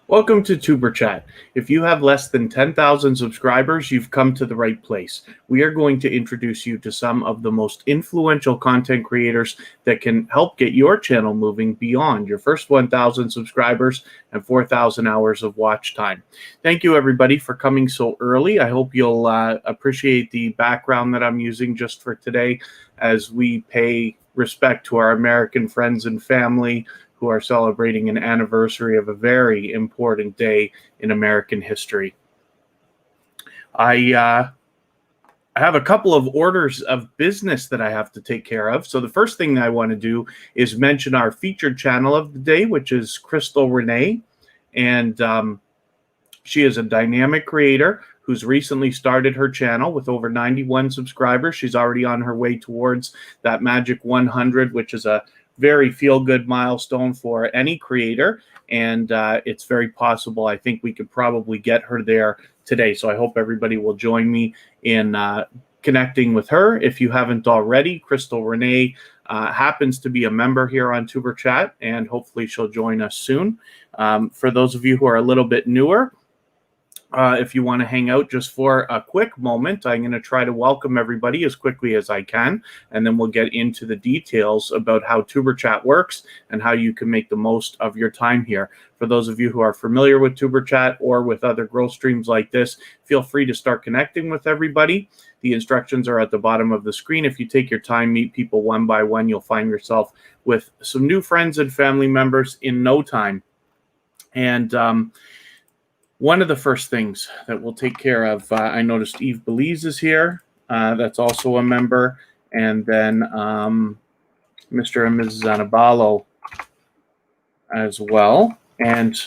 Welcome to TuberChat. If you have less than 10,000 subscribers, you've come to the right place. We are going to introduce you to some of the most influential content creators that can help get your channel moving beyond your first 1,000 subscribers and 4,000 hours of watch time. Thank you, everybody, for coming so early. I hope you'll appreciate the background that I'm using just for today as we pay respect to our American friends and family who are celebrating an anniversary of a very important day in American history. I have a couple of orders of business that I have to take care of. So the first thing that I want to do is mention our featured channel of the day, which is Crystal Renee. And she is a dynamic creator who's recently started her channel with over 91 subscribers. She's already on her way towards that magic 100, which is a very feel-good milestone for any creator, and it's very possible. I think we could probably get her there today, so I hope everybody will join me in connecting with her. If you haven't already, Crystal Renee happens to be a member here on TuberChat, and hopefully she'll join us soon. For those of you who are a little bit newer, if you want to hang out just for a quick moment, I'm going to try to welcome everybody as quickly as I can, and then we'll get into the details about how TuberChat works and how you can make the most of your time here. For those of you who are familiar with TuberChat or with other growth streams like this, feel free to start connecting with everybody. The instructions are at the bottom of the screen. If you take your time, meet people one by one, you'll find yourself with some new friends and family members in no time. And one of the first things that we'll take care of, I noticed Eve Belize is here. That's also a member. And then Mr. and Mrs. Anabalo as well. And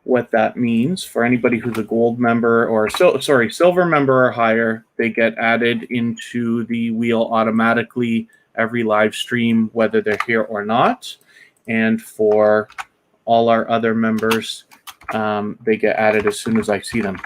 what that means for anybody who's a gold member or, silver member or higher, they get added into the wheel automatically every live stream, whether they're here or not. And for all our other members, they get added as soon as I see them.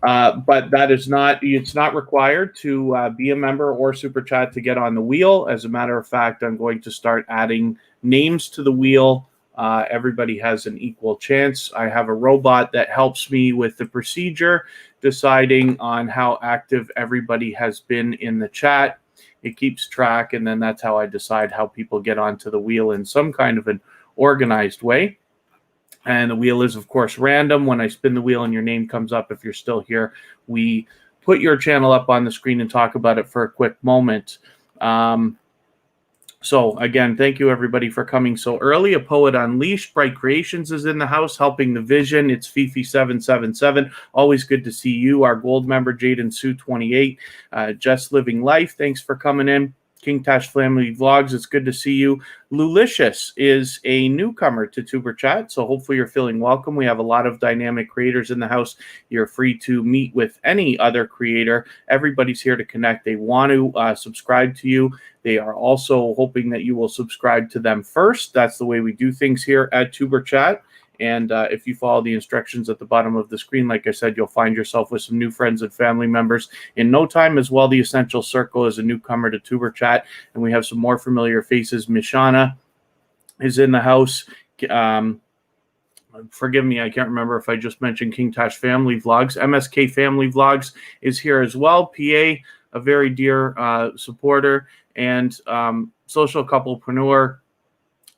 But that is it's not required to be a member or Super Chat to get on the wheel. As a matter of fact, I'm going to start adding names to the wheel. Everybody has an equal chance. I have a robot that helps me with the procedure, deciding on how active everybody has been in the chat. It keeps track, and then that's how I decide how people get onto the wheel in some kind of an organized way. And the wheel is, of course, random. When I spin the wheel and your name comes up, if you're still here, we put your channel up on the screen and talk about it for a quick moment. So again, thank you everybody for coming so early. A Poet Unleashed, Bright Creations is in the house helping the vision. It's Fifi777. Always good to see you. Our gold member, Jaden Sue 28. Just Living Life, thanks for coming in. King Tash Family Vlogs, it's good to see you. Lulicious is a newcomer to TuberChat, so hopefully you're feeling welcome. We have a lot of dynamic creators in the house. You're free to meet with any other creator. Everybody's here to connect. They want to subscribe to you. They are also hoping that you will subscribe to them first. That's the way we do things here at TuberChat. And if you follow the instructions at the bottom of the screen, like I said, you'll find yourself with some new friends and family members in no time. As well, the Essential Circle is a newcomer to TuberChat, and we have some more familiar faces. Mishana is in the house. Forgive me, I can't remember if I just mentioned King Tash Family Vlogs. MSK Family Vlogs is here as well. PA, a very dear supporter, and social couplepreneur.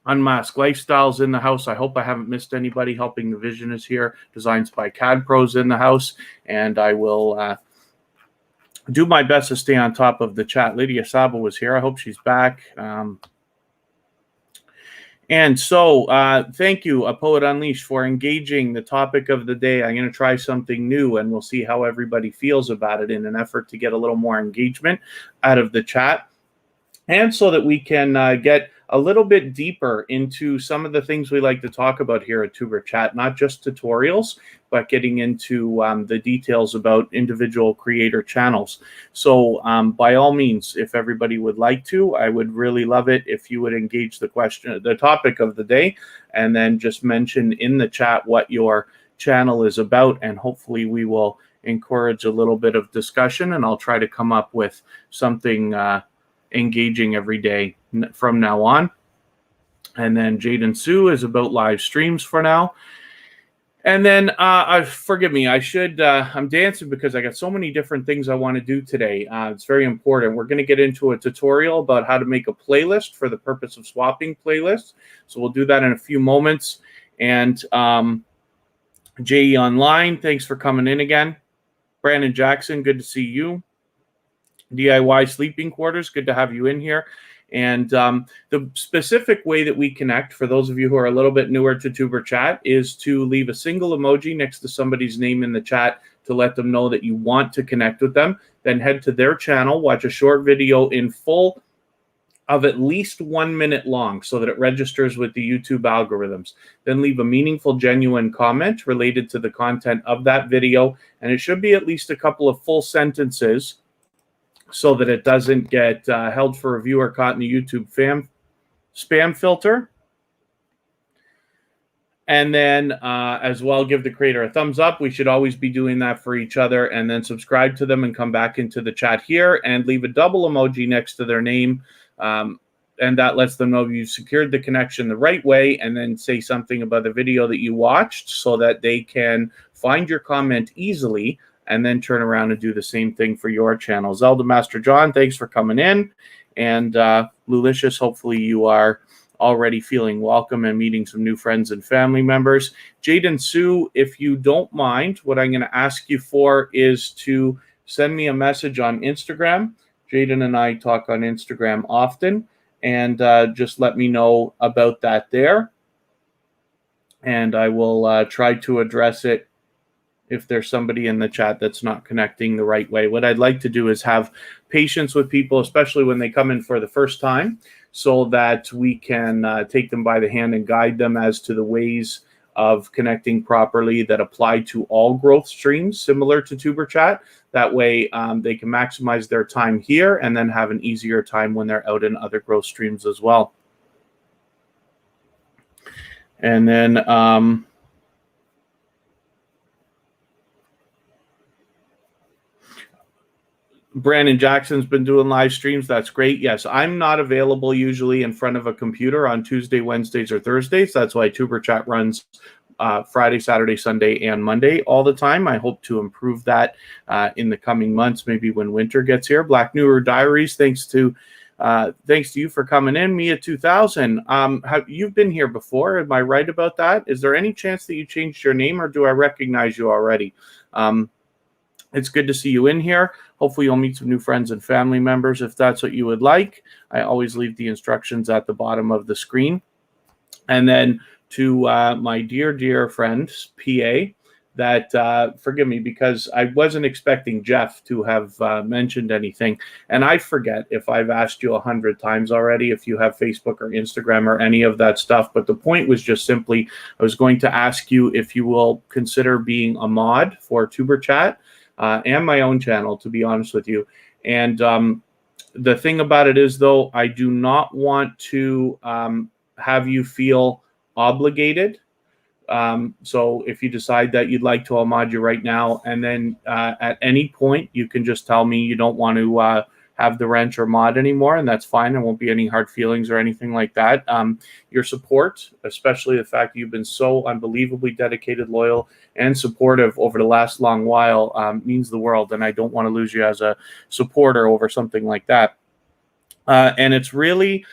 Unmasked Lifestyles in the house. I hope I haven't missed anybody. Helping the Vision is here. Designs by CAD Pros in the house. And I will do my best to stay on top of the chat. Lydia Sabo was here. I hope she's back. And so thank you, A Poet Unleashed, for engaging the topic of the day. I'm going to try something new, and we'll see how everybody feels about it in an effort to get a little more engagement out of the chat. And so that we can get a little bit deeper into some of the things we like to talk about here at TuberChat, not just tutorials, but getting into the details about individual creator channels. So by all means, if everybody would like to, I would really love it if you would engage the topic of the day, and then just mention in the chat what your channel is about, and hopefully we will encourage a little bit of discussion, and I'll try to come up with something engaging every day from now on. And then Jaden Sue is about live streams for now. And then, forgive me, I'm dancing because I got so many different things I want to do today. It's very important. We're going to get into a tutorial about how to make a playlist for the purpose of swapping playlists. So we'll do that in a few moments. And JE Online, thanks for coming in again. Brandon Jackson, good to see you. DIY Sleeping Quarters, good to have you in here. And the specific way that we connect, for those of you who are a little bit newer to tuberchat, is to leave a single emoji next to somebody's name in the chat to let them know that you want to connect with them. Then head to their channel, watch a short video in full of at least 1 minute long so that it registers with the YouTube algorithms. Then leave a meaningful, genuine comment related to the content of that video. And it should be at least a couple of full sentences so that it doesn't get held for review or caught in the YouTube spam filter. And then as well, give the creator a thumbs up. We should always be doing that for each other. And then subscribe to them and come back into the chat here and leave a double emoji next to their name. And that lets them know you've secured the connection the right way, and then say something about the video that you watched so that they can find your comment easily and then turn around and do the same thing for your channel. Zelda Master John, thanks for coming in. And Lulicious, hopefully you are already feeling welcome and meeting some new friends and family members. Jaden Sue, if you don't mind, what I'm going to ask you for is to send me a message on Instagram. Jaden and I talk on Instagram often, and just let me know about that there. And I will try to address it if there's somebody in the chat that's not connecting the right way. What I'd like to do is have patience with people, especially when they come in for the first time, so that we can take them by the hand and guide them as to the ways of connecting properly that apply to all growth streams similar to tuberchat. That way they can maximize their time here and then have an easier time when they're out in other growth streams as well. And then Brandon Jackson's been doing live streams. That's great. Yes, I'm not available usually in front of a computer on Tuesday, Wednesdays, or Thursdays. That's why tuberchat runs Friday, Saturday, Sunday, and Monday all the time. I hope to improve that in the coming months, maybe when winter gets here. Black Newer Diaries, thanks to you for coming in. Mia 2000, you've been here before. Am I right about that? Is there any chance that you changed your name, or do I recognize you already? It's good to see you in here. Hopefully you'll meet some new friends and family members if that's what you would like. I always leave the instructions at the bottom of the screen. And then to my dear friend, PA, that, forgive me, because I wasn't expecting Jeff to have mentioned anything. And I forget if I've asked you 100 times already, if you have Facebook or Instagram or any of that stuff. But the point was just simply, I was going to ask you if you will consider being a mod for tuberchat. And my own channel, to be honest with you. And the thing about it is, though, I do not want to have you feel obligated. So if you decide that you'd like to, I'll mod you right now. And then at any point, you can just tell me you don't want to have the wrench or mod anymore, and that's fine. There won't be any hard feelings or anything like that. Your support, especially the fact that you've been so unbelievably dedicated, loyal, and supportive over the last long while, means the world, and I don't want to lose you as a supporter over something like that. And it's really,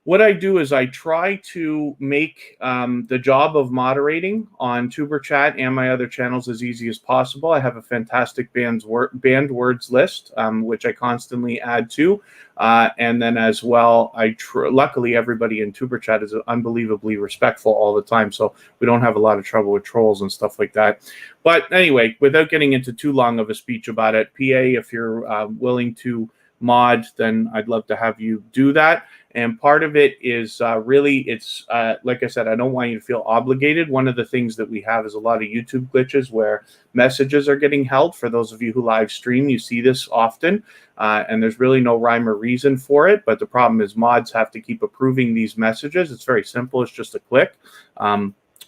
what I do is I try to make the job of moderating on tuberchat and my other channels as easy as possible. I have a fantastic banned words list, which I constantly add to. And then as well, luckily everybody in tuberchat is unbelievably respectful all the time, so we don't have a lot of trouble with trolls and stuff like that. But anyway, without getting into too long of a speech about it, PA, if you're willing to mod, then I'd love to have you do that. And part of it is really, it's like I said, I don't want you to feel obligated. One of the things that we have is a lot of YouTube glitches where messages are getting held. For those of you who live stream, you see this often, and there's really no rhyme or reason for it. But the problem is mods have to keep approving these messages. It's very simple. It's just a click.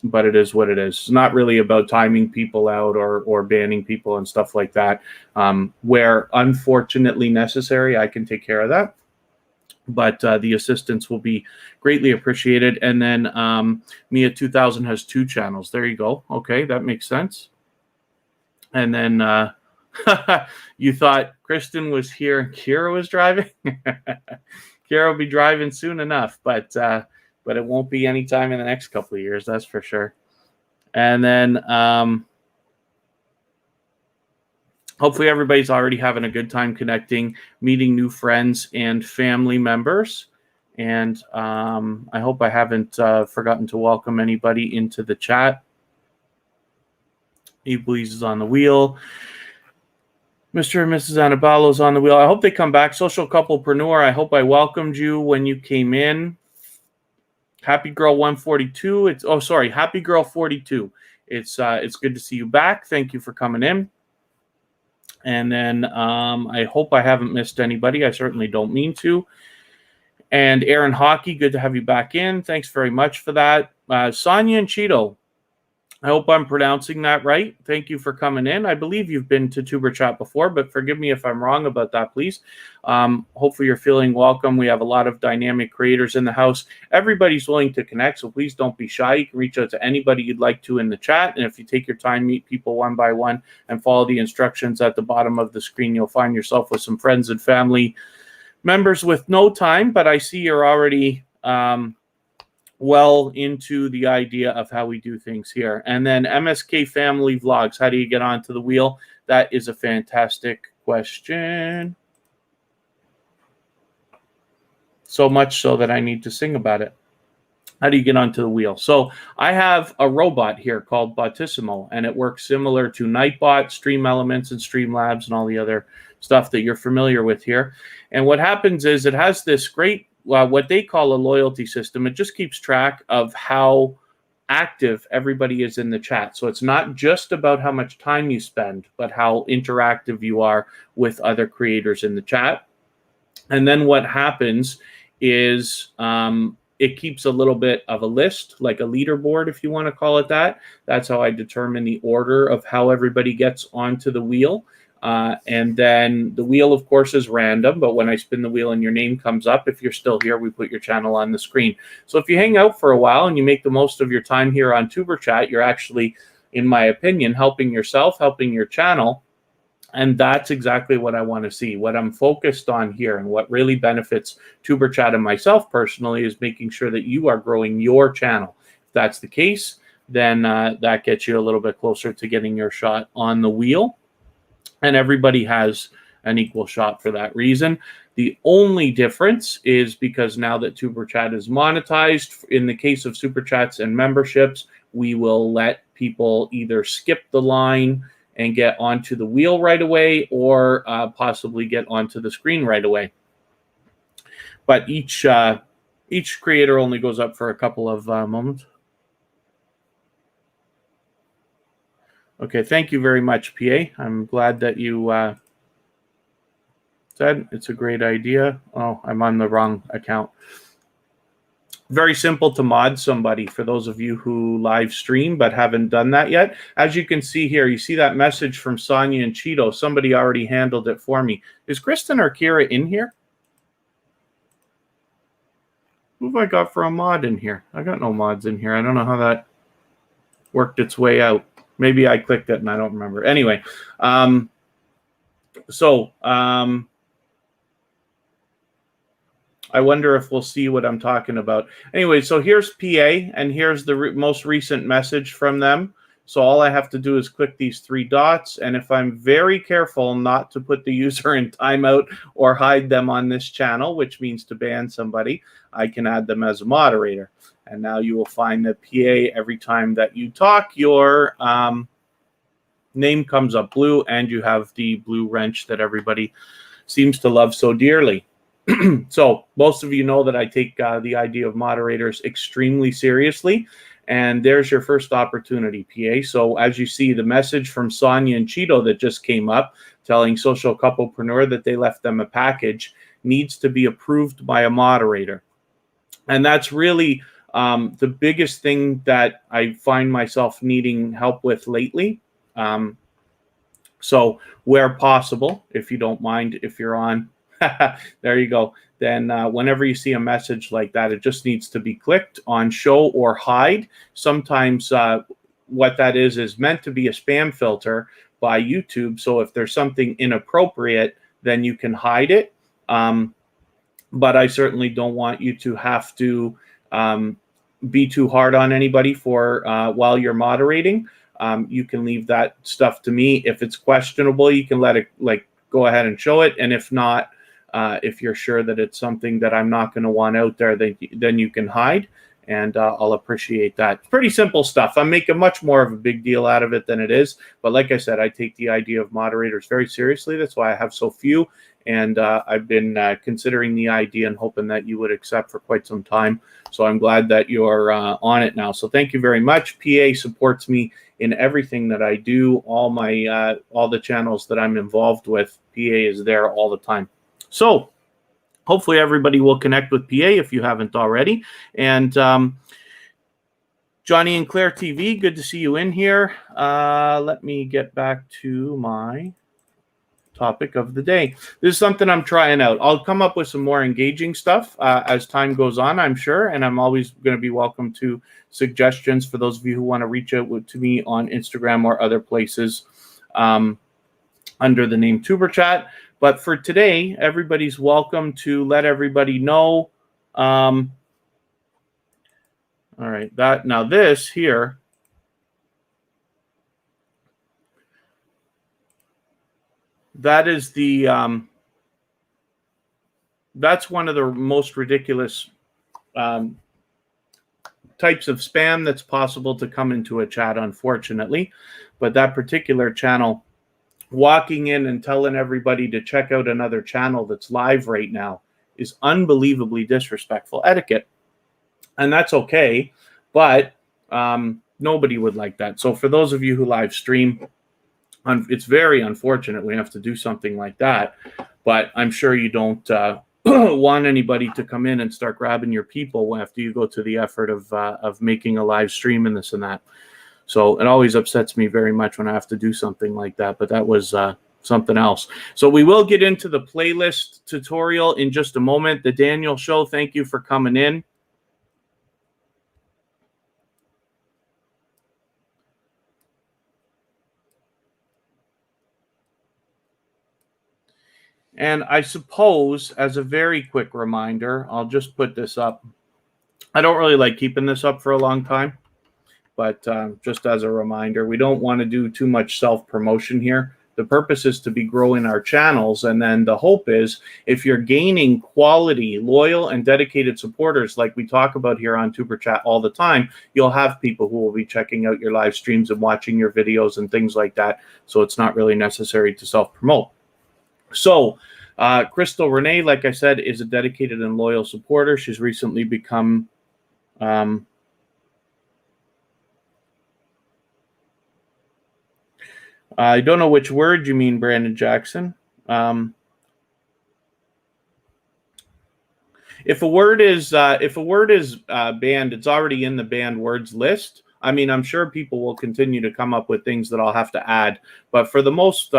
But it is what it is. It's not really about timing people out or banning people and stuff like that. Where unfortunately necessary, I can take care of that. but the assistance will be greatly appreciated. And then Mia 2000 has 2 channels. There you go. Okay, that makes sense. And then you thought Kristen was here and Kira was driving. Kira will be driving soon enough, but it won't be anytime in the next couple of years, that's for sure. And then hopefully everybody's already having a good time connecting, meeting new friends and family members. And I hope I haven't forgotten to welcome anybody into the chat. Eblees is on the wheel. Mr. and Mrs. Anabalo's on the wheel. I hope they come back. Social Couplepreneur, I hope I welcomed you when you came in. Happy Girl 142. Happy Girl 42. It's good to see you back. Thank you for coming in. And then I hope I haven't missed anybody. I certainly don't mean to. And Aaron Hockey, good to have you back in. Thanks very much for that. Sonia and Cheeto, I hope I'm pronouncing that right. Thank you for coming in. I believe you've been to tuberchat before, but forgive me if I'm wrong about that, please. Hopefully you're feeling welcome. We have a lot of dynamic creators in the house. Everybody's willing to connect, so please don't be shy. You can reach out to anybody you'd like to in the chat, and if you take your time, meet people one by one, and follow the instructions at the bottom of the screen, you'll find yourself with some friends and family members with no time, but I see you're already well into the idea of how we do things here. And then MSK Family Vlogs, how do you get onto the wheel? That is a fantastic question. So much so that I need to sing about it. How do you get onto the wheel? So I have a robot here called Botissimo, and it works similar to Nightbot, Stream Elements, and Streamlabs, and all the other stuff that you're familiar with here. And what happens is it has this great what they call a loyalty system. It just keeps track of how active everybody is in the chat. So it's not just about how much time you spend, but how interactive you are with other creators in the chat. And then what happens is it keeps a little bit of a list, like a leaderboard, if you want to call it that. That's how I determine the order of how everybody gets onto the wheel. And then the wheel, of course, is random, but when I spin the wheel and your name comes up, if you're still here, we put your channel on the screen. So if you hang out for a while and you make the most of your time here on tuberchat, you're actually, in my opinion, helping yourself, helping your channel. And that's exactly what I want to see. What I'm focused on here and what really benefits tuberchat and myself personally is making sure that you are growing your channel. If that's the case, then that gets you a little bit closer to getting your shot on the wheel. And everybody has an equal shot for that reason. The only difference is because now that tuberchat is monetized, in the case of super chats and memberships, we will let people either skip the line and get onto the wheel right away, or possibly get onto the screen right away. But each creator only goes up for a couple of moments. Okay, thank you very much, PA. I'm glad that you said it's a great idea. Oh, I'm on the wrong account. Very simple to mod somebody for those of you who live stream but haven't done that yet. As you can see here, you see that message from Sonia and Cheeto. Somebody already handled it for me. Is Kristen or Kira in here? Who have I got for a mod in here? I got no mods in here. I don't know how that worked its way out. Maybe I clicked it and I don't remember. Anyway, I wonder if we'll see what I'm talking about. Anyway, so here's PA, and here's the most recent message from them. So all I have to do is click these 3 dots, and if I'm very careful not to put the user in timeout or hide them on this channel, which means to ban somebody, I can add them as a moderator. And now you will find that PA, every time that you talk, your name comes up blue, and you have the blue wrench that everybody seems to love so dearly. So most of you know that I take the idea of moderators extremely seriously. And there's your first opportunity, PA. So as you see, the message from Sonia and Cheeto that just came up telling Social Couplepreneur that they left them a package needs to be approved by a moderator. And that's really the biggest thing that I find myself needing help with lately. So where possible, if you don't mind, if you're on There you go. Then whenever you see a message like that, it just needs to be clicked on show or hide. Sometimes what that is meant to be a spam filter by YouTube. So if there's something inappropriate, then you can hide it. But I certainly don't want you to have to be too hard on anybody for while you're moderating. You can leave that stuff to me. If it's questionable, you can let it go ahead and show it. And if not, if you're sure that it's something that I'm not going to want out there, then you can hide, and I'll appreciate that. It's pretty simple stuff. I'm making much more of a big deal out of it than it is. But like I said, I take the idea of moderators very seriously. That's why I have so few. And I've been considering the idea and hoping that you would accept for quite some time. So I'm glad that you're on it now. So thank you very much. PA supports me in everything that I do. All the channels that I'm involved with, PA is there all the time. So hopefully everybody will connect with PA if you haven't already. And Johnny and Claire TV, good to see you in here. Let me get back to my topic of the day. This is something I'm trying out. I'll come up with some more engaging stuff as time goes on, I'm sure, and I'm always going to be welcome to suggestions for those of you who want to reach out to me on Instagram or other places under the name tuberchat. But for today, everybody's welcome to let everybody know. All right, now this here, that is the that's one of the most ridiculous types of spam that's possible to come into a chat, unfortunately. But that particular channel, walking in and telling everybody to check out another channel that's live right now, is unbelievably disrespectful etiquette. And that's okay, but nobody would like that. So for those of you who live stream, it's very unfortunate we have to do something like that, but I'm sure you don't want anybody to come in and start grabbing your people after you go to the effort of making a live stream and this and that. So it always upsets me very much when I have to do something like that, but that was something else. So we will get into the playlist tutorial in just a moment. The Daniel Show, thank you for coming in. And I suppose, as a very quick reminder, I'll just put this up. I don't really like keeping this up for a long time, but just as a reminder, we don't want to do too much self-promotion here. The purpose is to be growing our channels, and then the hope is if you're gaining quality, loyal, and dedicated supporters like we talk about here on tuberchat all the time, you'll have people who will be checking out your live streams and watching your videos and things like that, so it's not really necessary to self-promote. So Crystal Renee, like I said, is a dedicated and loyal supporter. She's recently become I don't know which word you mean, Brandon Jackson. If a word is banned, it's already in the banned words list. I mean, I'm sure people will continue to come up with things that I'll have to add, but for the most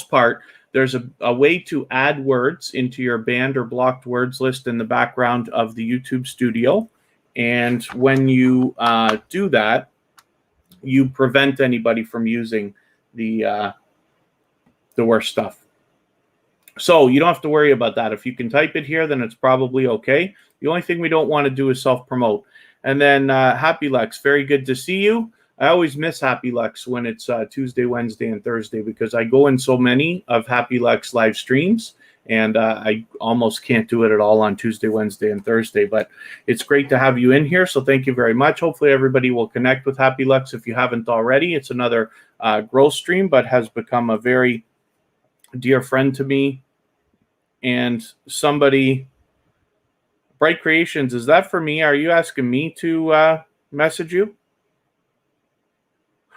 part, there's a way to add words into your banned or blocked words list in the background of the YouTube studio, and when you do that, you prevent anybody from using the worst stuff. So you don't have to worry about that. If you can type it here, then it's probably okay. The only thing we don't want to do is self-promote. And then Happy Lex, very good to see you. I always miss Happy Lex when it's Tuesday, Wednesday, and Thursday because I go in so many of Happy Lex live streams, and I almost can't do it at all on Tuesday, Wednesday, and Thursday. But it's great to have you in here, so thank you very much. Hopefully everybody will connect with Happy Lex if you haven't already. It's another growth stream, but has become a very dear friend to me. And somebody, Bright Creations, is that for me? Are you asking me to message you?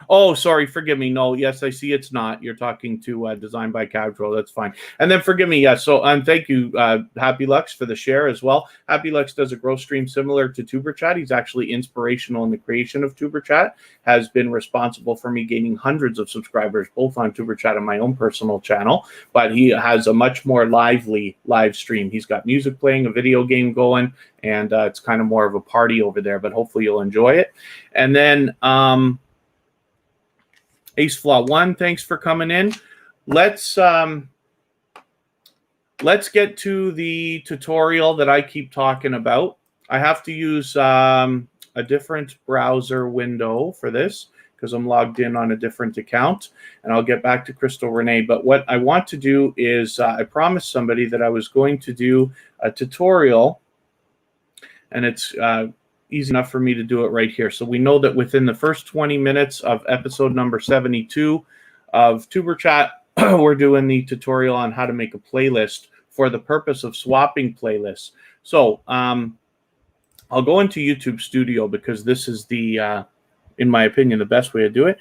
Oh, sorry. Forgive me. No, yes, I see it's not. You're talking to Design by Casual. That's fine. And then forgive me. Yes. So, thank you, Happy Lux, for the share as well. Happy Lux does a growth stream similar to TuberChat. He's actually inspirational in the creation of TuberChat, has been responsible for me gaining hundreds of subscribers, both on TuberChat and my own personal channel. But he has a much more lively live stream. He's got music playing, a video game going, and it's kind of more of a party over there, but hopefully you'll enjoy it. And then, Ace Flaw 1, thanks for coming in. Let's get to the tutorial that I keep talking about. I have to use a different browser window for this because I'm logged in on a different account, and I'll get back to Crystal Renee. But what I want to do is I promised somebody that I was going to do a tutorial, and it's easy enough for me to do it right here. So we know that within the first 20 minutes of episode number 72 of TuberChat, we're doing the tutorial on how to make a playlist for the purpose of swapping playlists. So I'll go into YouTube Studio because this is the, in my opinion, the best way to do it.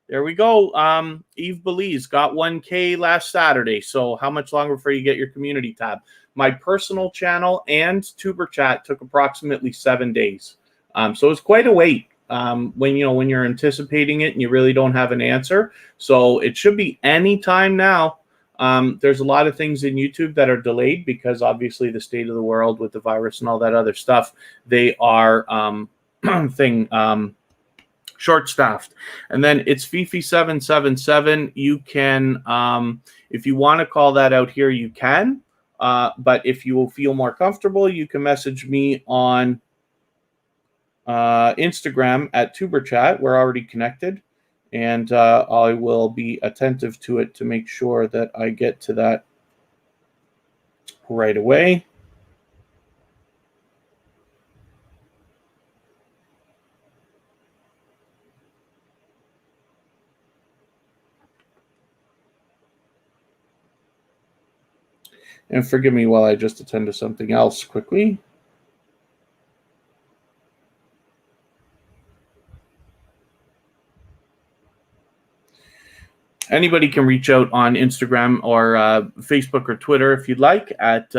There we go. Eve Belize got 1K last Saturday. So how much longer before you get your community tab? My personal channel and TuberChat took approximately 7 days. So it's quite a wait when you're anticipating it and you really don't have an answer. So it should be any time now. There's a lot of things in YouTube that are delayed because obviously the state of the world with the virus and all that other stuff, they are short-staffed. And then it's Fifi777. You can, if you want to call that out here, you can. But if you will feel more comfortable, you can message me on Instagram at tuberchat. We're already connected. And I will be attentive to it to make sure that I get to that right away. And forgive me while I just attend to something else quickly. Anybody can reach out on Instagram or Facebook or Twitter if you'd like at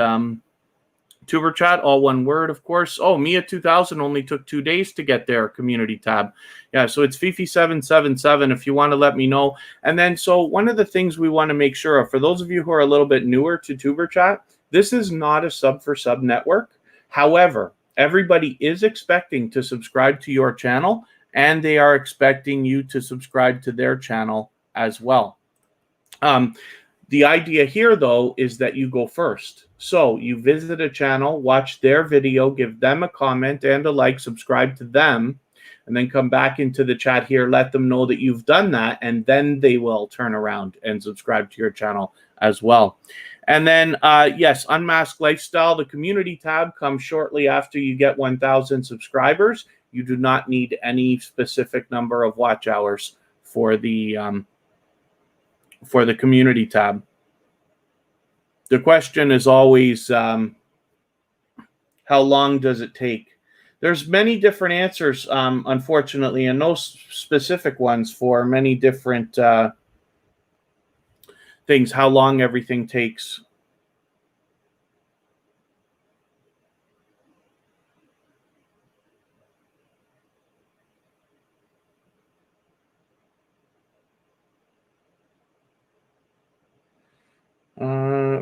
TuberChat, all one word, of course. Oh, Mia 2000 only took 2 days to get their community tab. Yeah, so it's Fifi777 if you want to let me know. And then, so one of the things we want to make sure of, for those of you who are a little bit newer to TuberChat, this is not a sub-for-sub network. However, everybody is expecting to subscribe to your channel, and they are expecting you to subscribe to their channel as well. The idea here, though, is that you go first. So you visit a channel, watch their video, give them a comment and a like, subscribe to them, and then come back into the chat here, let them know that you've done that, and then they will turn around and subscribe to your channel as well. And then, yes, Unmasked Lifestyle, the community tab comes shortly after you get 1,000 subscribers. You do not need any specific number of watch hours for the community tab. The question is always, how long does it take? There's many different answers, unfortunately, and no specific ones for many different things, how long everything takes.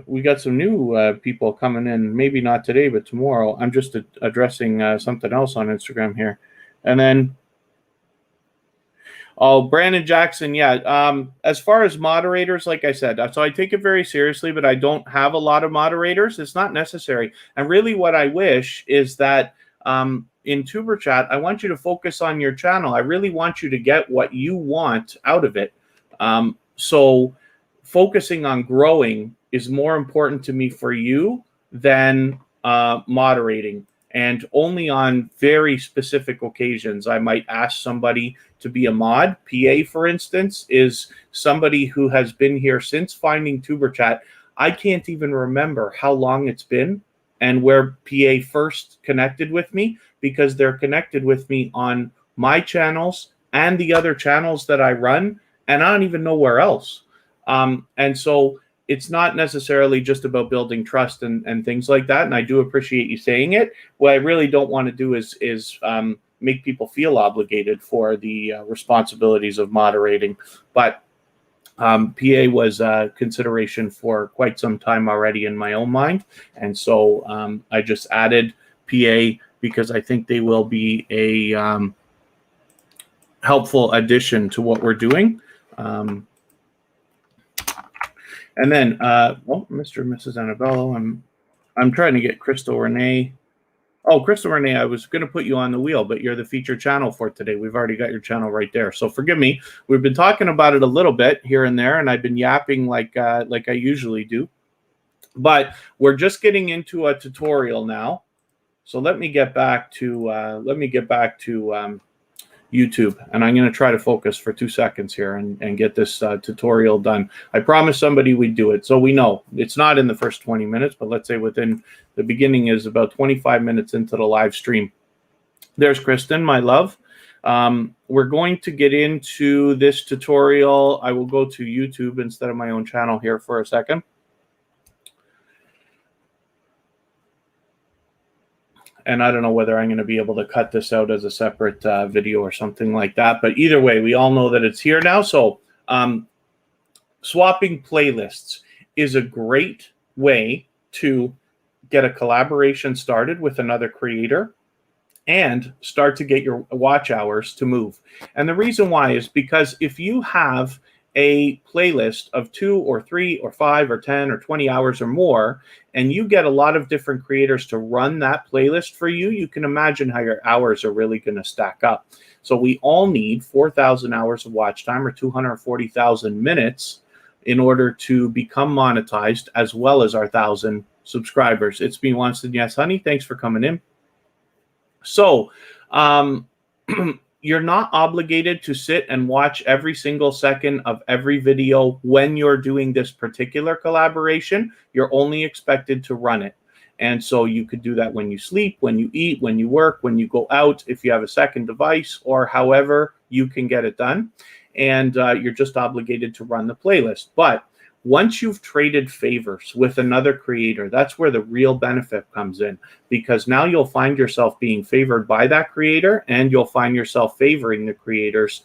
We got some new people coming in, maybe not today, but tomorrow. I'm just addressing something else on Instagram here. And then, oh, Brandon Jackson, yeah. As far as moderators, like I said, so I take it very seriously, but I don't have a lot of moderators. It's not necessary. And really what I wish is that in TuberChat, I want you to focus on your channel. I really want you to get what you want out of it. So focusing on growing is more important to me for you than moderating. And only on very specific occasions, I might ask somebody to be a mod. PA, for instance, is somebody who has been here since finding TuberChat. I can't even remember how long it's been and where PA first connected with me, because they're connected with me on my channels and the other channels that I run, and I don't even know where else. And so it's not necessarily just about building trust and things like that. And I do appreciate you saying it. What I really don't want to do is make people feel obligated for the responsibilities of moderating. But PA was a consideration for quite some time already in my own mind. And so I just added PA because I think they will be a helpful addition to what we're doing. And then, Mr. and Mrs. Annabello, I'm trying to get Crystal Renee. Oh, Crystal Renee, I was going to put you on the wheel, but you're the featured channel for today. We've already got your channel right there. So forgive me. We've been talking about it a little bit here and there, and I've been yapping like I usually do. But we're just getting into a tutorial now. So let me get back to YouTube, and I'm going to try to focus for 2 seconds here and get this tutorial done. I promised somebody we'd do it, so we know it's not in the first 20 minutes, but let's say within the beginning is about 25 minutes into the live stream. There's Kristen, my love. We're going to get into this tutorial. I will go to YouTube instead of my own channel here for a second. And I don't know whether I'm going to be able to cut this out as a separate video or something like that. But either way, we all know that it's here now. So swapping playlists is a great way to get a collaboration started with another creator and start to get your watch hours to move. And the reason why is because if you have a playlist of 2 or 3 or 5 or 10 or 20 hours or more, and you get a lot of different creators to run that playlist for you, you can imagine how your hours are really going to stack up. So we all need 4,000 hours of watch time or 240,000 minutes in order to become monetized, as well as our 1,000 subscribers. It's me, Winston. Yes, honey. Thanks for coming in. So, you're not obligated to sit and watch every single second of every video when you're doing this particular collaboration. You're only expected to run it. And so you could do that when you sleep, when you eat, when you work, when you go out, if you have a second device, or however you can get it done. And you're just obligated to run the playlist. But once you've traded favors with another creator, that's where the real benefit comes in, because now you'll find yourself being favored by that creator, and you'll find yourself favoring the creators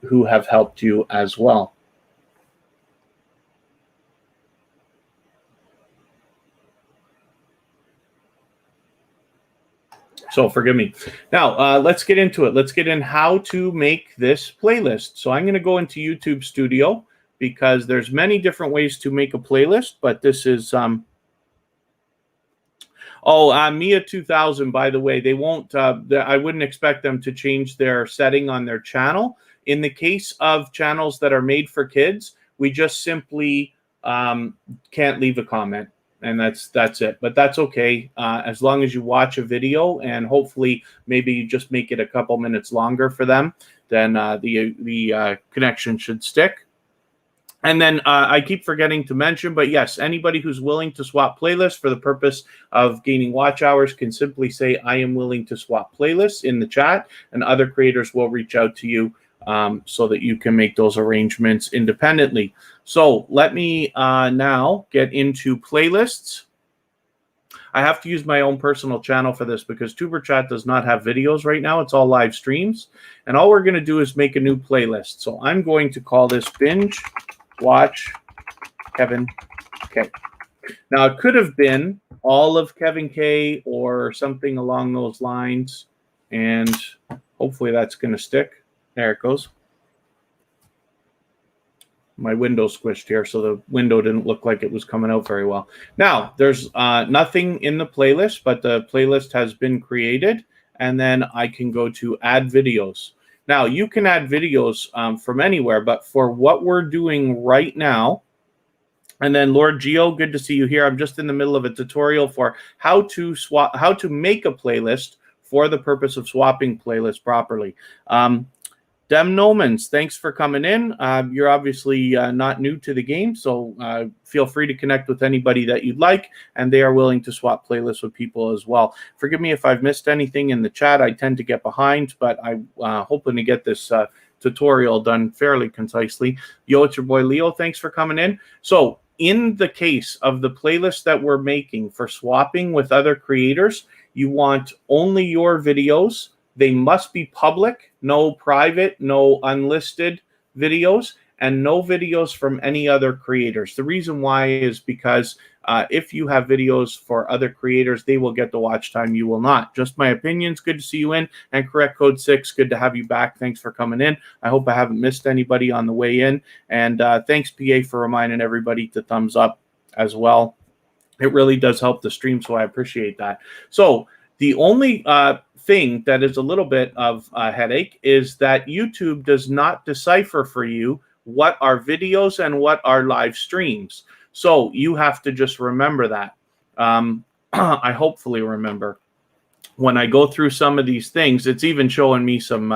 who have helped you as well. So forgive me. Now, let's get into it. Let's get in how to make this playlist. So I'm going to go into YouTube Studio, because there's many different ways to make a playlist, but this is Mia 2000, by the way, they won't I wouldn't expect them to change their setting on their channel. In the case of channels that are made for kids, we just simply can't leave a comment, and that's it. But that's okay, as long as you watch a video, and hopefully maybe you just make it a couple minutes longer for them, then the connection should stick. And then I keep forgetting to mention, but yes, anybody who's willing to swap playlists for the purpose of gaining watch hours can simply say, I am willing to swap playlists in the chat, and other creators will reach out to you so that you can make those arrangements independently. So let me now get into playlists. I have to use my own personal channel for this because tuberchat does not have videos right now. It's all live streams. And all we're going to do is make a new playlist. So I'm going to call this Binge Watch Kevin K. Now, it could have been all of Kevin K or something along those lines, and hopefully that's going to stick. There it goes. My window squished here, so the window didn't look like it was coming out very well. Now, there's nothing in the playlist, but the playlist has been created, and then I can go to add videos. Now, you can add videos from anywhere, but for what we're doing right now, and then Lord Geo, good to see you here. I'm just in the middle of a tutorial for how to make a playlist for the purpose of swapping playlists properly. Dem Nomans, thanks for coming in. You're obviously not new to the game, so feel free to connect with anybody that you'd like, and they are willing to swap playlists with people as well. Forgive me if I've missed anything in the chat. I tend to get behind, but I'm hoping to get this tutorial done fairly concisely. Yo, it's your boy Leo. Thanks for coming in. So in the case of the playlist that we're making for swapping with other creators, you want only your videos. They must be public, no private, no unlisted videos, and no videos from any other creators. The reason why is because if you have videos for other creators, they will get the watch time. You will not. Just my opinions. Good to see you in. And correct code 6. Good to have you back. Thanks for coming in. I hope I haven't missed anybody on the way in. And thanks, PA, for reminding everybody to thumbs up as well. It really does help the stream, so I appreciate that. So the only thing that is a little bit of a headache is that YouTube does not decipher for you what are videos and what are live streams. So you have to just remember that. I hopefully remember. When I go through some of these things, it's even showing me some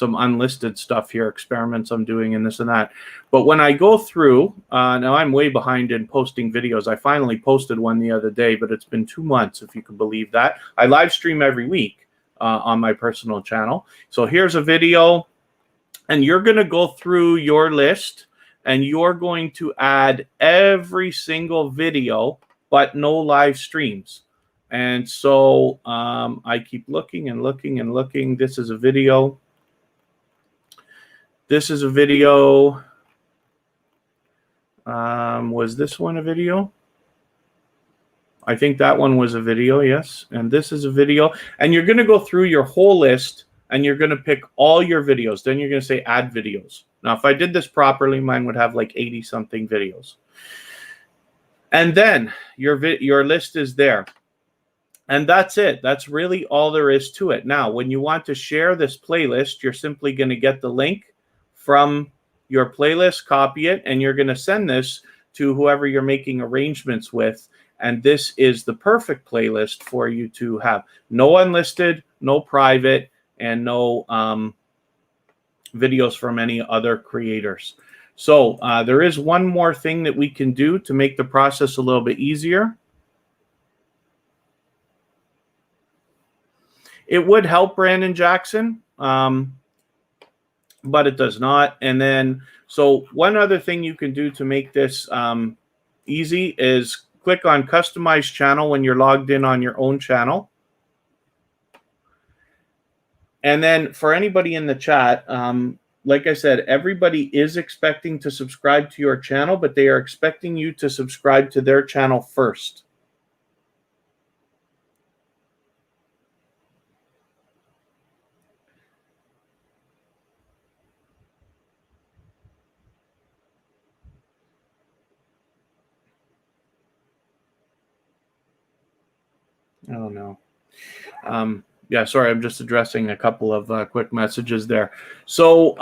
unlisted stuff here, experiments I'm doing and this and that. But when I go through, now I'm way behind in posting videos. I finally posted one the other day, but it's been 2 months, if you can believe that. I live stream every week on my personal channel. So here's a video, and you're going to go through your list, and you're going to add every single video, but no live streams. And so I keep looking and looking and looking. This is a video. This is a video. Was this one a video? I think that one was a video, yes. And this is a video. And you're going to go through your whole list, and you're going to pick all your videos. Then you're going to say add videos. Now, if I did this properly, mine would have like 80-something videos. And then your list is there. And that's it. That's really all there is to it. Now, when you want to share this playlist, you're simply going to get the link from your playlist, copy it, and you're going to send this to whoever you're making arrangements with. And this is the perfect playlist for you to have. No unlisted, no private, and no videos from any other creators. So there is one more thing that we can do to make the process a little bit easier. It would help, Brandon Jackson, but it does not. And then, so one other thing you can do to make this easy is click on Customize Channel when you're logged in on your own channel. And then for anybody in the chat, like I said, everybody is expecting to subscribe to your channel, but they are expecting you to subscribe to their channel first. Oh, no. Yeah, sorry, I'm just addressing a couple of quick messages there. So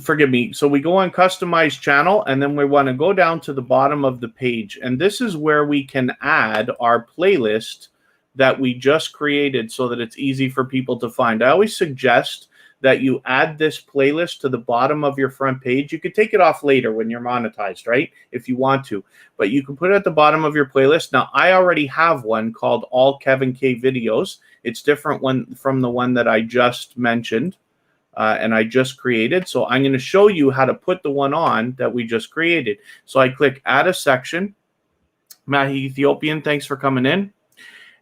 forgive me. So we go on Customize Channel, and then we want to go down to the bottom of the page. And this is where we can add our playlist that we just created so that it's easy for people to find. I always suggest that you add this playlist to the bottom of your front page. You could take it off later when you're monetized, right? If you want to, but you can put it at the bottom of your playlist. Now, I already have one called All Kevin K Videos. It's different from the one that I just mentioned and I just created. So I'm going to show you how to put the one on that we just created. So I click Add a Section. Mahi Ethiopian, thanks for coming in.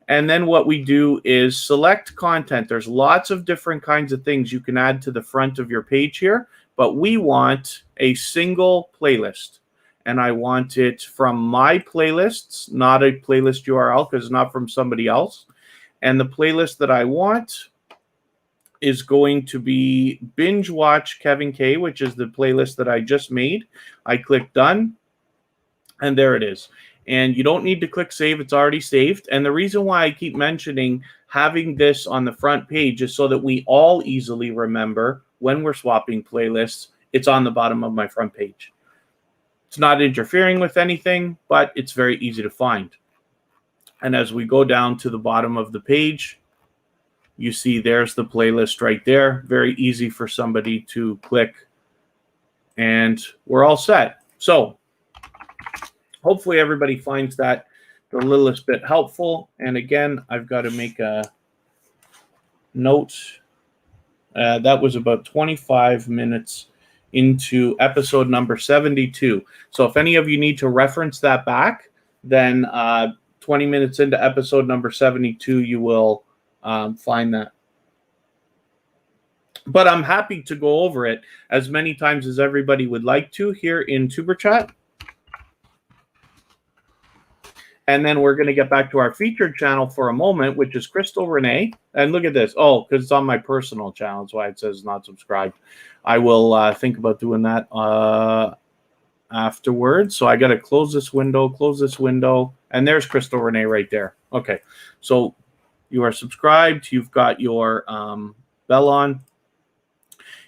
And then what we do is select content. There's lots of different kinds of things you can add to the front of your page here, but we want a single playlist. And I want it from my playlists, not a playlist URL because it's not from somebody else. And the playlist that I want is going to be Binge Watch Kevin K, which is the playlist that I just made. I click Done, and there it is. And you don't need to click save. It's already saved. And the reason why I keep mentioning having this on the front page is so that we all easily remember when we're swapping playlists, it's on the bottom of my front page. It's not interfering with anything, but it's very easy to find. And as we go down to the bottom of the page, you see there's the playlist right there. Very easy for somebody to click, and we're all set. So hopefully everybody finds that the littlest bit helpful. And again, I've got to make a note. That was about 25 minutes into episode number 72. So if any of you need to reference that back, then 20 minutes into episode number 72, you will find that. But I'm happy to go over it as many times as everybody would like to here in tuberchat. And then we're going to get back to our featured channel for a moment, which is Crystal Renee. And look at this. Oh, because it's on my personal channel. That's why it says not subscribed. I will think about doing that afterwards. So I got to close this window, and there's Crystal Renee right there. Okay, so you are subscribed. You've got your bell on.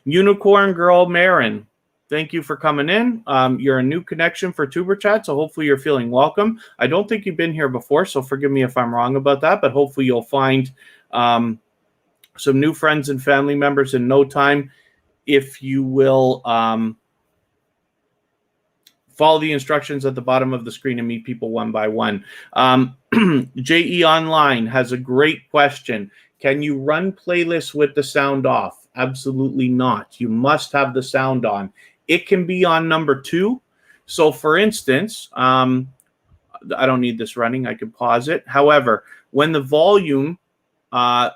Unicorn Girl Marin, thank you for coming in. You're a new connection for tuberchat, so hopefully you're feeling welcome. I don't think you've been here before, so forgive me if I'm wrong about that, but hopefully you'll find some new friends and family members in no time if you will follow the instructions at the bottom of the screen and meet people one by one. JE Online has a great question. Can you run playlists with the sound off? Absolutely not. You must have the sound on. It can be on number 2. So for instance, I don't need this running. I can pause it. However, when the volume on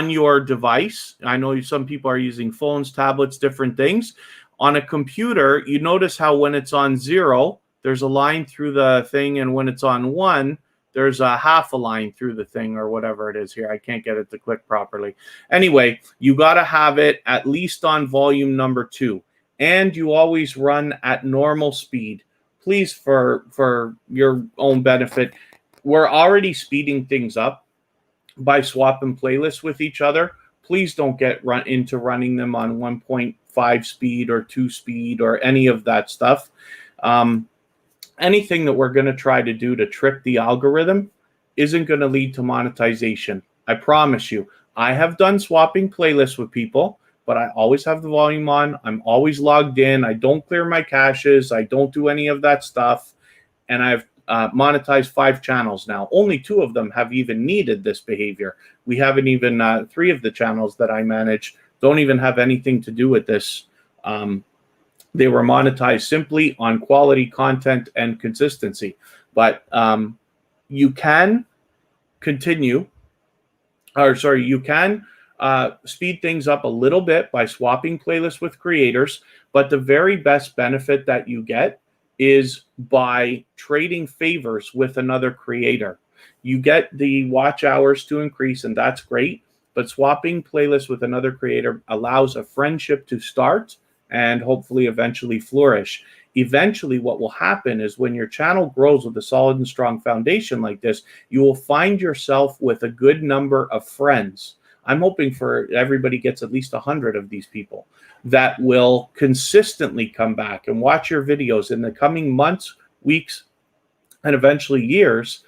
your device, I know some people are using phones, tablets, different things. On a computer, you notice how when it's on 0, there's a line through the thing, and when it's on 1, there's a half a line through the thing or whatever it is here. I can't get it to click properly. Anyway, you got to have it at least on volume number 2. And you always run at normal speed. Please, for your own benefit, we're already speeding things up by swapping playlists with each other. Please don't get into running them on 1.5 speed or 2 speed or any of that stuff. Anything that we're going to try to do to trick the algorithm isn't going to lead to monetization. I promise you. I have done swapping playlists with people, but I always have the volume on. I'm always logged in. I don't clear my caches. I don't do any of that stuff. And I've monetized 5 channels now. Only 2 of them have even needed this behavior. We haven't even, 3 of the channels that I manage don't even have anything to do with this. They were monetized simply on quality content and consistency. But you can continue, you can speed things up a little bit by swapping playlists with creators. But the very best benefit that you get is by trading favors with another creator. You get the watch hours to increase, and that's great. But swapping playlists with another creator allows a friendship to start and hopefully eventually flourish. Eventually, what will happen is when your channel grows with a solid and strong foundation like this, you will find yourself with a good number of friends. I'm hoping for everybody gets at least 100 of these people that will consistently come back and watch your videos in the coming months, weeks, and eventually years,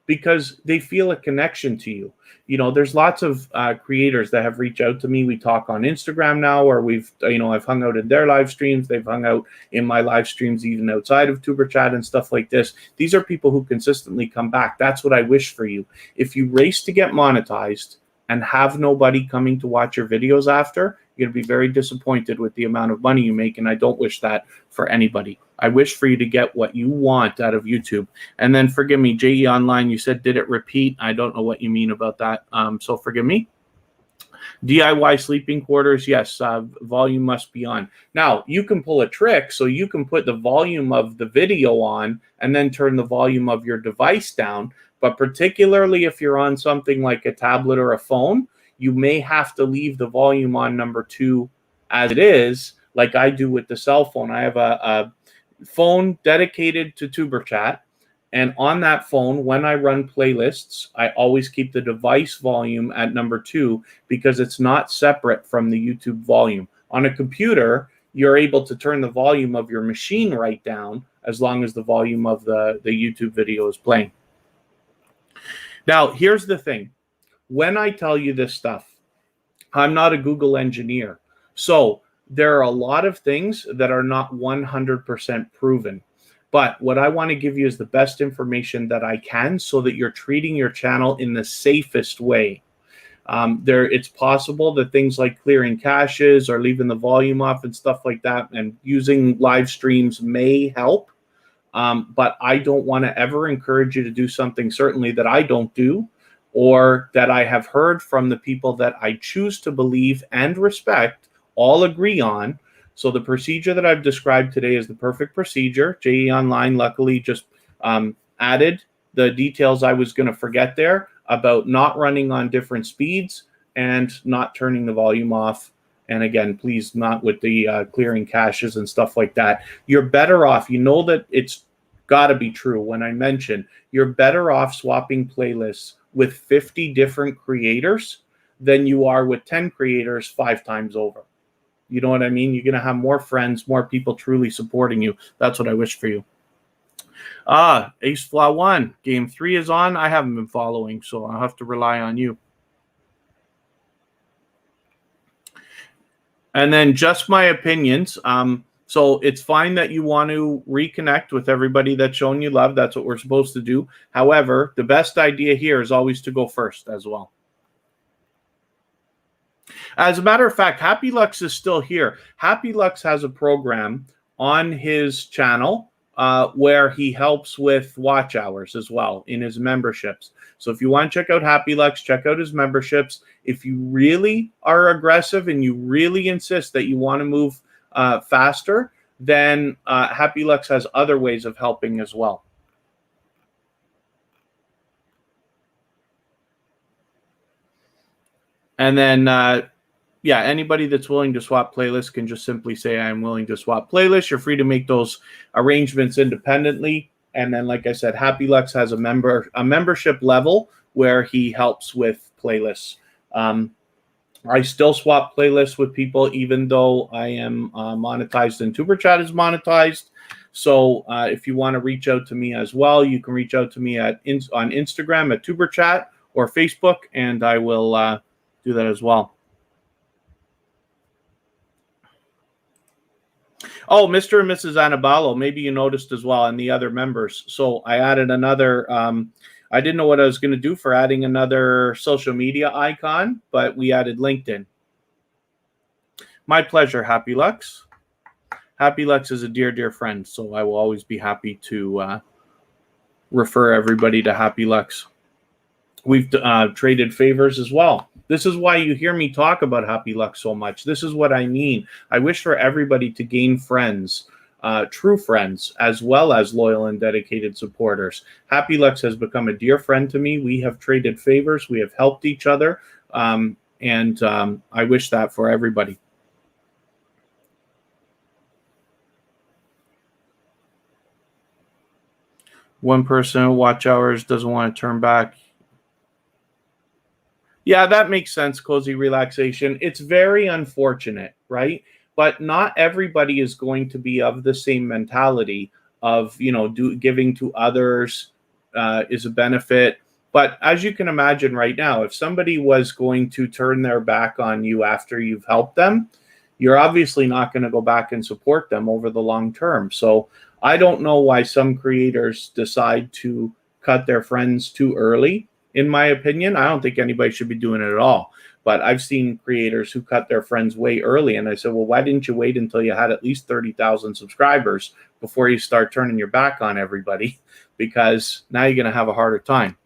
because they feel a connection to you. You know, there's lots of creators that have reached out to me. We talk on Instagram now, or I've hung out in their live streams. They've hung out in my live streams, even outside of tuberchat and stuff like this. These are people who consistently come back. That's what I wish for you. If you race to get monetized and have nobody coming to watch your videos after, you're going to be very disappointed with the amount of money you make, and I don't wish that for anybody. I wish for you to get what you want out of YouTube. And then forgive me, JE Online, you said, did it repeat? I don't know what you mean about that, so forgive me. DIY sleeping quarters, yes, volume must be on. Now, you can pull a trick, so you can put the volume of the video on and then turn the volume of your device down. But particularly if you're on something like a tablet or a phone, you may have to leave the volume on number 2 as it is, like I do with the cell phone. I have a phone dedicated to tuberchat, and on that phone, when I run playlists, I always keep the device volume at number 2 because it's not separate from the YouTube volume. On a computer, you're able to turn the volume of your machine right down as long as the volume of the YouTube video is playing. Now, here's the thing. when I tell you this stuff, I'm not a Google engineer. So there are a lot of things that are not 100% proven. But what I want to give you is the best information that I can so that you're treating your channel in the safest way. It's possible that things like clearing caches or leaving the volume off and stuff like that and using live streams may help. But I don't want to ever encourage you to do something certainly that I don't do, or that I have heard from the people that I choose to believe and respect all agree on. So the procedure that I've described today is the perfect procedure. JE Online luckily just added the details I was going to forget there about not running on different speeds and not turning the volume off. And again, please not with the clearing caches and stuff like that. You're better off. You know that it's got to be true when I mention you're better off swapping playlists with 50 different creators than you are with 10 creators 5 times over. You know what I mean? You're going to have more friends, more people truly supporting you. That's what I wish for you. Ace Flaw 1. Game 3 is on. I haven't been following, so I'll have to rely on you. And then just my opinions. So it's fine that you want to reconnect with everybody that's shown you love. That's what we're supposed to do. However, the best idea here is always to go first as well. As a matter of fact, Happy Lux is still here. Happy Lux has a program on his channel where he helps with watch hours as well in his memberships. So if you want to check out Happy Lux, check out his memberships. If you really are aggressive and you really insist that you want to move faster, then Happy Lux has other ways of helping as well. And then, yeah, anybody that's willing to swap playlists can just simply say, I'm willing to swap playlists. You're free to make those arrangements independently. And then, like I said, Happy Lux has a membership level where he helps with playlists. I still swap playlists with people, even though I am monetized and TuberChat is monetized. So if you want to reach out to me as well, you can reach out to me on Instagram at TuberChat or Facebook, and I will do that as well. Oh, Mr. and Mrs. Anabalo, maybe you noticed as well, and the other members. So I added another, I didn't know what I was going to do for adding another social media icon, but we added LinkedIn. My pleasure, Happy Lux. Happy Lux is a dear, dear friend, so I will always be happy to refer everybody to Happy Lux. We've traded favors as well. This is why you hear me talk about Happy Lux so much. This is what I mean. I wish for everybody to gain friends, true friends, as well as loyal and dedicated supporters. Happy Lux has become a dear friend to me. We have traded favors. We have helped each other. And I wish that for everybody. One person, watch hours, doesn't want to turn back. Yeah, that makes sense, Cozy Relaxation. It's very unfortunate, right? But not everybody is going to be of the same mentality of, you know, giving to others is a benefit. But as you can imagine right now, if somebody was going to turn their back on you after you've helped them, you're obviously not going to go back and support them over the long term. So I don't know why some creators decide to cut their friends too early. In my opinion, I don't think anybody should be doing it at all. But I've seen creators who cut their friends way early. And I said, well, why didn't you wait until you had at least 30,000 subscribers before you start turning your back on everybody? Because now you're going to have a harder time.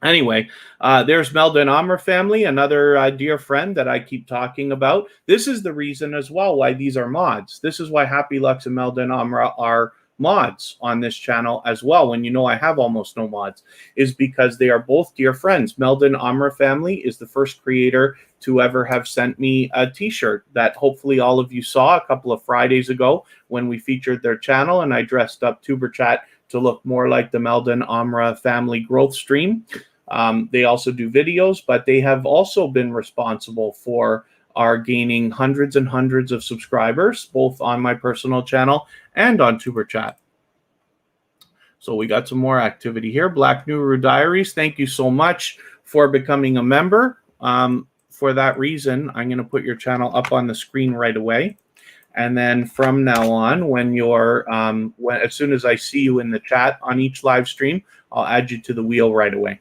Anyway, there's Melda and Amra family, another dear friend that I keep talking about. This is the reason as well why these are mods. This is why Happy Lux and Melda and Amra are mods on this channel as well, when you know I have almost no mods, is because they are both dear friends. Melda and Amra family is the first creator to ever have sent me a t-shirt that hopefully all of you saw a couple of Fridays ago when we featured their channel, and I dressed up TuberChat to look more like the Melda and Amra family growth stream. They also do videos, but they have also been responsible for are gaining hundreds and hundreds of subscribers, both on my personal channel and on TuberChat. So we got some more activity here. Black Nuru Diaries, thank you so much for becoming a member. For that reason, I'm going to put your channel up on the screen right away. And then from now on, when you're, as soon as I see you in the chat on each live stream, I'll add you to the wheel right away.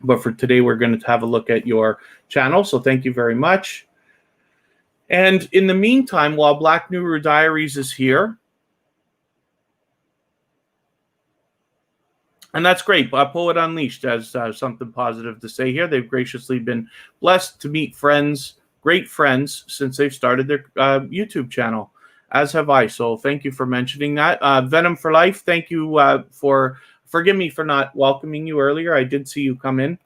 But for today, we're going to have a look at your channel. So thank you very much. And in the meantime, while Black Guru Diaries is here, and that's great. Poet Unleashed has something positive to say here. They've graciously been blessed to meet friends, great friends, since they've started their YouTube channel, as have I. So thank you for mentioning that. Venom for Life, thank you forgive me for not welcoming you earlier. I did see you come in.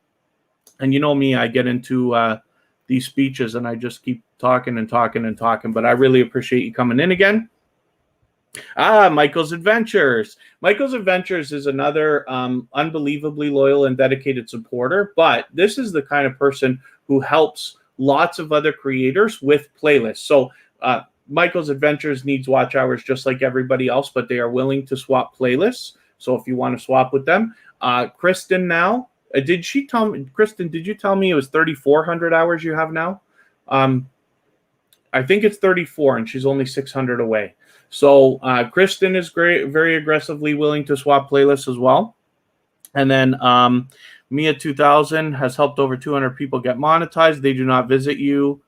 And you know me, I get into these speeches and I just keep talking and talking and talking. But I really appreciate you coming in again. Michael's Adventures. Michael's Adventures is another unbelievably loyal and dedicated supporter, but this is the kind of person who helps lots of other creators with playlists. So Michael's Adventures needs watch hours just like everybody else, but they are willing to swap playlists. So if you want to swap with them, Kristen now, did she tell me, Kristen, did you tell me it was 3,400 hours you have now? I think it's 34 and she's only 600 away. So Kristen is great, very aggressively willing to swap playlists as well. And then Mia 2000 has helped over 200 people get monetized. They do not visit you.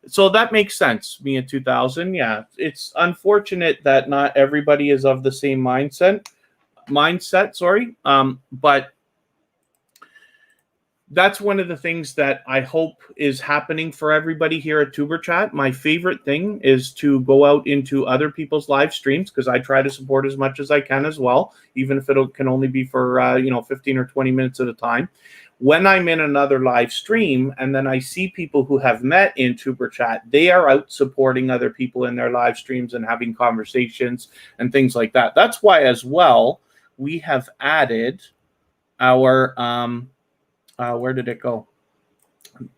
So that makes sense, Mia 2000. Yeah, it's unfortunate that not everybody is of the same mindset, but that's one of the things that I hope is happening for everybody here at TuberChat. My favorite thing is to go out into other people's live streams because I try to support as much as I can as well, even if it can only be for 15 or 20 minutes at a time. When I'm in another live stream and then I see people who have met in TuberChat, they are out supporting other people in their live streams and having conversations and things like that. That's why as well we have added our where did it go?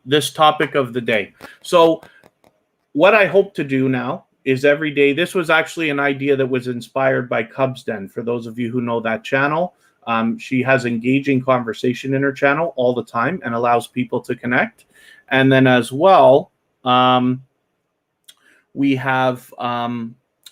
This topic of the day. So what I hope to do now is every day, this was actually an idea that was inspired by Cubs Den. For those of you who know that channel, she has engaging conversation in her channel all the time and allows people to connect. And then as well, we have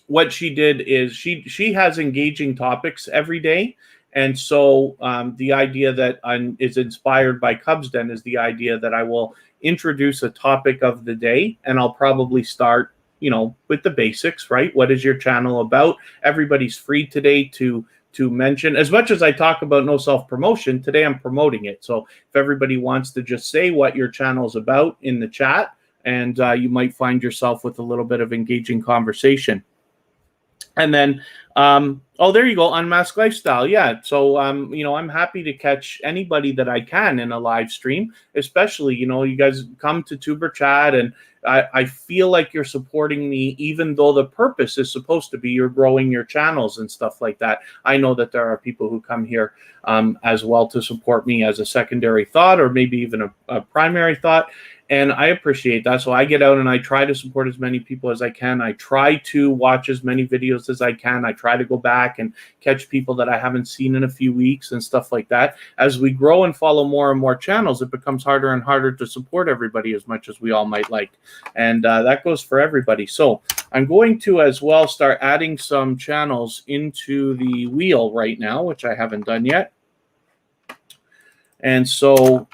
what she did is she has engaging topics every day. And so the idea that is inspired by Cubs Den is the idea that I will introduce a topic of the day, and I'll probably start, with the basics, right? What is your channel about? Everybody's free today to mention. As much as I talk about no self-promotion, today I'm promoting it. So if everybody wants to just say what your channel is about in the chat, and you might find yourself with a little bit of engaging conversation. And then, there you go, Unmasked Lifestyle. Yeah, so, I'm happy to catch anybody that I can in a live stream, especially, you guys come to TuberChat, and I feel like you're supporting me, even though the purpose is supposed to be you're growing your channels and stuff like that. I know that there are people who come here as well to support me as a secondary thought or maybe even a primary thought. And I appreciate that. So I get out and I try to support as many people as I can. I try to watch as many videos as I can. I try to go back and catch people that I haven't seen in a few weeks and stuff like that. As we grow and follow more and more channels, it becomes harder and harder to support everybody as much as we all might like. And that goes for everybody. So I'm going to as well start adding some channels into the wheel right now, which I haven't done yet. And so...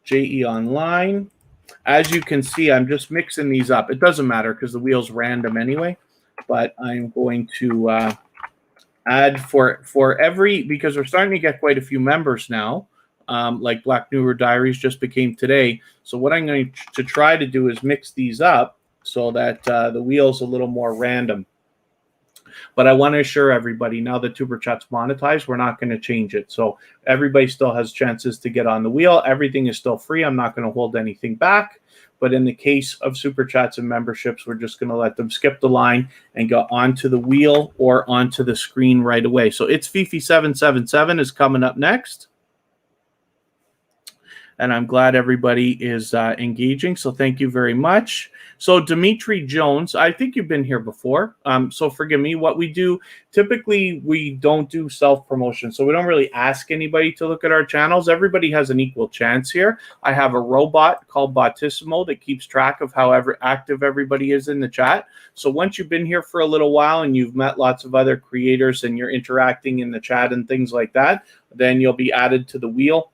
JE Online. As you can see, I'm just mixing these up. It doesn't matter because the wheel's random anyway, but I'm going to add for every, because we're starting to get quite a few members now, like Black Guru Diaries just became today. So what I'm going to try to do is mix these up so that the wheel's a little more random. But I want to assure everybody, now that TuberChat's monetized, we're not going to change it. So everybody still has chances to get on the wheel. Everything is still free. I'm not going to hold anything back. But in the case of Super Chats and memberships, we're just going to let them skip the line and go onto the wheel or onto the screen right away. So It's Fifi777 is coming up next. and I'm glad everybody is engaging. So thank you very much. So Dimitri Jones, I think you've been here before. So forgive me. What we do, typically we don't do self-promotion. So we don't really ask anybody to look at our channels. Everybody has an equal chance here. I have a robot called Bottissimo that keeps track of however active everybody is in the chat. So once you've been here for a little while and you've met lots of other creators and you're interacting in the chat and things like that, then you'll be added to the wheel.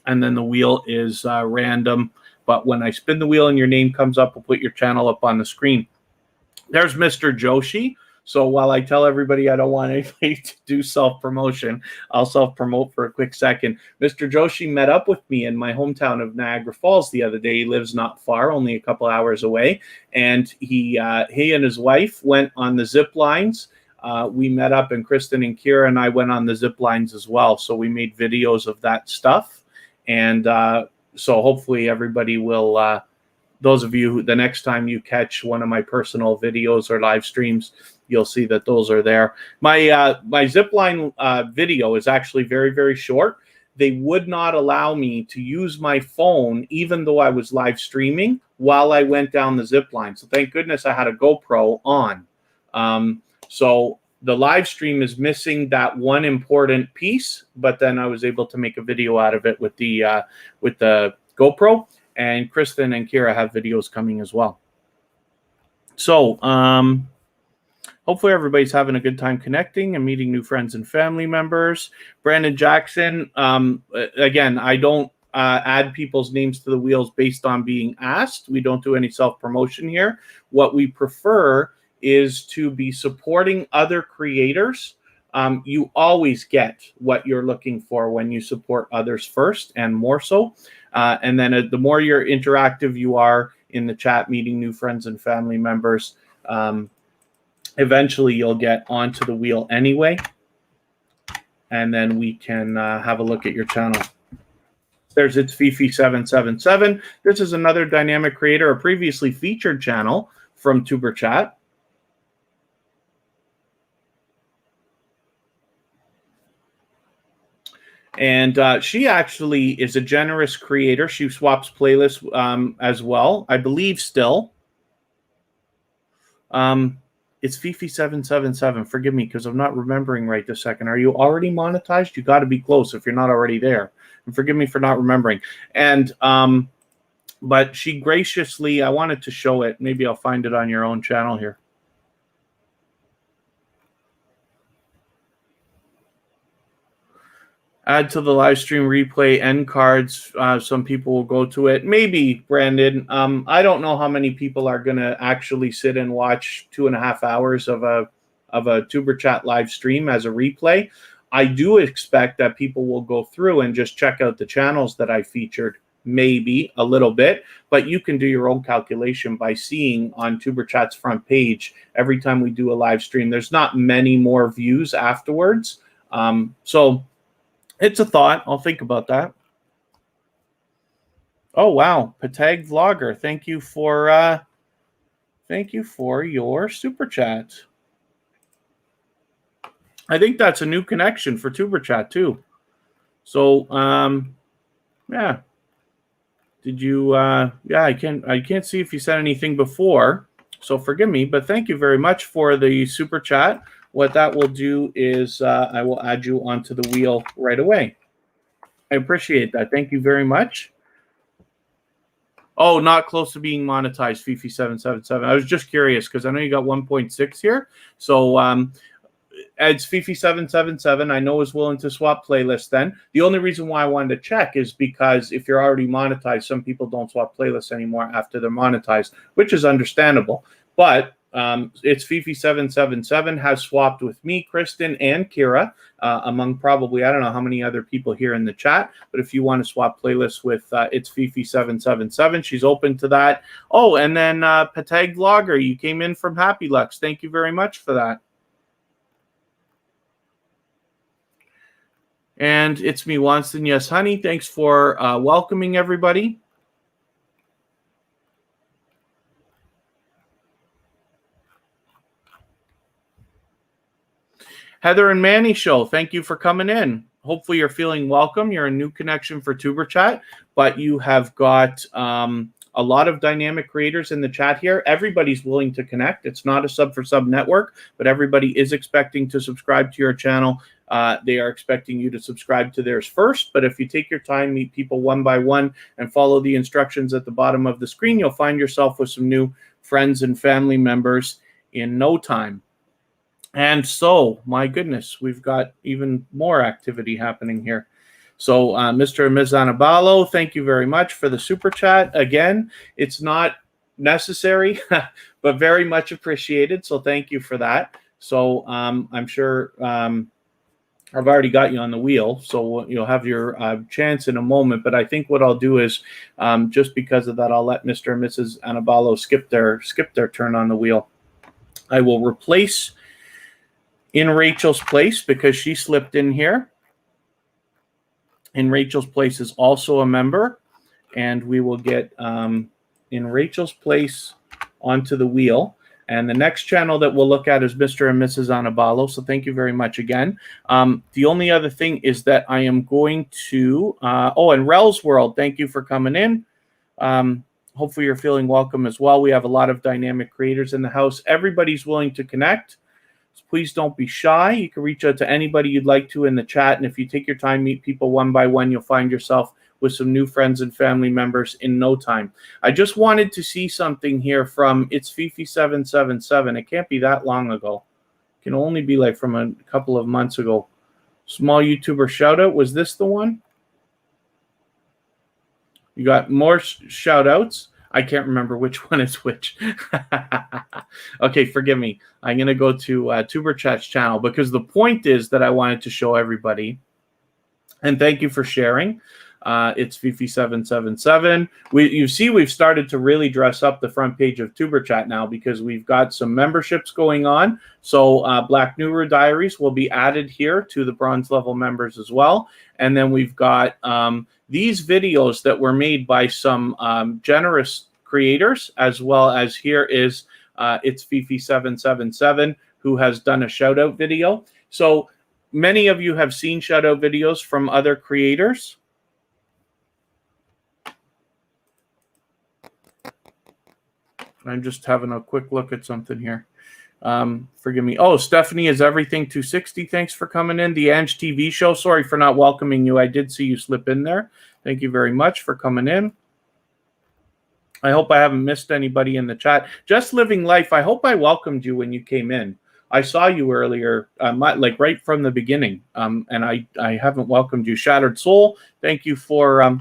And then the wheel is random. But when I spin the wheel and your name comes up, we'll put your channel up on the screen. There's Mr. Joshi. So while I tell everybody I don't want anybody to do self-promotion, I'll self-promote for a quick second. Mr. Joshi met up with me in my hometown of Niagara Falls the other day. He lives not far, only a couple hours away. And he and his wife went on the zip lines. We met up, and Kristen and Kira and I went on the zip lines as well. So we made videos of that stuff. And so hopefully everybody will, those of you who, the next time you catch one of my personal videos or live streams, you'll see that those are there. My zipline video is actually very, very short. They would not allow me to use my phone, even though I was live streaming, while I went down the zip line. So thank goodness I had a GoPro on. So the live stream is missing that one important piece, but then I was able to make a video out of it with the GoPro, and Kristen and Kira have videos coming as well. So hopefully everybody's having a good time connecting and meeting new friends and family members. Brandon Jackson, again, I don't add people's names to the wheels based on being asked. We don't do any self-promotion here. What we prefer is to be supporting other creators. You always get what you're looking for when you support others first, and more so. And then the more you're interactive you are in the chat, meeting new friends and family members, eventually you'll get onto the wheel anyway. And then we can have a look at your channel. There's It's Fifi777. This is another dynamic creator, a previously featured channel from tuberchat. And she actually is a generous creator. She swaps playlists as well, I believe still. It's Fifi777. Forgive me because I'm not remembering right this second. Are you already monetized? You got to be close if you're not already there. And forgive me for not remembering. And but she graciously, I wanted to show it. Maybe I'll find it on your own channel here. Add to the live stream replay end cards. Some people will go to it. Maybe, Brandon. I don't know how many people are going to actually sit and watch 2.5 hours of a tuberchat live stream as a replay. I do expect that people will go through and just check out the channels that I featured, maybe a little bit, but you can do your own calculation by seeing on tuberchat's front page every time we do a live stream. There's not many more views afterwards. So it's a thought. I'll think about that. Oh wow, Patag Vlogger, thank you for your super chat. I think that's a new connection for tuberchat too. So yeah. Did you yeah, I can't see if you said anything before, so forgive me, but thank you very much for the super chat. What that will do is I will add you onto the wheel right away. I appreciate that. Thank you very much. Oh, not close to being monetized, Fifi777. I was just curious because I know you got 1.6 here. So it's Fifi777. I know is willing to swap playlists then. The only reason why I wanted to check is because if you're already monetized, some people don't swap playlists anymore after they're monetized, which is understandable. But it's Fifi777 has swapped with me, Kristen, and Kira, among probably, I don't know how many other people here in the chat. But if you want to swap playlists with it's Fifi777, she's open to that. Oh, and then Patag Vlogger, you came in from Happy Lux. Thank you very much for that. And it's me, Wanston. Yes, honey. Thanks for welcoming everybody. Heather and Manny Show, thank you for coming in. hopefully you're feeling welcome. You're a new connection for TuberChat, but you have got a lot of dynamic creators in the chat here. Everybody's willing to connect. It's not a sub for sub network, but everybody is expecting to subscribe to your channel. They are expecting you to subscribe to theirs first, but if you take your time, meet people one by one, and follow the instructions at the bottom of the screen, you'll find yourself with some new friends and family members in no time. And so, my goodness, we've got even more activity happening here. So, Mr. and Ms. Anabalo, thank you very much for the super chat. Again, it's not necessary, but very much appreciated. So, thank you for that. So, I'm sure I've already got you on the wheel, so you'll have your chance in a moment. But I think what I'll do is, just because of that, I'll let Mr. and Mrs. Anabalo skip their turn on the wheel. I will replace in Rachel's place because she slipped in here. In Rachel's place is also a member, and we will get in Rachel's place onto the wheel. And the next channel that we'll look at is Mr. and Mrs. Anabalo. So thank you very much again. The only other thing is that I am going to, and Rel's World, thank you for coming in. Hopefully you're feeling welcome as well. We have a lot of dynamic creators in the house. Everybody's willing to connect. So please don't be shy. You can reach out to anybody you'd like to in the chat. And if you take your time, meet people one by one, you'll find yourself with some new friends and family members in no time. I just wanted to see something here from It's Fifi777. It can't be that long ago. It can only be like from a couple of months ago. Small YouTuber shout out. Was this the one? You got more shout outs. I can't remember which one is which. Okay, forgive me. I'm going to go to TuberChat's channel because the point is that I wanted to show everybody. And thank you for sharing. It's Fifi777. You see we've started to really dress up the front page of TuberChat now because we've got some memberships going on. So Black Newer Diaries will be added here to the bronze level members as well. And then we've got these videos that were made by some generous creators, as well as here is It's Fifi777, who has done a shout out video. So many of you have seen shout out videos from other creators. I'm just having a quick look at something here. Forgive me. Oh, Stephanie is everything 260. Thanks for coming in. The Ange TV show. Sorry for not welcoming you. I did see you slip in there. Thank you very much for coming in. I hope I haven't missed anybody in the chat. Just Living Life. I hope I welcomed you when you came in. I saw you earlier, like right from the beginning, and I haven't welcomed you. Shattered Soul. Thank you for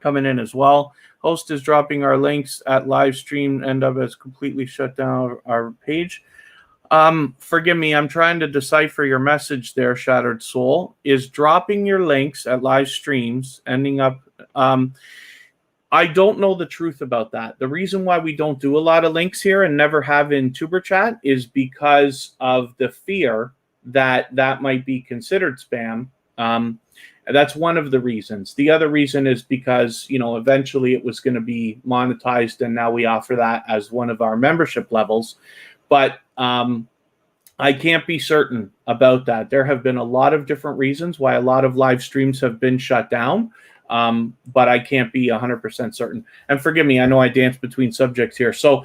coming in as well. Host is dropping our links at live stream. End up has completely shut down our page. Forgive me, I'm trying to decipher your message there, Shattered Soul. Is dropping your links at live streams ending up... I don't know the truth about that. The reason why we don't do a lot of links here and never have in TuberChat is because of the fear that that might be considered spam. That's one of the reasons. The other reason is because, you know, eventually it was going to be monetized, and now we offer that as one of our membership levels. But I can't be certain about that. There have been a lot of different reasons why a lot of live streams have been shut down. But I can't be 100% certain. And forgive me, I know I dance between subjects here. So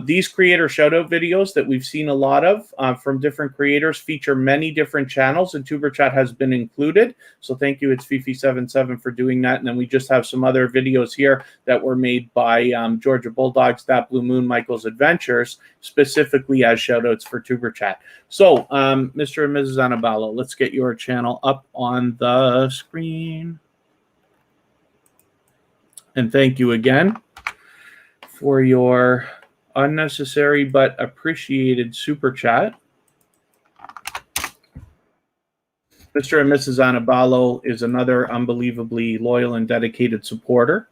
these creator shoutout videos that we've seen a lot of from different creators feature many different channels, and TuberChat has been included. So thank you, It's Fifi77 for doing that. And then we just have some other videos here that were made by Georgia Bulldogs, That Blue Moon, Michael's Adventures, specifically as shoutouts for TuberChat. So Mr. and Mrs. Anabalo, let's get your channel up on the screen. And thank you again for your unnecessary but appreciated super chat. Mr. and Mrs. Anabalo is another unbelievably loyal and dedicated supporter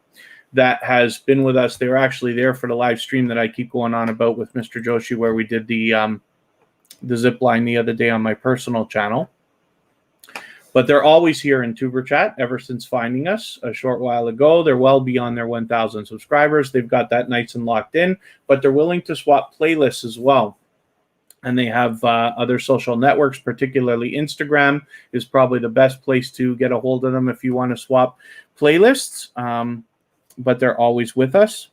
that has been with us. They were actually there for the live stream that I keep going on about with Mr. Joshi, where we did the zip line the other day on my personal channel. But they're always here in TuberChat ever since finding us a short while ago. They're well beyond their 1,000 subscribers. They've got that nice and locked in, but they're willing to swap playlists as well. And they have other social networks, particularly Instagram is probably the best place to get a hold of them if you want to swap playlists. But they're always with us.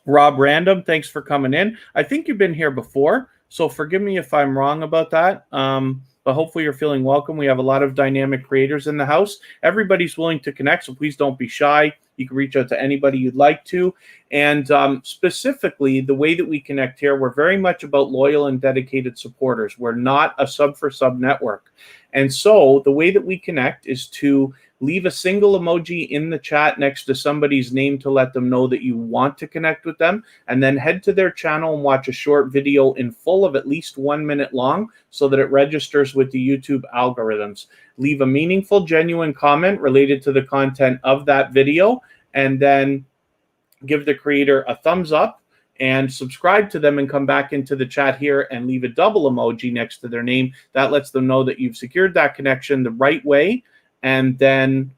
Rob Random, thanks for coming in. I think you've been here before, so forgive me if I'm wrong about that. But hopefully you're feeling welcome. We have a lot of dynamic creators in the house. Everybody's willing to connect, so please don't be shy. You can reach out to anybody you'd like to. And specifically, the way that we connect here, we're very much about loyal and dedicated supporters. We're not a sub-for-sub network. And so the way that we connect is to leave a single emoji in the chat next to somebody's name to let them know that you want to connect with them, and then head to their channel and watch a short video in full of at least 1 minute long so that it registers with the YouTube algorithms. Leave a meaningful, genuine comment related to the content of that video, and then give the creator a thumbs up and subscribe to them and come back into the chat here and leave a double emoji next to their name. That lets them know that you've secured that connection the right way. And then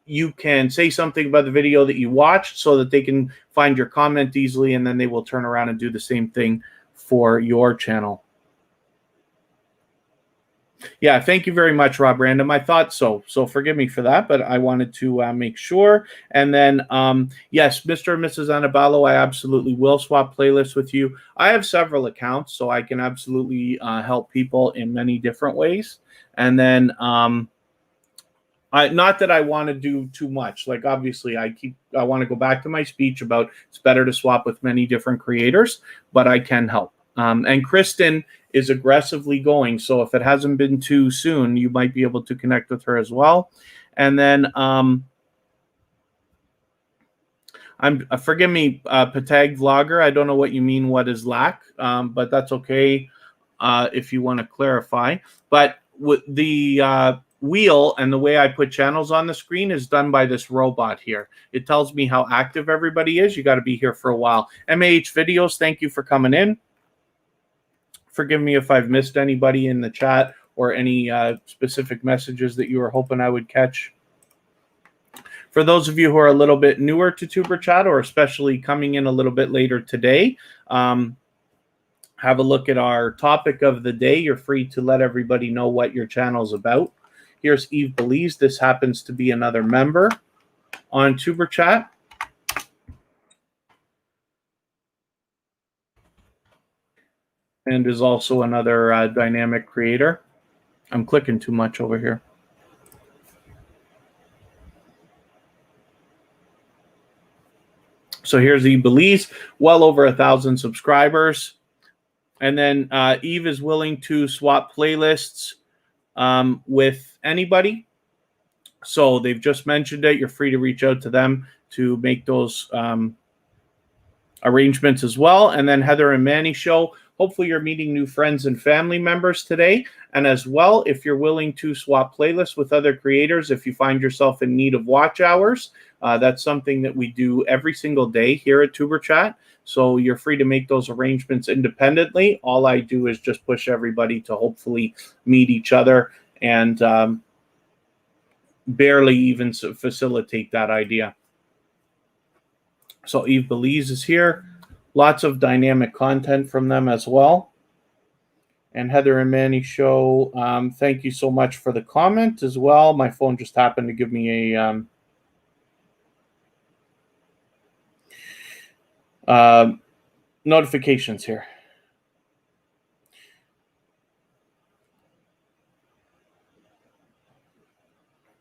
you can say something about the video that you watched so that they can find your comment easily, and then they will turn around and do the same thing for your channel. Yeah, thank you very much, Rob Random. I thought so. So forgive me for that, but I wanted to make sure. And then, yes, Mr. and Mrs. Anabalo, I absolutely will swap playlists with you. I have several accounts, so I can absolutely help people in many different ways. And then, not that I want to do too much. Like, obviously, I want to go back to my speech about it's better to swap with many different creators, but I can help. And Kristen is aggressively going, so if it hasn't been too soon, you might be able to connect with her as well. And then, forgive me, Patag Vlogger, I don't know what you mean, what is lack, but that's okay if you want to clarify. But with the wheel and the way I put channels on the screen is done by this robot here. It tells me how active everybody is. You got to be here for a while. MAH Videos, thank you for coming in. Forgive me if I've missed anybody in the chat or any specific messages that you were hoping I would catch. For those of you who are a little bit newer to tuberchat, or especially coming in a little bit later today, have a look at our topic of the day. You're free to let everybody know what your channel's about. Here's Eve Belize. This happens to be another member on tuberchat. And is also another dynamic creator. I'm clicking too much over here. So here's Eve Belize, well over 1,000 subscribers. And then Eve is willing to swap playlists with anybody. So they've just mentioned it. You're free to reach out to them to make those arrangements as well. And then Heather and Manny Show. Hopefully you're meeting new friends and family members today. And as well, if you're willing to swap playlists with other creators, if you find yourself in need of watch hours, that's something that we do every single day here at tuberchat. So you're free to make those arrangements independently. All I do is just push everybody to hopefully meet each other and barely even facilitate that idea. So Eve Belize is here. Lots of dynamic content from them as well. And Heather and Manny Show, thank you so much for the comment as well. My phone just happened to give me a notifications here.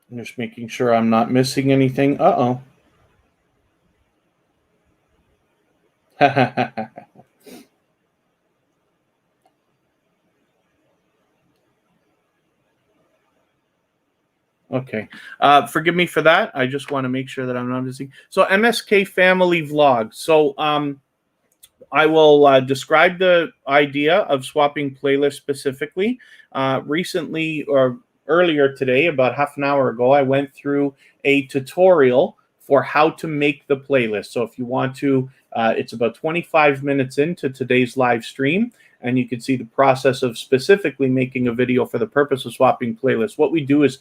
I'm just making sure I'm not missing anything. Uh-oh. Okay. Forgive me for that. I just want to make sure that I'm not missing. So MSK Family Vlog. So I will describe the idea of swapping playlists specifically. Recently, or earlier today, about half an hour ago, I went through a tutorial for how to make the playlist. So if you want to, it's about 25 minutes into today's live stream, and you can see the process of specifically making a video for the purpose of swapping playlists. What we do is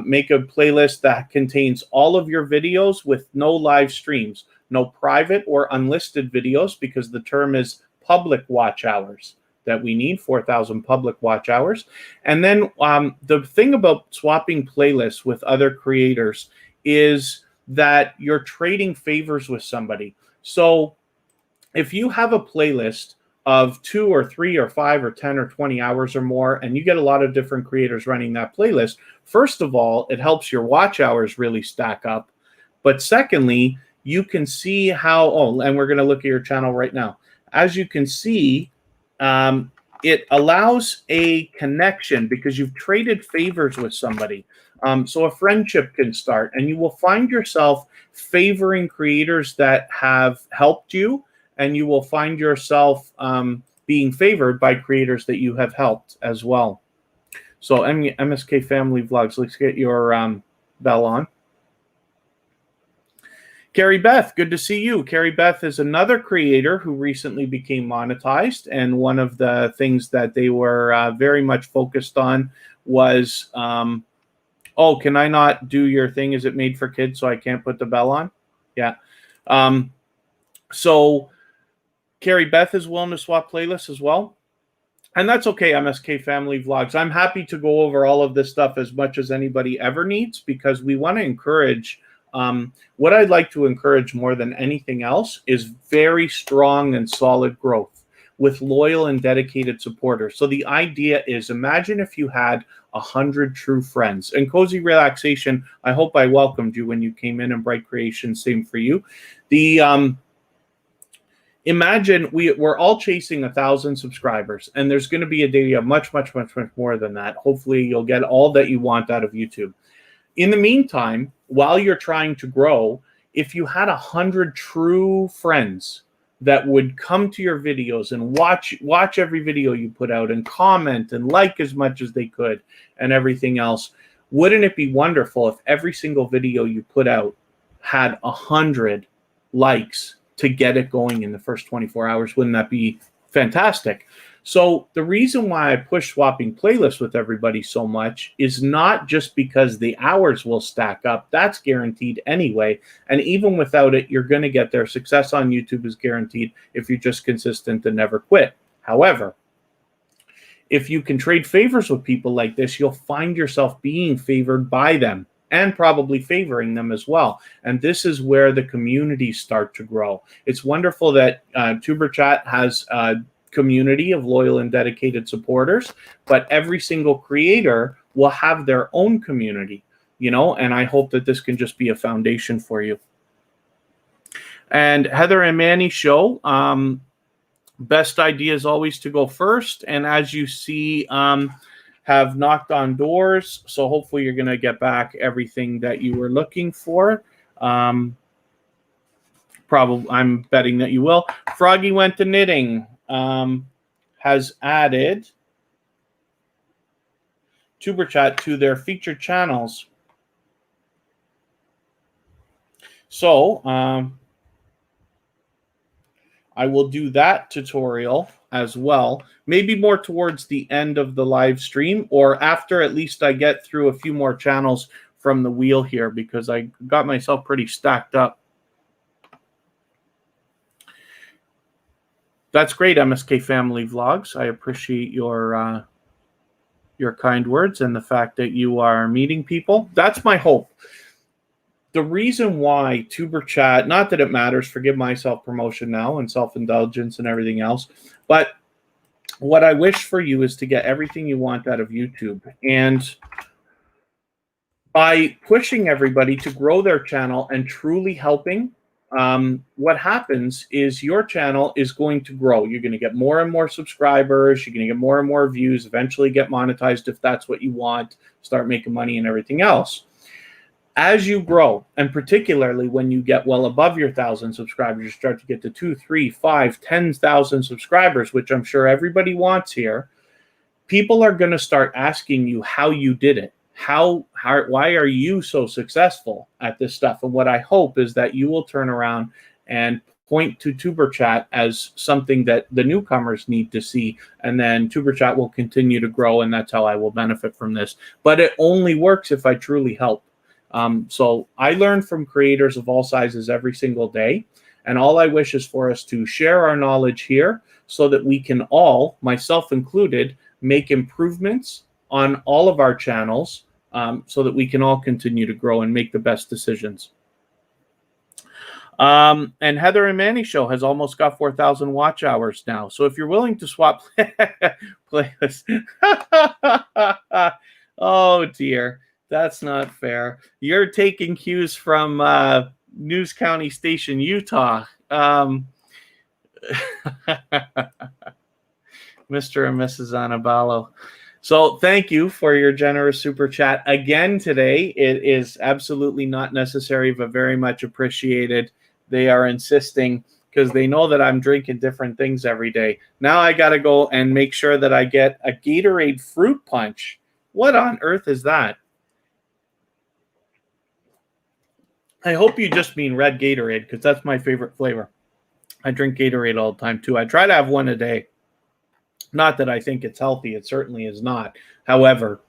make a playlist that contains all of your videos with no live streams, no private or unlisted videos, because the term is public watch hours that we need, 4,000 public watch hours. And then the thing about swapping playlists with other creators is that you're trading favors with somebody. So if you have a playlist of 2 or 3 or 5 or 10 or 20 hours or more, and you get a lot of different creators running that playlist, first of all, it helps your watch hours really stack up. But secondly, you can see how, and we're going to look at your channel right now. As you can see, it allows a connection because you've traded favors with somebody. So a friendship can start, and you will find yourself favoring creators that have helped you, and you will find yourself being favored by creators that you have helped as well. So MSK Family Vlogs, let's get your bell on. Carrie Beth, good to see you. Carrie Beth is another creator who recently became monetized, and one of the things that they were very much focused on was, oh, can I not do your thing? Is it made for kids so I can't put the bell on? Yeah. So Carrie Beth is willing to swap playlists as well. And that's okay, MSK Family Vlogs. I'm happy to go over all of this stuff as much as anybody ever needs, because we want to encourage, what I'd like to encourage more than anything else is very strong and solid growth with loyal and dedicated supporters. So the idea is, imagine if you had 100 true friends. And Cozy Relaxation, I hope I welcomed you when you came in, and Bright Creation, same for you. Imagine we're all chasing 1,000 subscribers, and there's going to be a day you have much, much, much, much more than that. Hopefully you'll get all that you want out of YouTube. In the meantime, while you're trying to grow, if you had 100 true friends that would come to your videos and watch every video you put out and comment and like as much as they could and everything else, wouldn't it be wonderful if every single video you put out had 100 likes to get it going in the first 24 hours? Wouldn't that be fantastic? So the reason why I push swapping playlists with everybody so much is not just because the hours will stack up. That's guaranteed anyway. And even without it, you're going to get there. Success on YouTube is guaranteed if you're just consistent and never quit. However, if you can trade favors with people like this, you'll find yourself being favored by them and probably favoring them as well. And this is where the communities start to grow. It's wonderful that TuberChat has community of loyal and dedicated supporters, but every single creator will have their own community, you know, and I hope that this can just be a foundation for you. And Heather and Manny show, best idea is always to go first, and as you see, have knocked on doors, so hopefully you're going to get back everything that you were looking for. Probably, I'm betting that you will. Froggy went to knitting. Has added TuberChat to their featured channels. So I will do that tutorial as well, maybe more towards the end of the live stream, or after at least I get through a few more channels from the wheel here, because I got myself pretty stacked up. That's great, MSK Family Vlogs. I appreciate your kind words and the fact that you are meeting people. That's my hope. The reason why TuberChat, not that it matters, forgive my self-promotion now and self-indulgence and everything else, but what I wish for you is to get everything you want out of YouTube. And by pushing everybody to grow their channel and truly helping, what happens is your channel is going to grow. You're going to get more and more subscribers. You're going to get more and more views, eventually get monetized if that's what you want, start making money and everything else. As you grow, and particularly when you get well above your 1,000 subscribers, you start to get to 2, 3, 5, 10,000 subscribers, which I'm sure everybody wants here. People are going to start asking you how you did it. Why are you so successful at this stuff? And what I hope is that you will turn around and point to TuberChat as something that the newcomers need to see, and then TuberChat will continue to grow, and that's how I will benefit from this. But it only works if I truly help. So I learn from creators of all sizes every single day, and all I wish is for us to share our knowledge here so that we can all, myself included, make improvements on all of our channels, so that we can all continue to grow and make the best decisions. And Heather and Manny show has almost got 4,000 watch hours now. So if you're willing to swap playlists, oh dear, that's not fair. You're taking cues from News County Station, Utah. Mr. and Mrs. Anabalo. So thank you for your generous super chat again today. It is absolutely not necessary, but very much appreciated. They are insisting because they know that I'm drinking different things every day. Now I got to go and make sure that I get a Gatorade fruit punch. What on earth is that? I hope you just mean red Gatorade, because that's my favorite flavor. I drink Gatorade all the time too. I try to have one a day. Not that I think it's healthy. It certainly is not. However,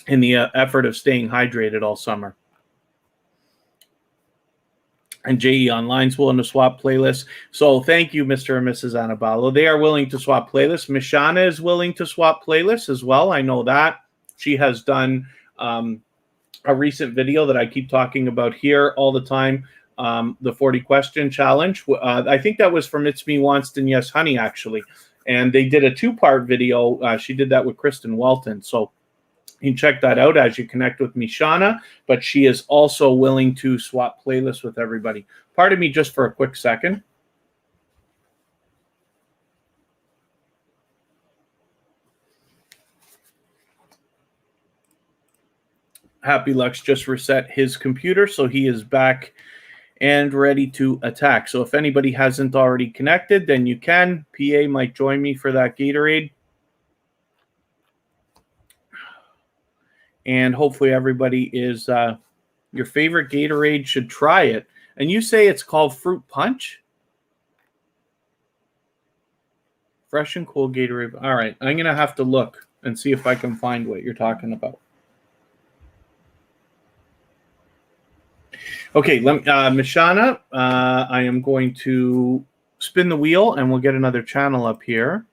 in the effort of staying hydrated all summer. And JE Online's willing to swap playlists. So thank you, Mr. and Mrs. Anabalo. They are willing to swap playlists. Mishana is willing to swap playlists as well. I know that. She has done a recent video that I keep talking about here all the time, the 40 question challenge. I think that was from It's Me Wanston Yes Honey, actually. And they did a 2-part video. She did that with Kristen Walton. So you can check that out as you connect with Mishana, but she is also willing to swap playlists with everybody. Pardon me just for a quick second. Happy Lux just reset his computer, so he is back and ready to attack. So if anybody hasn't already connected, then you can. PA might join me for that Gatorade. And hopefully everybody is your favorite Gatorade should try it. And you say it's called Fruit Punch? Fresh and cool Gatorade. All right, I'm going to have to look and see if I can find what you're talking about. Okay, Mishana, I am going to spin the wheel and we'll get another channel up here.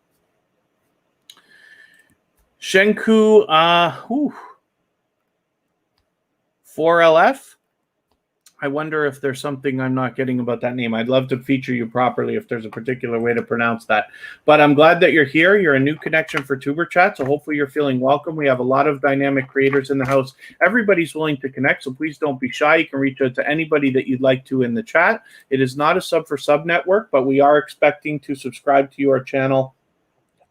Shenku, 4LF. I wonder if there's something I'm not getting about that name. I'd love to feature you properly if there's a particular way to pronounce that. But I'm glad that you're here. You're a new connection for TuberChat, so hopefully you're feeling welcome. We have a lot of dynamic creators in the house. Everybody's willing to connect, so please don't be shy. You can reach out to anybody that you'd like to in the chat. It is not a sub-for-sub network, but we are expecting to subscribe to your channel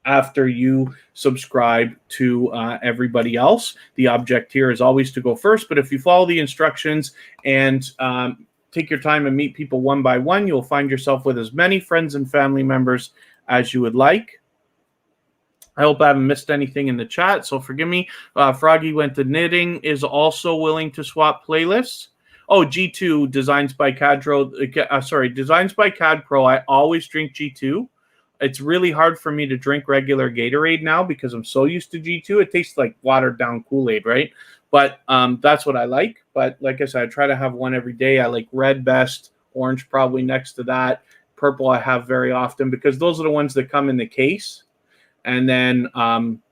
after you subscribe to everybody else. The object here is always to go first, but if you follow the instructions and take your time and meet people one by one, you'll find yourself with as many friends and family members as you would like. I hope I haven't missed anything in the chat, so forgive me. Froggy Went to Knitting is also willing to swap playlists. Oh, G2, Designs by Designs by Cad Pro. I always drink G2. It's really hard for me to drink regular Gatorade now because I'm so used to G2. It tastes like watered down Kool-Aid, right? But that's what I like. But like I said, I try to have one every day. I like red best, orange probably next to that. Purple I have very often because those are the ones that come in the case. And then,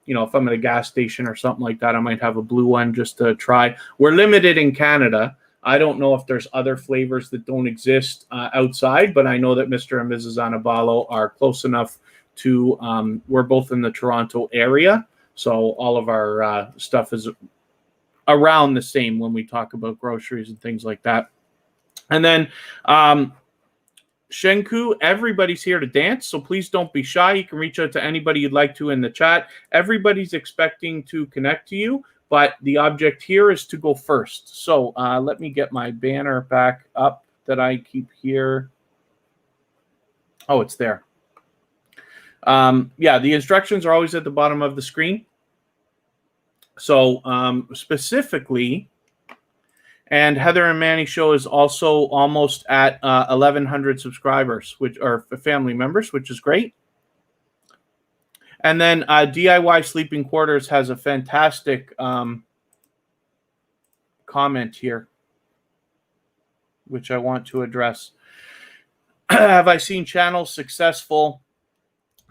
you know, if I'm at a gas station or something like that, I might have a blue one just to try. We're limited in Canada. I don't know if there's other flavors that don't exist outside, but I know that Mr. and Mrs. Anabalo are close enough to, we're both in the Toronto area, so all of our stuff is around the same when we talk about groceries and things like that. And then Shenku, everybody's here to dance, so please don't be shy. You can reach out to anybody you'd like to in the chat. Everybody's expecting to connect to you, but the object here is to go first. So let me get my banner back up that I keep here. Oh, it's there. Yeah, the instructions are always at the bottom of the screen. So specifically, and Heather and Manny show is also almost at 1,100 subscribers, which are family members, which is great. And then DIY Sleeping Quarters has a fantastic comment here, which I want to address. Have I seen channels successful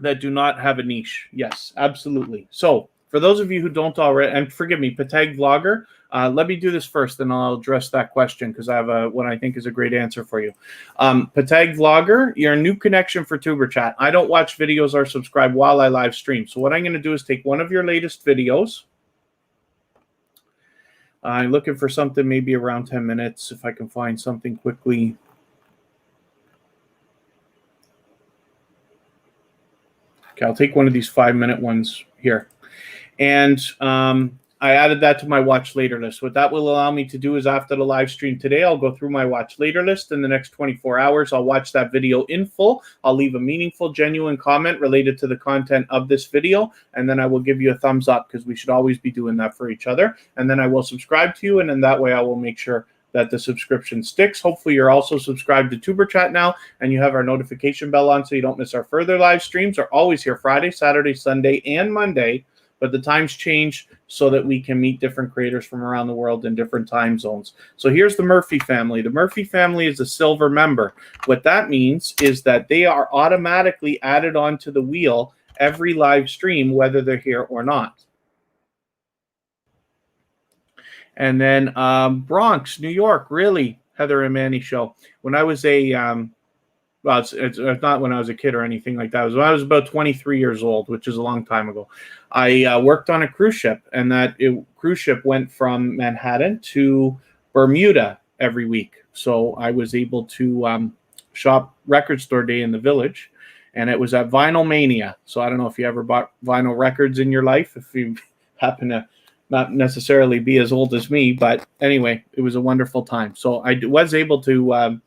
that do not have a niche. Yes, absolutely. So for those of you who don't already, and forgive me, Patag Vlogger, let me do this first, and I'll address that question because I have what I think is a great answer for you. Patag Vlogger, you're a new connection for tuberchat. I don't watch videos or subscribe while I live stream. So what I'm going to do is take one of your latest videos. I'm looking for something maybe around 10 minutes, if I can find something quickly. Okay, I'll take one of these 5-minute ones here. And I added that to my watch later list. What that will allow me to do is after the live stream today, I'll go through my watch later list. In the next 24 hours, I'll watch that video in full. I'll leave a meaningful, genuine comment related to the content of this video. And then I will give you a thumbs up because we should always be doing that for each other. And then I will subscribe to you. And in that way, I will make sure that the subscription sticks. Hopefully you're also subscribed to TuberChat now and you have our notification bell on so you don't miss our further live streams. Are always here Friday, Saturday, Sunday, and Monday, but the times change so that we can meet different creators from around the world in different time zones. So here's the Murphy family. The Murphy family is a silver member. What that means is that they are automatically added onto the wheel every live stream, whether they're here or not. And then Bronx, New York, really, Heather and Manny show. When I was a, well, it's not when I was a kid or anything like that. It was when I was about 23 years old, which is a long time ago. I worked on a cruise ship, and that cruise ship went from Manhattan to Bermuda every week. So I was able to shop Record Store Day in the Village, and it was at Vinyl Mania. So I don't know if you ever bought vinyl records in your life, if you happen to not necessarily be as old as me, but anyway, it was a wonderful time. So I was able to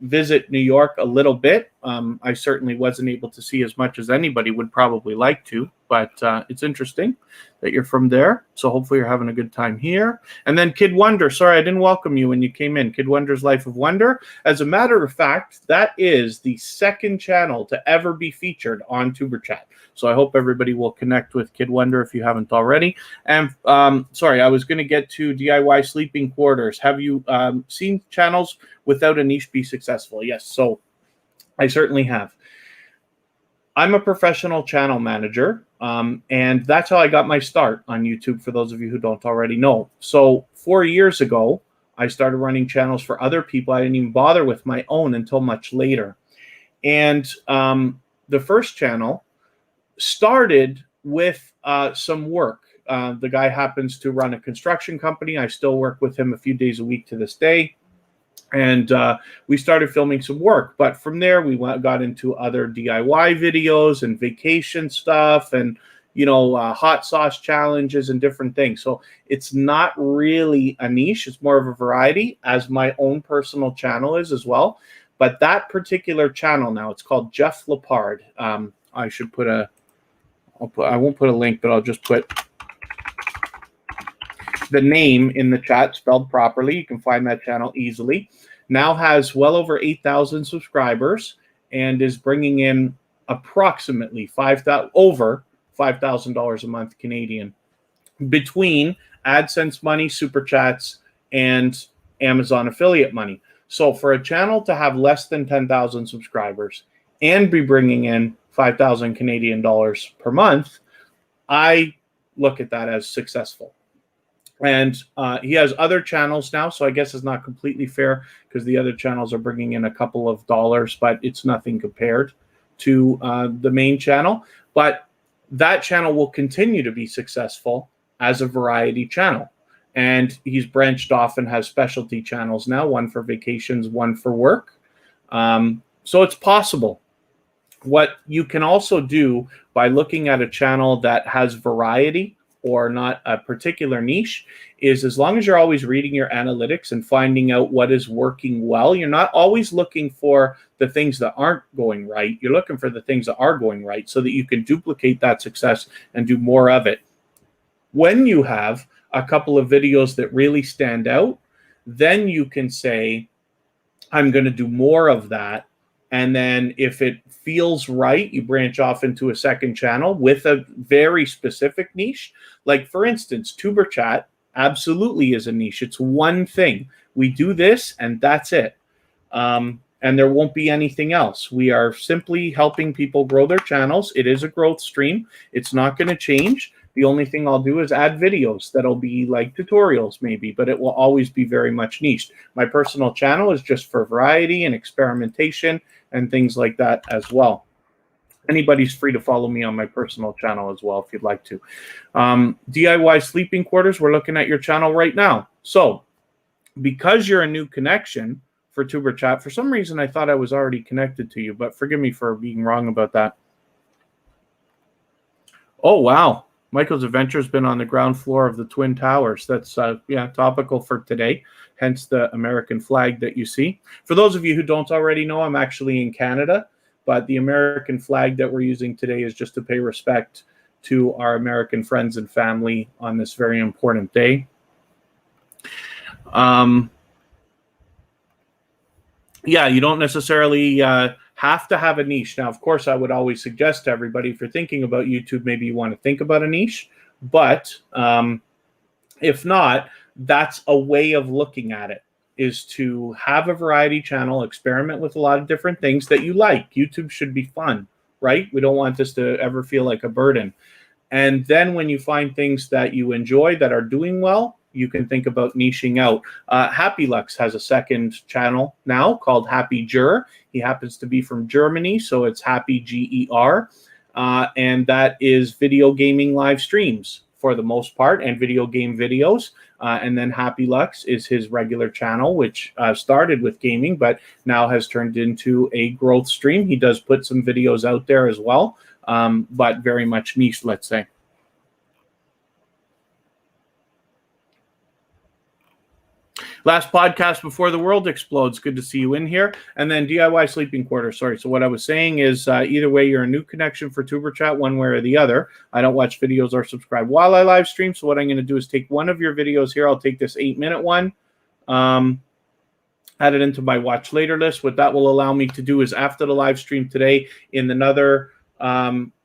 visit New York a little bit. I certainly wasn't able to see as much as anybody would probably like to, but it's interesting that you're from there. So hopefully you're having a good time here. And then Kid Wonder, sorry, I didn't welcome you when you came in. Kid Wonder's Life of Wonder. As a matter of fact, that is the second channel to ever be featured on TuberChat. So I hope everybody will connect with Kid Wonder if you haven't already. And sorry, I was going to get to DIY sleeping quarters. Have you seen channels without a niche be successful? Yes, so I certainly have. I'm a professional channel manager, and that's how I got my start on YouTube, for those of you who don't already know. So 4 years ago, I started running channels for other people. I didn't even bother with my own until much later. And the first channel started with some work. The guy happens to run a construction company. I still work with him a few days a week to this day. And we started filming some work. But from there, we got into other DIY videos and vacation stuff and, you know, hot sauce challenges and different things. So it's not really a niche. It's more of a variety, as my own personal channel is as well. But that particular channel now, it's called Jeff Lepard. I should put a, I won't put a link, but I'll just put the name in the chat spelled properly. You can find that channel easily. Now has well over 8,000 subscribers and is bringing in approximately over $5,000 a month Canadian between AdSense money, super chats, and Amazon affiliate money. So for a channel to have less than 10,000 subscribers and be bringing in 5,000 Canadian dollars per month, I look at that as successful. And he has other channels now, so I guess it's not completely fair because the other channels are bringing in a couple of dollars, but it's nothing compared to the main channel. But that channel will continue to be successful as a variety channel. And he's branched off and has specialty channels now, one for vacations, one for work. So it's possible. What you can also do by looking at a channel that has variety or not a particular niche is, as long as you're always reading your analytics and finding out what is working well, you're not always looking for the things that aren't going right. You're looking for the things that are going right so that you can duplicate that success and do more of it. When you have a couple of videos that really stand out, then you can say, I'm going to do more of that. And then if it feels right, you branch off into a second channel with a very specific niche. Like, for instance, TuberChat absolutely is a niche. It's one thing. We do this and that's it. and there won't be anything else. We are simply helping people grow their channels. It is a growth stream. It's not going to change. The only thing I'll do is add videos that'll be like tutorials maybe, but it will always be very much niched. My personal channel is just for variety and experimentation and things like that as well. Anybody's free to follow me on my personal channel as well if you'd like to. DIY sleeping quarters, we're looking at your channel right now. So because you're a new connection for tuberchat, for some reason I thought I was already connected to you, but forgive me for being wrong about that. Oh, wow. Michael's Adventure has been on the ground floor of the Twin Towers. That's, yeah, topical for today, hence the American flag that you see. For those of you who don't already know, I'm actually in Canada, but the American flag that we're using today is just to pay respect to our American friends and family on this very important day. Yeah, you don't necessarily have to have a niche. Now, of course, I would always suggest to everybody, if you're thinking about YouTube, maybe you want to think about a niche. But if not, that's a way of looking at it, is to have a variety channel, experiment with a lot of different things that you like. YouTube should be fun, right? We don't want this to ever feel like a burden. And then when you find things that you enjoy that are doing well, you can think about niching out. Happy Lux has a second channel now called Happy Ger. He happens to be from Germany, so it's Happy G-E-R. And that is video gaming live streams for the most part and video game videos. And then Happy Lux is his regular channel, which started with gaming, but now has turned into a growth stream. He does put some videos out there as well, but very much niche, let's say. Last podcast before the world explodes. Good to see you in here. And then DIY sleeping quarters. Sorry. So what I was saying is either way, you're a new connection for tuberchat, one way or the other. I don't watch videos or subscribe while I live stream. So what I'm going to do is take one of your videos here. I'll take this 8-minute one, add it into my watch later list. What that will allow me to do is after the live stream today, in the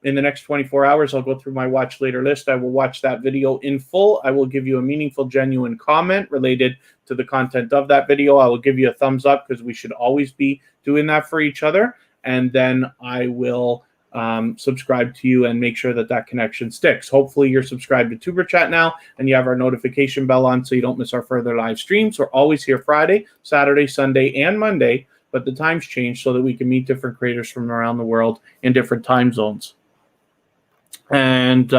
next 24 hours, I'll go through my watch later list. I will watch that video in full. I will give you a meaningful, genuine comment related to the content of that video. I will give you a thumbs up because we should always be doing that for each other. And then I will subscribe to you and make sure that that connection sticks. Hopefully you're subscribed to tuberchat now and you have our notification bell on so you don't miss our further live streams. We're always here Friday, Saturday, Sunday, and Monday, but the times change so that we can meet different creators from around the world in different time zones. And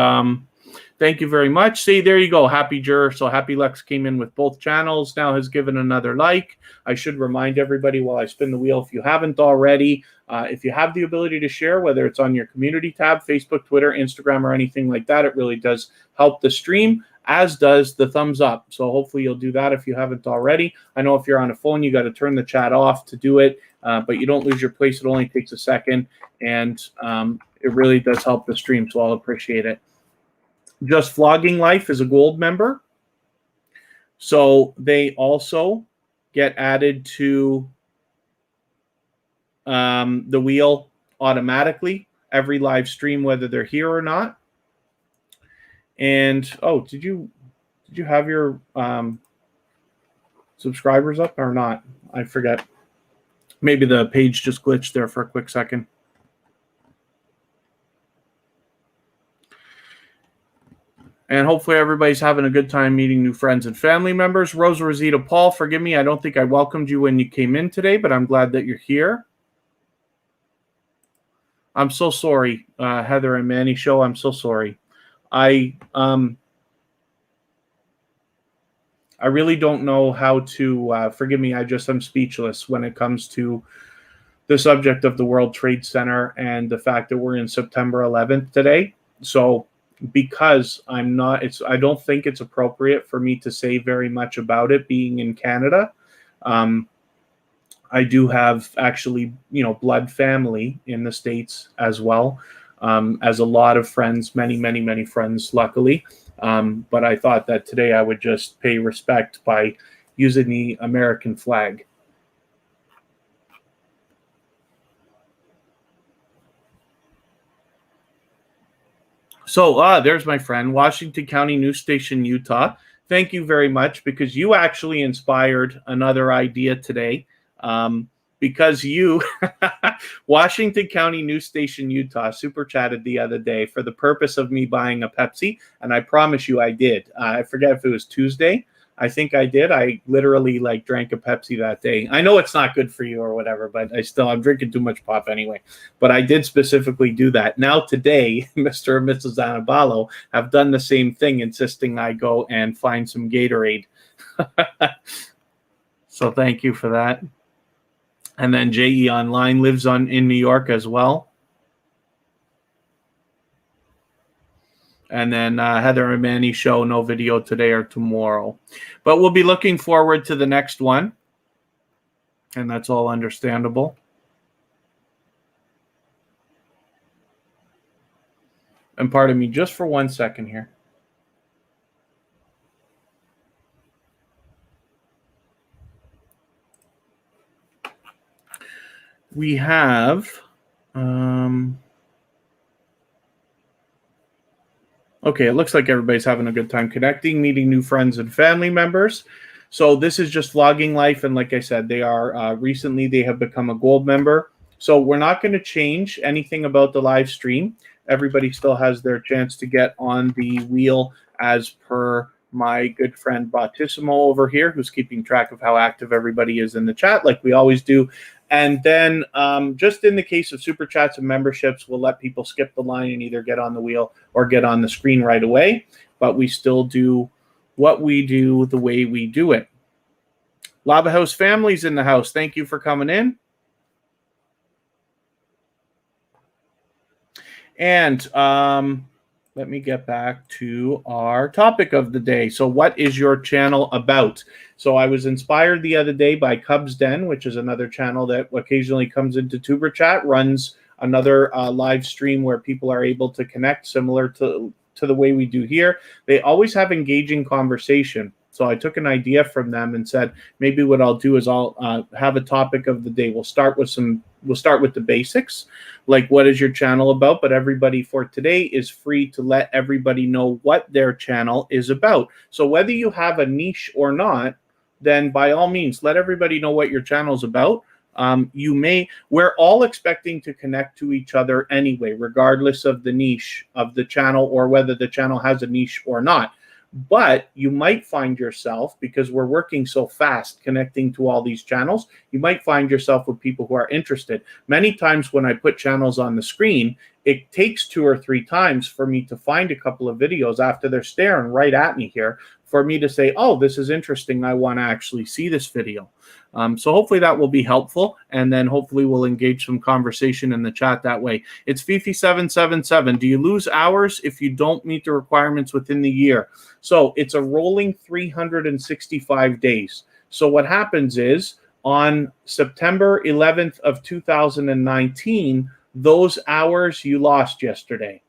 thank you very much. See, there you go, Happy Ger. So Happy Lux came in with both channels, now has given another like. I should remind everybody while I spin the wheel, if you haven't already, if you have the ability to share, whether it's on your community tab, Facebook, Twitter, Instagram, or anything like that, it really does help the stream, as does the thumbs up. So hopefully you'll do that if you haven't already. I know if you're on a phone, you got to turn the chat off to do it, but you don't lose your place. It only takes a second, and it really does help the stream, so I'll appreciate it. Just Vlogging Life is a gold member, so they also get added to the wheel automatically every live stream, whether they're here or not. And oh, did you have your subscribers up or not? I forget. Maybe the page just glitched there for a quick second. And hopefully everybody's having a good time meeting new friends and family members. Rosa Rosita Paul, forgive me, I don't think I welcomed you when you came in today, but I'm glad that you're here. I'm so sorry, Heather and Manny Show. I'm so sorry. I really don't know how to, forgive me, I'm speechless when it comes to the subject of the World Trade Center and the fact that we're in September 11th today. So because I don't think it's appropriate for me to say very much about it being in Canada. I do have actually, blood family in the States as well, as a lot of friends, many friends, luckily. But I thought that today I would just pay respect by using the American flag. So there's my friend, Washington County News Station, Utah. Thank you very much, because you actually inspired another idea today. because you, Washington County News Station, Utah, super chatted the other day for the purpose of me buying a Pepsi, and I promise you I did. I forget if it was Tuesday. I think I did. I literally drank a Pepsi that day. I know it's not good for you or whatever, but I'm drinking too much pop anyway. But I did specifically do that. Now today, Mr. and Mrs. Anabalo have done the same thing, insisting I go and find some Gatorade. So thank you for that. And then JE Online lives in New York as well. And then Heather and Manny show no video today or tomorrow. But we'll be looking forward to the next one. And that's all understandable. And pardon me just for 1 second here. We have, okay, it looks like everybody's having a good time connecting, meeting new friends and family members. So this is just vlogging life. And like I said, they are, recently they have become a gold member. So we're not going to change anything about the live stream. Everybody still has their chance to get on the wheel as per my good friend Bautissimo over here, who's keeping track of how active everybody is in the chat, like we always do. And then just in the case of super chats and memberships, we'll let people skip the line and either get on the wheel or get on the screen right away. But we still do what we do the way we do it. Lava House family's in the house. Thank you for coming in. And let me get back to our topic of the day. So what is your channel about? So I was inspired the other day by Cubs Den, which is another channel that occasionally comes into tuberchat, runs another live stream where people are able to connect similar to the way we do here. They always have engaging conversation. So I took an idea from them and said, maybe what I'll do is I'll have a topic of the day. We'll start with the basics, like what is your channel about? But everybody for today is free to let everybody know what their channel is about. So whether you have a niche or not, then by all means, let everybody know what your channel is about. We're all expecting to connect to each other anyway, regardless of the niche of the channel or whether the channel has a niche or not. But you might find yourself, because we're working so fast connecting to all these channels, you might find yourself with people who are interested. Many times when I put channels on the screen, it takes 2 or 3 times for me to find a couple of videos after they're staring right at me here for me to say, oh, this is interesting. I want to actually see this video. So hopefully that will be helpful, and then hopefully we'll engage some conversation in the chat that way. It's Fifi777. Do you lose hours if you don't meet the requirements within the year? So it's a rolling 365 days. So what happens is on September 11th of 2019, those hours you lost yesterday.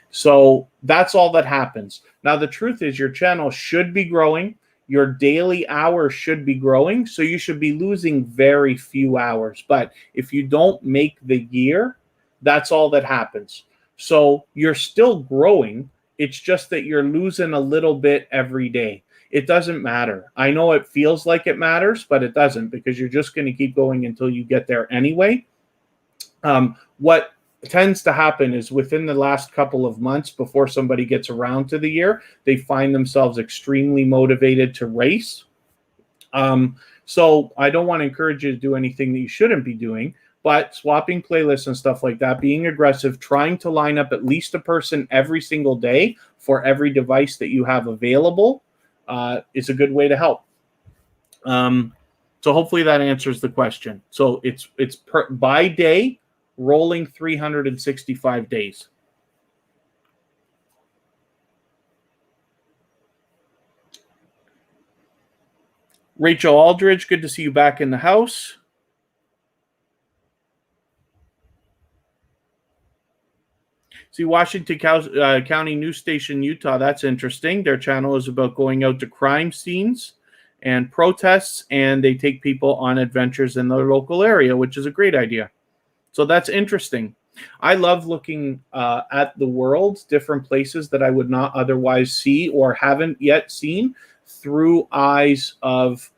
So that's all that happens. Now, the truth is your channel should be growing. Your daily hours should be growing, so you should be losing very few hours. But if you don't make the year, that's all that happens. So you're still growing. It's just that you're losing a little bit every day. It doesn't matter. I know it feels like it matters, but it doesn't, because you're just going to keep going until you get there anyway. What tends to happen is within the last couple of months before somebody gets around to the year, they find themselves extremely motivated to race. So I don't want to encourage you to do anything that you shouldn't be doing, but swapping playlists and stuff like that, being aggressive, trying to line up at least a person every single day for every device that you have available is a good way to help. So hopefully that answers the question. So it's by day, rolling 365 days. Rachel Aldridge, good to see you back in the house. See, Washington County News Station, Utah, that's interesting. Their channel is about going out to crime scenes and protests, and they take people on adventures in their local area, which is a great idea. So that's interesting. I love looking at the world, different places that I would not otherwise see or haven't yet seen through eyes of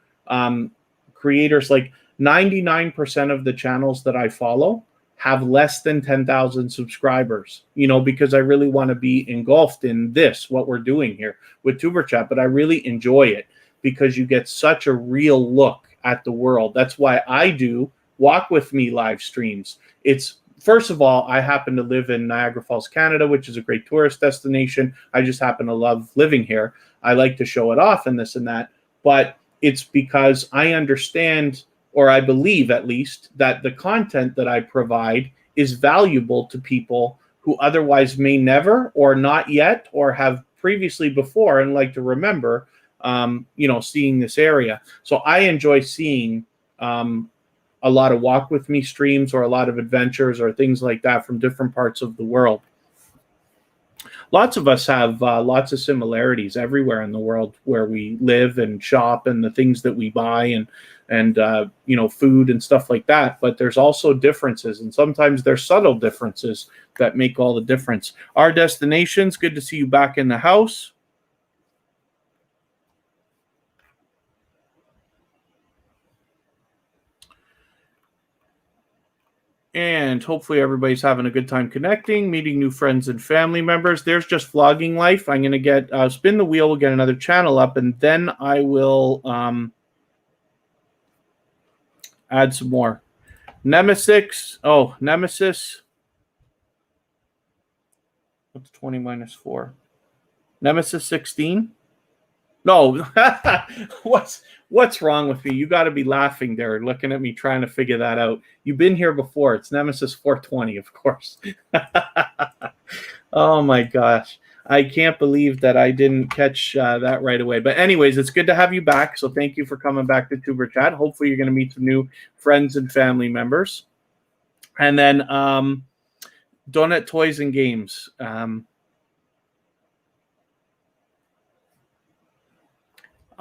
creators. Like 99% of the channels that I follow have less than 10,000 subscribers, because I really want to be engulfed in what we're doing here with TuberChat, but I really enjoy it because you get such a real look at the world. That's why I do Walk With Me live streams. First of all, I happen to live in Niagara Falls, Canada, which is a great tourist destination. I just happen to love living here. I like to show it off and this and that, but it's because I understand, or I believe at least, that the content that I provide is valuable to people who otherwise may never, or not yet, or have previously before and like to remember, seeing this area. So I enjoy seeing a lot of Walk With Me streams or a lot of adventures or things like that from different parts of the world. Lots of us have lots of similarities everywhere in the world where we live and shop and the things that we buy and food and stuff like that. But there's also differences, and sometimes there's subtle differences that make all the difference. Our destinations, good to see you back in the house. And hopefully everybody's having a good time connecting, meeting new friends and family members. There's just vlogging life. I'm going to get spin the wheel. We'll get another channel up, and then I will add some more. Nemesis. Oh, Nemesis. What's 20 minus 4? Nemesis 16. No, what's wrong with me? You got to be laughing there, looking at me trying to figure that out. You've been here before. It's Nemesis 420, of course. Oh my gosh. I can't believe that I didn't catch that right away. But anyways, it's good to have you back. So thank you for coming back to TuberChat. Hopefully you're going to meet some new friends and family members. And then Donut Toys and Games.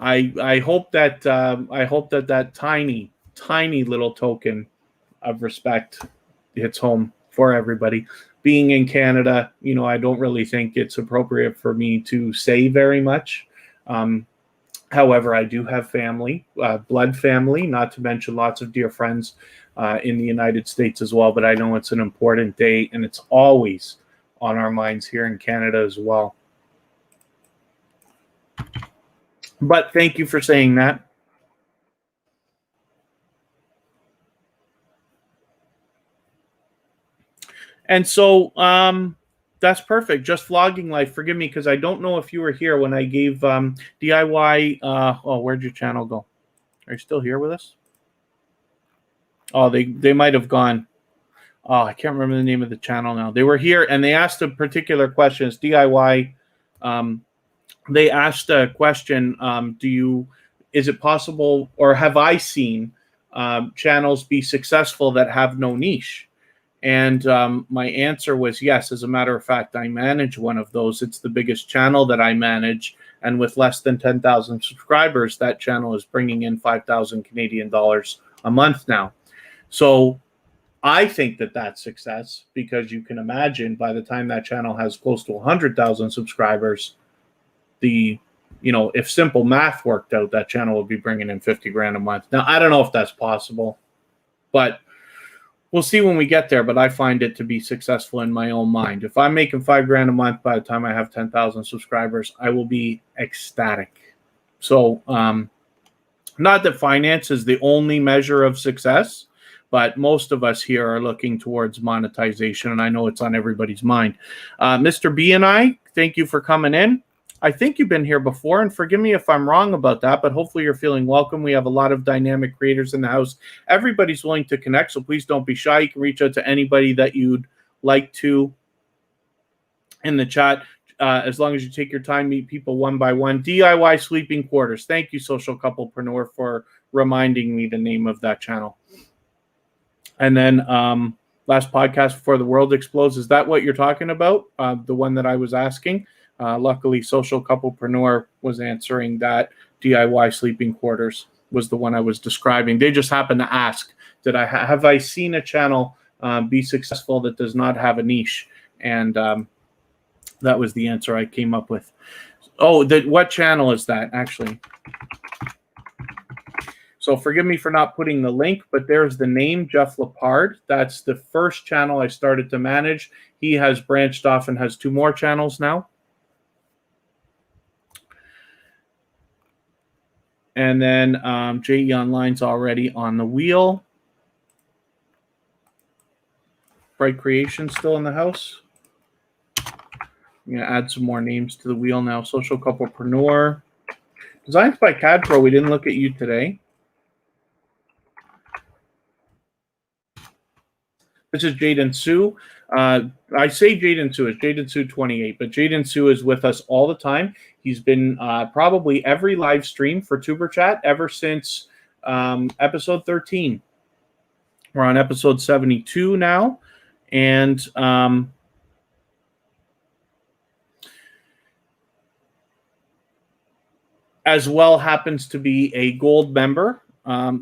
I hope that that tiny little token of respect hits home for everybody. Being in Canada, I don't really think it's appropriate for me to say very much. However, I do have family, blood family, not to mention lots of dear friends in the United States as well. But I know it's an important day, and it's always on our minds here in Canada as well. But thank you for saying that. And so that's perfect. Just vlogging life. Forgive me because I don't know if you were here when I gave DIY. Where'd your channel go? Are you still here with us? Oh, they might have gone. Oh, I can't remember the name of the channel now. They were here and they asked a particular question. It's DIY. They asked a question, is it possible, or have I seen channels be successful that have no niche? And my answer was yes. As a matter of fact, I manage one of those. It's the biggest channel that I manage. And with less than 10,000 subscribers, that channel is bringing in 5,000 Canadian dollars a month now. So I think that that's success, because you can imagine by the time that channel has close to 100,000 subscribers, if simple math worked out, that channel would be bringing in 50 grand a month. Now, I don't know if that's possible, but we'll see when we get there. But I find it to be successful in my own mind. If I'm making 5 grand a month by the time I have 10,000 subscribers, I will be ecstatic. So, not that finance is the only measure of success, but most of us here are looking towards monetization, and I know it's on everybody's mind. Mr. B and I, thank you for coming in. I think you've been here before, and forgive me if I'm wrong about that, but hopefully you're feeling welcome. We have a lot of dynamic creators in the house. Everybody's willing to connect, so please don't be shy. You can reach out to anybody that you'd like to in the chat. As long as you take your time, meet people one by one. DIY Sleeping Quarters. Thank you, Social Couplepreneur, for reminding me the name of that channel. And then last podcast before the world explodes. Is that what you're talking about? The one that I was asking? Luckily, Social Couplepreneur was answering that. DIY Sleeping Quarters was the one I was describing. They just happened to ask, have I seen a channel be successful that does not have a niche? And that was the answer I came up with. Oh, what channel is that, actually? So forgive me for not putting the link, but there's the name, Jeff Lepard. That's the first channel I started to manage. He has branched off and has 2 more channels now. And then JE Online's already on the wheel. Bright Creation still in the house. I'm going to add some more names to the wheel now. Social Couplepreneur. Designs by CAD Pro. We didn't look at you today. This is Jaden Sue. I say Jaden Sue. It's Jaden Sue 28, but Jaden Sue is with us all the time. He's been probably every live stream for TuberChat ever since episode 13. We're on episode 72 now, and as well happens to be a gold member.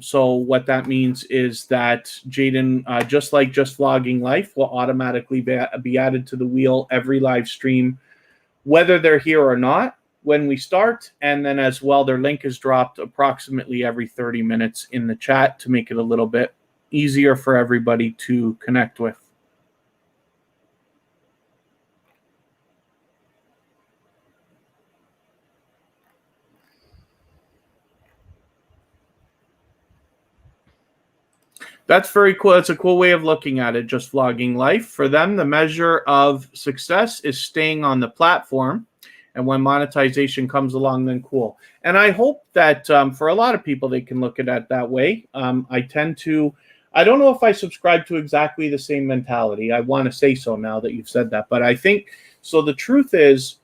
So what that means is that Jaden, just like Just Vlogging Life, will automatically be added to the wheel every live stream, whether they're here or not, when we start. And then as well, their link is dropped approximately every 30 minutes in the chat to make it a little bit easier for everybody to connect with. That's very cool. That's a cool way of looking at it, Just Vlogging Life. For them, the measure of success is staying on the platform. And when monetization comes along, then cool. And I hope that for a lot of people, they can look at it that way. I don't know if I subscribe to exactly the same mentality. I want to say so now that you've said that. But I think, so the truth is,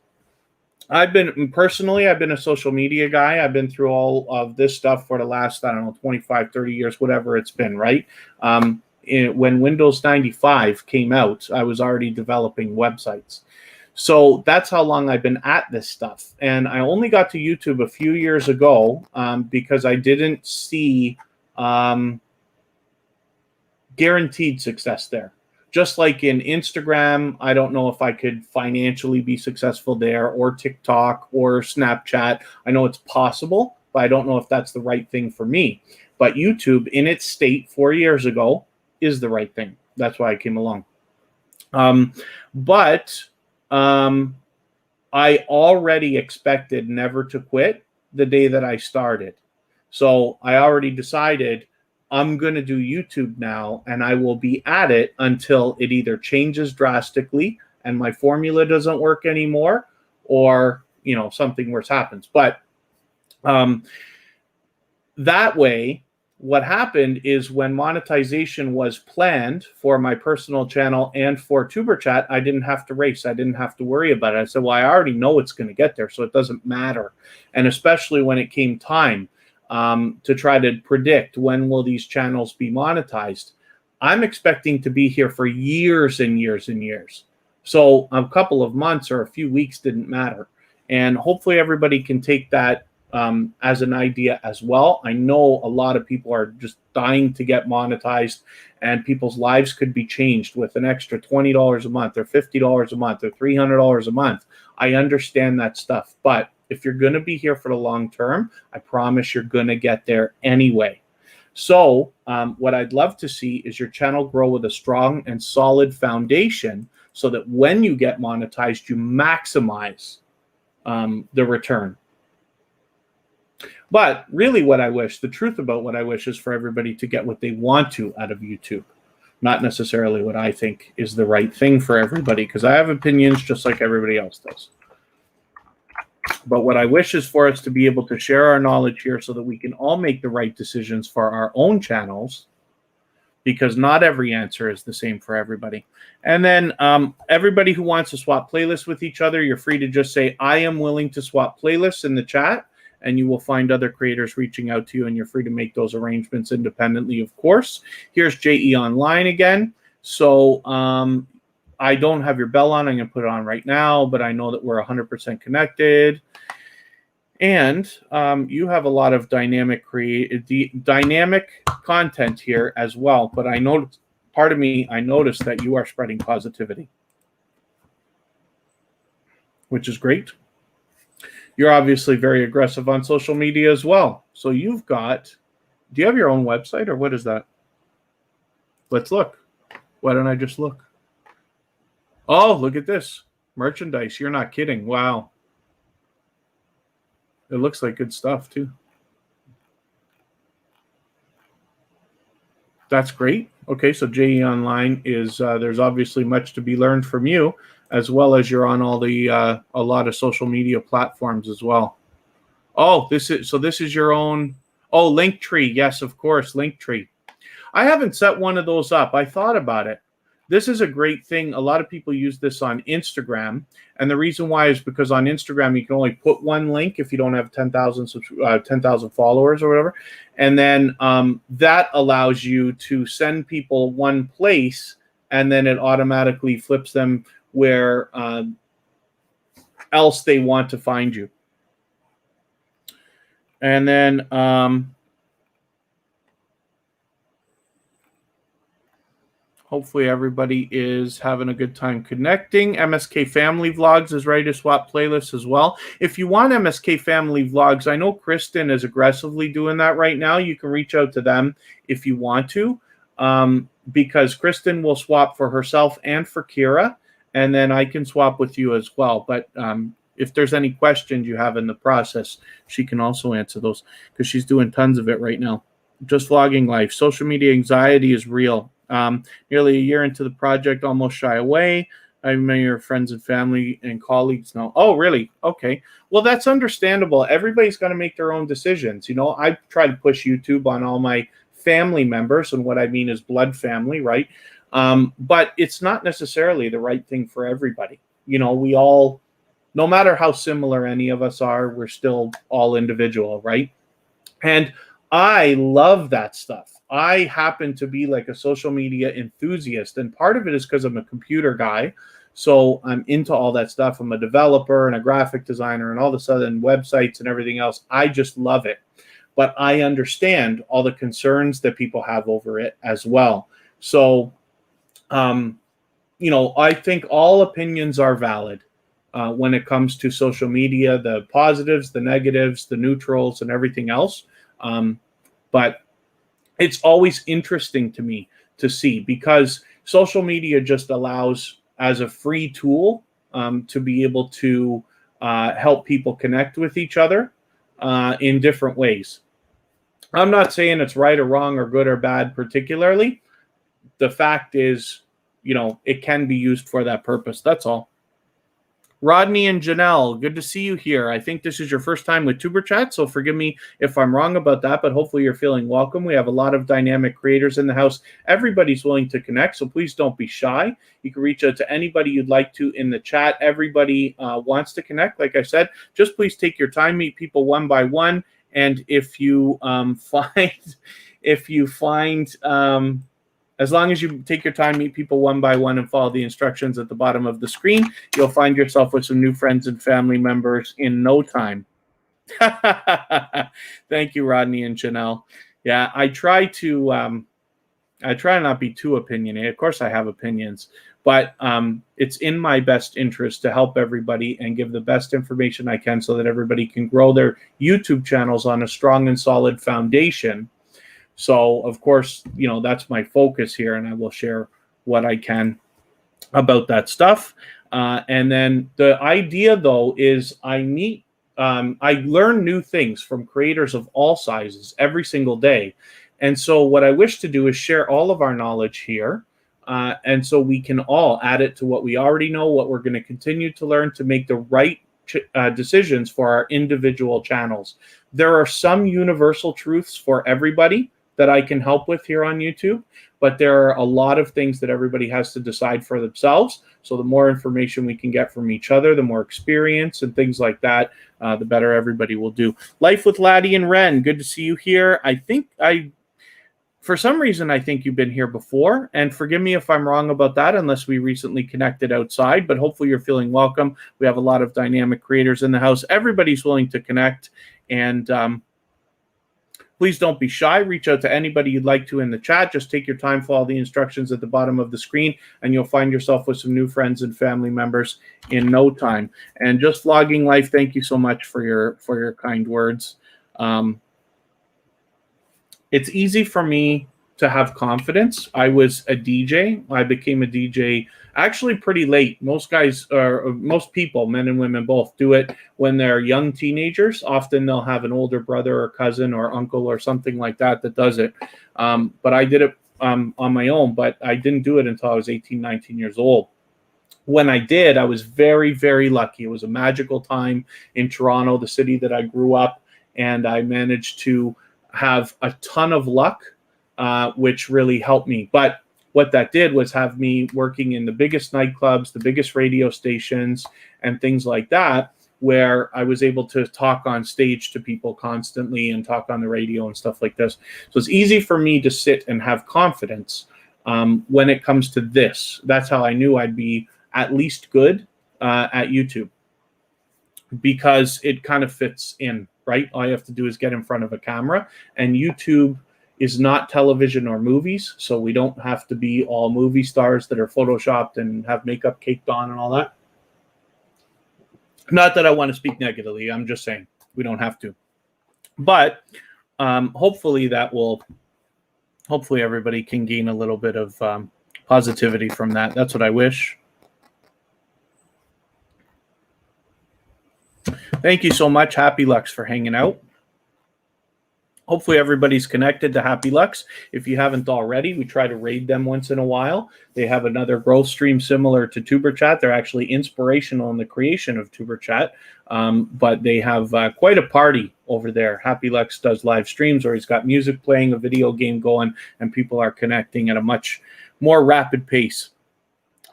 I've been a social media guy. I've been through all of this stuff for the last, 25, 30 years, whatever it's been, right? When Windows 95 came out, I was already developing websites. So that's how long I've been at this stuff. And I only got to YouTube a few years ago because I didn't see guaranteed success there. Just like in Instagram, I don't know if I could financially be successful there, or TikTok or Snapchat. I know it's possible, but I don't know if that's the right thing for me. But YouTube, in its state 4 years ago, is the right thing. That's why I came along. I already expected never to quit the day that I started. So I already decided I'm going to do YouTube now, and I will be at it until it either changes drastically and my formula doesn't work anymore, or, something worse happens. But that way, what happened is when monetization was planned for my personal channel and for TuberChat, I didn't have to race. I didn't have to worry about it. I said, well, I already know it's going to get there, so it doesn't matter. And especially when it came time to try to predict when will these channels be monetized, I'm expecting to be here for years and years and years. So a couple of months or a few weeks didn't matter. And hopefully everybody can take that as an idea as well. I know a lot of people are just dying to get monetized, and people's lives could be changed with an extra $20 a month or $50 a month or $300 a month. I understand that stuff, but if you're going to be here for the long term, I promise you're going to get there anyway. So what I'd love to see is your channel grow with a strong and solid foundation so that when you get monetized, you maximize the return. But really what I wish, the truth about what I wish, is for everybody to get what they want to out of YouTube, not necessarily what I think is the right thing for everybody, because I have opinions just like everybody else does. But what I wish is for us to be able to share our knowledge here so that we can all make the right decisions for our own channels, because not every answer is the same for everybody. And then everybody who wants to swap playlists with each other, you're free to just say, I am willing to swap playlists in the chat, and you will find other creators reaching out to you, and you're free to make those arrangements independently, of course. Here's JE Online again. So I don't have your bell on. I'm going to put it on right now, but I know that we're 100% connected. And you have a lot of dynamic content here as well. But I know, part of me, I noticed that you are spreading positivity, which is great. You're obviously very aggressive on social media as well. So you've got Do you have your own website, or what is that? Let's look. Why don't I just look? Oh, look at this. Merchandise. You're not kidding. Wow. It looks like good stuff, too. That's great. Okay, so JE Online is, there's obviously much to be learned from you, as well as you're on all the, a lot of social media platforms as well. Oh, this is your own, oh, Linktree. Yes, of course, Linktree. I haven't set one of those up. I thought about it. This is a great thing. A lot of people use this on Instagram. And the reason why is because on Instagram, you can only put one link if you don't have 10,000 followers or whatever. And then that allows you to send people one place, and then it automatically flips them where else they want to find you. And then hopefully everybody is having a good time connecting. MSK Family Vlogs is ready to swap playlists as well. If you want MSK Family Vlogs, I know Kristen is aggressively doing that right now. You can reach out to them if you want to, because Kristen will swap for herself and for Kira, and then I can swap with you as well. But if there's any questions you have in the process, she can also answer those, because she's doing tons of it right now. Just vlogging life. Social media anxiety is real. Nearly a year into the project, almost shy away. I have many of your friends and family and colleagues now. Oh, really? Okay. Well, that's understandable. Everybody's going to make their own decisions. You know, I try to push YouTube on all my family members, and what I mean is blood family, right? But it's not necessarily the right thing for everybody. You know, we all, no matter how similar any of us are, we're still all individual, right? And I love that stuff. I happen to be like a social media enthusiast, and part of it is because I'm a computer guy. So I'm into all that stuff. I'm a developer and a graphic designer and all this other websites and everything else. I just love it. But I understand all the concerns that people have over it as well. So, you know, I think all opinions are valid when it comes to social media, the positives, the negatives, the neutrals, and everything else. But it's always interesting to me to see, because social media just allows, as a free tool, to be able to help people connect with each other in different ways. I'm not saying it's right or wrong or good or bad particularly. The fact is, you know, it can be used for that purpose. That's all. Rodney and Janelle, good to see you here. I think this is your first time with TuberChat, so forgive me if I'm wrong about that, but hopefully you're feeling welcome. We have a lot of dynamic creators in the house. Everybody's willing to connect, so please don't be shy. You can reach out to anybody you'd like to in the chat. Everybody wants to connect. Like I said, just please take your time, meet people one by one, and if you find as long as you take your time, meet people one by one, and follow the instructions at the bottom of the screen, you'll find yourself with some new friends and family members in no time. Thank you, Rodney and Janelle. Yeah, I try not be too opinionated. Of course, I have opinions, but it's in my best interest to help everybody and give the best information I can so that everybody can grow their YouTube channels on a strong and solid foundation. So, of course, you know, that's my focus here, and I will share what I can about that stuff. And then the idea, though, is I learn new things from creators of all sizes every single day. And so what I wish to do is share all of our knowledge here. And so we can all add it to what we already know, what we're going to continue to learn to make the right decisions for our individual channels. There are some universal truths for everybody that I can help with here on YouTube, but there are a lot of things that everybody has to decide for themselves. So the more information we can get from each other, the more experience and things like that, the better everybody will do. Life with Laddie and Ren, good to see you here. For some reason, I think you've been here before, and forgive me if I'm wrong about that, unless we recently connected outside, but hopefully you're feeling welcome. We have a lot of dynamic creators in the house. Everybody's willing to connect, and please don't be shy. Reach out to anybody you'd like to in the chat. Just take your time, follow the instructions at the bottom of the screen, and you'll find yourself with some new friends and family members in no time. And Just Vlogging Life, thank you so much for your kind words. it's easy for me to have confidence. I was a DJ. I became a DJ actually pretty late. Most guys, or most people, men and women both, do it when they're young teenagers. Often they'll have an older brother or cousin or uncle or something like that that does it. But I did it on my own, but I didn't do it until I was 18, 19 years old. When I did, I was very, very lucky. It was a magical time in Toronto, the city that I grew up, and I managed to have a ton of luck, which really helped me. But what that did was have me working in the biggest nightclubs, the biggest radio stations, and things like that, where I was able to talk on stage to people constantly and talk on the radio and stuff like this. So it's easy for me to sit and have confidence when it comes to this. That's how I knew I'd be at least good at YouTube, because it kind of fits in, right? All you have to do is get in front of a camera, and YouTube is not television or movies, so we don't have to be all movie stars that are photoshopped and have makeup caked on and all that. Not that I want to speak negatively. I'm just saying we don't have to. But hopefully everybody can gain a little bit of positivity from that. That's what I wish. Thank you so much, Happy Lux, for hanging out. Hopefully everybody's connected to Happy Lux. If you haven't already, we try to raid them once in a while. They have another growth stream similar to tuberchat. They're actually inspirational in the creation of tuberchat, but they have quite a party over there. Happy Lux does live streams where he's got music playing, a video game going, and people are connecting at a much more rapid pace.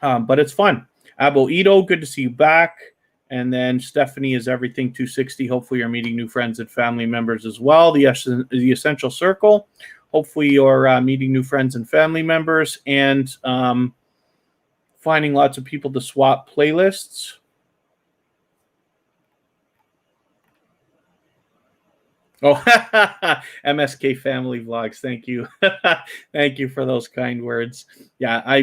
But it's fun. Abo Ito, good to see you back. And then Stephanie is everything 260. Hopefully you're meeting new friends and family members as well. The Essential Circle. Hopefully you're meeting new friends and family members and finding lots of people to swap playlists. Oh, MSK Family Vlogs. Thank you. Thank you for those kind words. Yeah,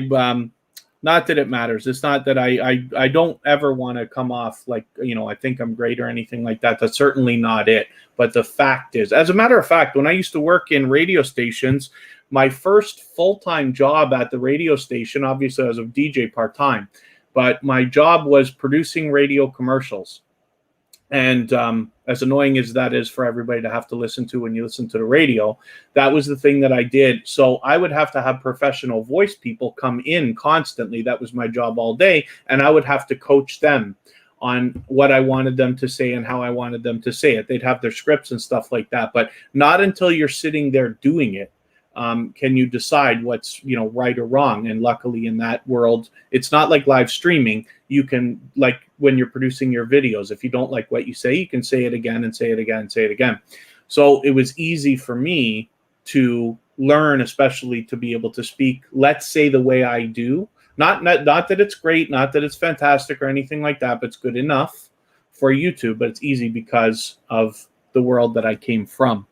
not that it matters. It's not that I don't ever want to come off like, I think I'm great or anything like that. That's certainly not it. But the fact is, as a matter of fact, when I used to work in radio stations, my first full-time job at the radio station, obviously I was a DJ part-time, but my job was producing radio commercials. And as annoying as that is for everybody to have to listen to when you listen to the radio, that was the thing that I did. So I would have to have professional voice people come in constantly. That was my job all day. And I would have to coach them on what I wanted them to say and how I wanted them to say it. They'd have their scripts and stuff like that. But not until you're sitting there doing it can you decide what's right or wrong. And luckily in that world, it's not like live streaming. You can, like when you're producing your videos, if you don't like what you say, you can say it again and say it again and say it again. So it was easy for me to learn, especially to be able to speak, let's say, the way I do. Not that it's great, not that it's fantastic or anything like that, but it's good enough for YouTube. But it's easy because of the world that I came from.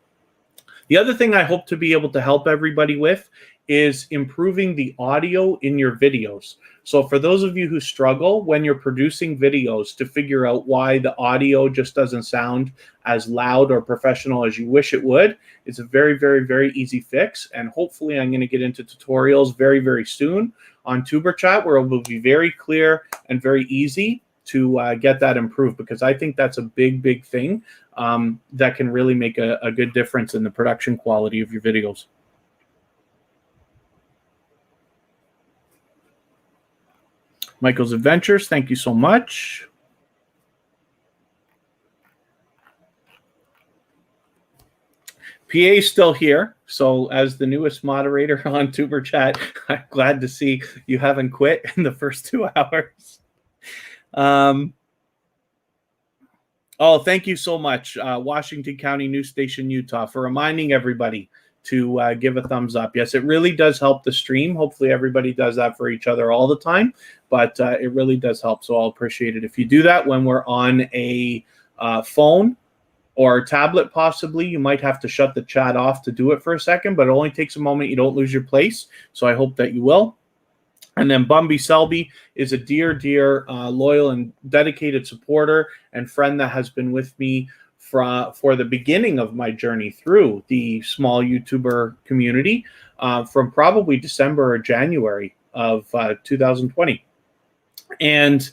The other thing I hope to be able to help everybody with is improving the audio in your videos. So for those of you who struggle when you're producing videos to figure out why the audio just doesn't sound as loud or professional as you wish it would, it's a very, very, very easy fix. And hopefully I'm going to get into tutorials very, very soon on tuberchat, where it will be very clear and very easy to get that improved, because I think that's a big, big thing that can really make a good difference in the production quality of your videos. Michael's Adventures, thank you so much. PA is still here, so as the newest moderator on tuberchat, I'm glad to see you haven't quit in the first 2 hours. Oh, thank you so much, Washington County News Station, Utah, for reminding everybody to give a thumbs up. Yes, it really does help the stream. Hopefully everybody does that for each other all the time, but it really does help. So I'll appreciate it if you do that when we're on a phone or a tablet. Possibly you might have to shut the chat off to do it for a second, but it only takes a moment. You don't lose your place. So I hope that you will. And then Bumby Selby is a dear, dear, loyal and dedicated supporter and friend that has been with me for the beginning of my journey through the small YouTuber community from probably December or January of 2020. And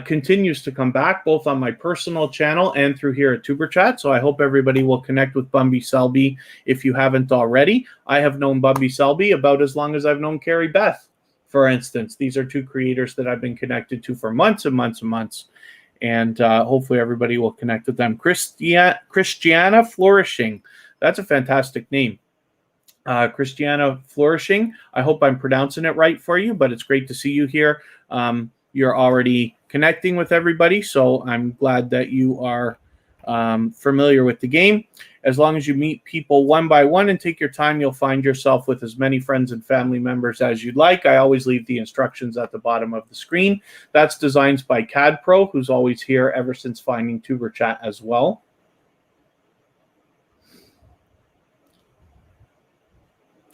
continues to come back both on my personal channel and through here at tuberchat. So I hope everybody will connect with Bumby Selby if you haven't already. I have known Bumby Selby about as long as I've known Carrie Beth, for instance. These are two creators that I've been connected to for months and months and months. And hopefully everybody will connect with them. Christiana Flourishing. That's a fantastic name. Christiana Flourishing. I hope I'm pronouncing it right for you, but it's great to see you here. You're already connecting with everybody, so I'm glad that you are familiar with the game. As long as you meet people one by one and take your time, you'll find yourself with as many friends and family members as you'd like. I always leave the instructions at the bottom of the screen. That's designed by CADPro, who's always here ever since finding tuberchat as well.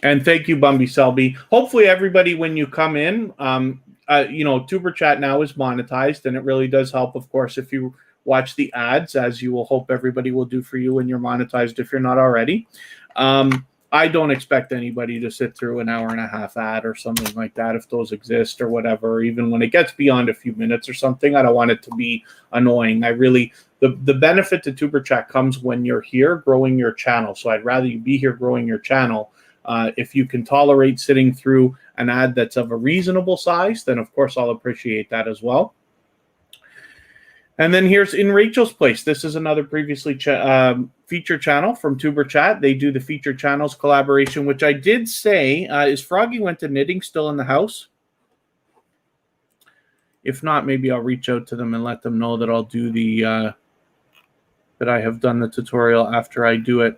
And thank you, Bumby Selby. Hopefully everybody, when you come in, you know, tuberchat now is monetized, and it really does help, of course, if you watch the ads, as you will hope everybody will do for you when you're monetized if you're not already. I don't expect anybody to sit through an hour and a half ad or something like that, if those exist or whatever. Even when it gets beyond a few minutes or something, I don't want it to be annoying. I really, the benefit to tuberchat comes when you're here growing your channel. So I'd rather you be here growing your channel. If you can tolerate sitting through an ad that's of a reasonable size, then of course I'll appreciate that as well. And then here's In Rachel's Place. This is another previously featured channel from tuberchat. They do the featured channels collaboration, which I did say, is Froggy Went to Knitting still in the house? If not, maybe I'll reach out to them and let them know that I'll do the, that I have done the tutorial after I do it.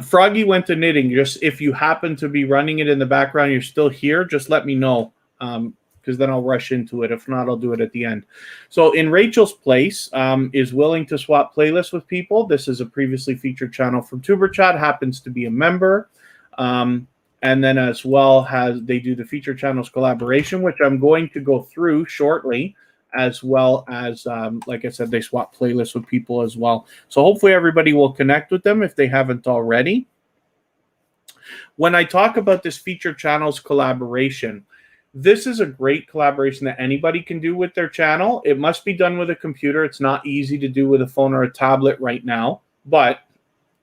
Froggy Went to Knitting. Just if you happen to be running it in the background, you're still here, just let me know, because then I'll rush into it. If not, I'll do it at the end. So In Rachel's Place is willing to swap playlists with people. This is a previously featured channel from tuberchat, happens to be a member. And then as well they do the featured channels collaboration, which I'm going to go through shortly, as well as, like I said, they swap playlists with people as well. So hopefully everybody will connect with them if they haven't already. When I talk about this featured channels collaboration, this is a great collaboration that anybody can do with their channel. It must be done with a computer. It's not easy to do with a phone or a tablet right now. But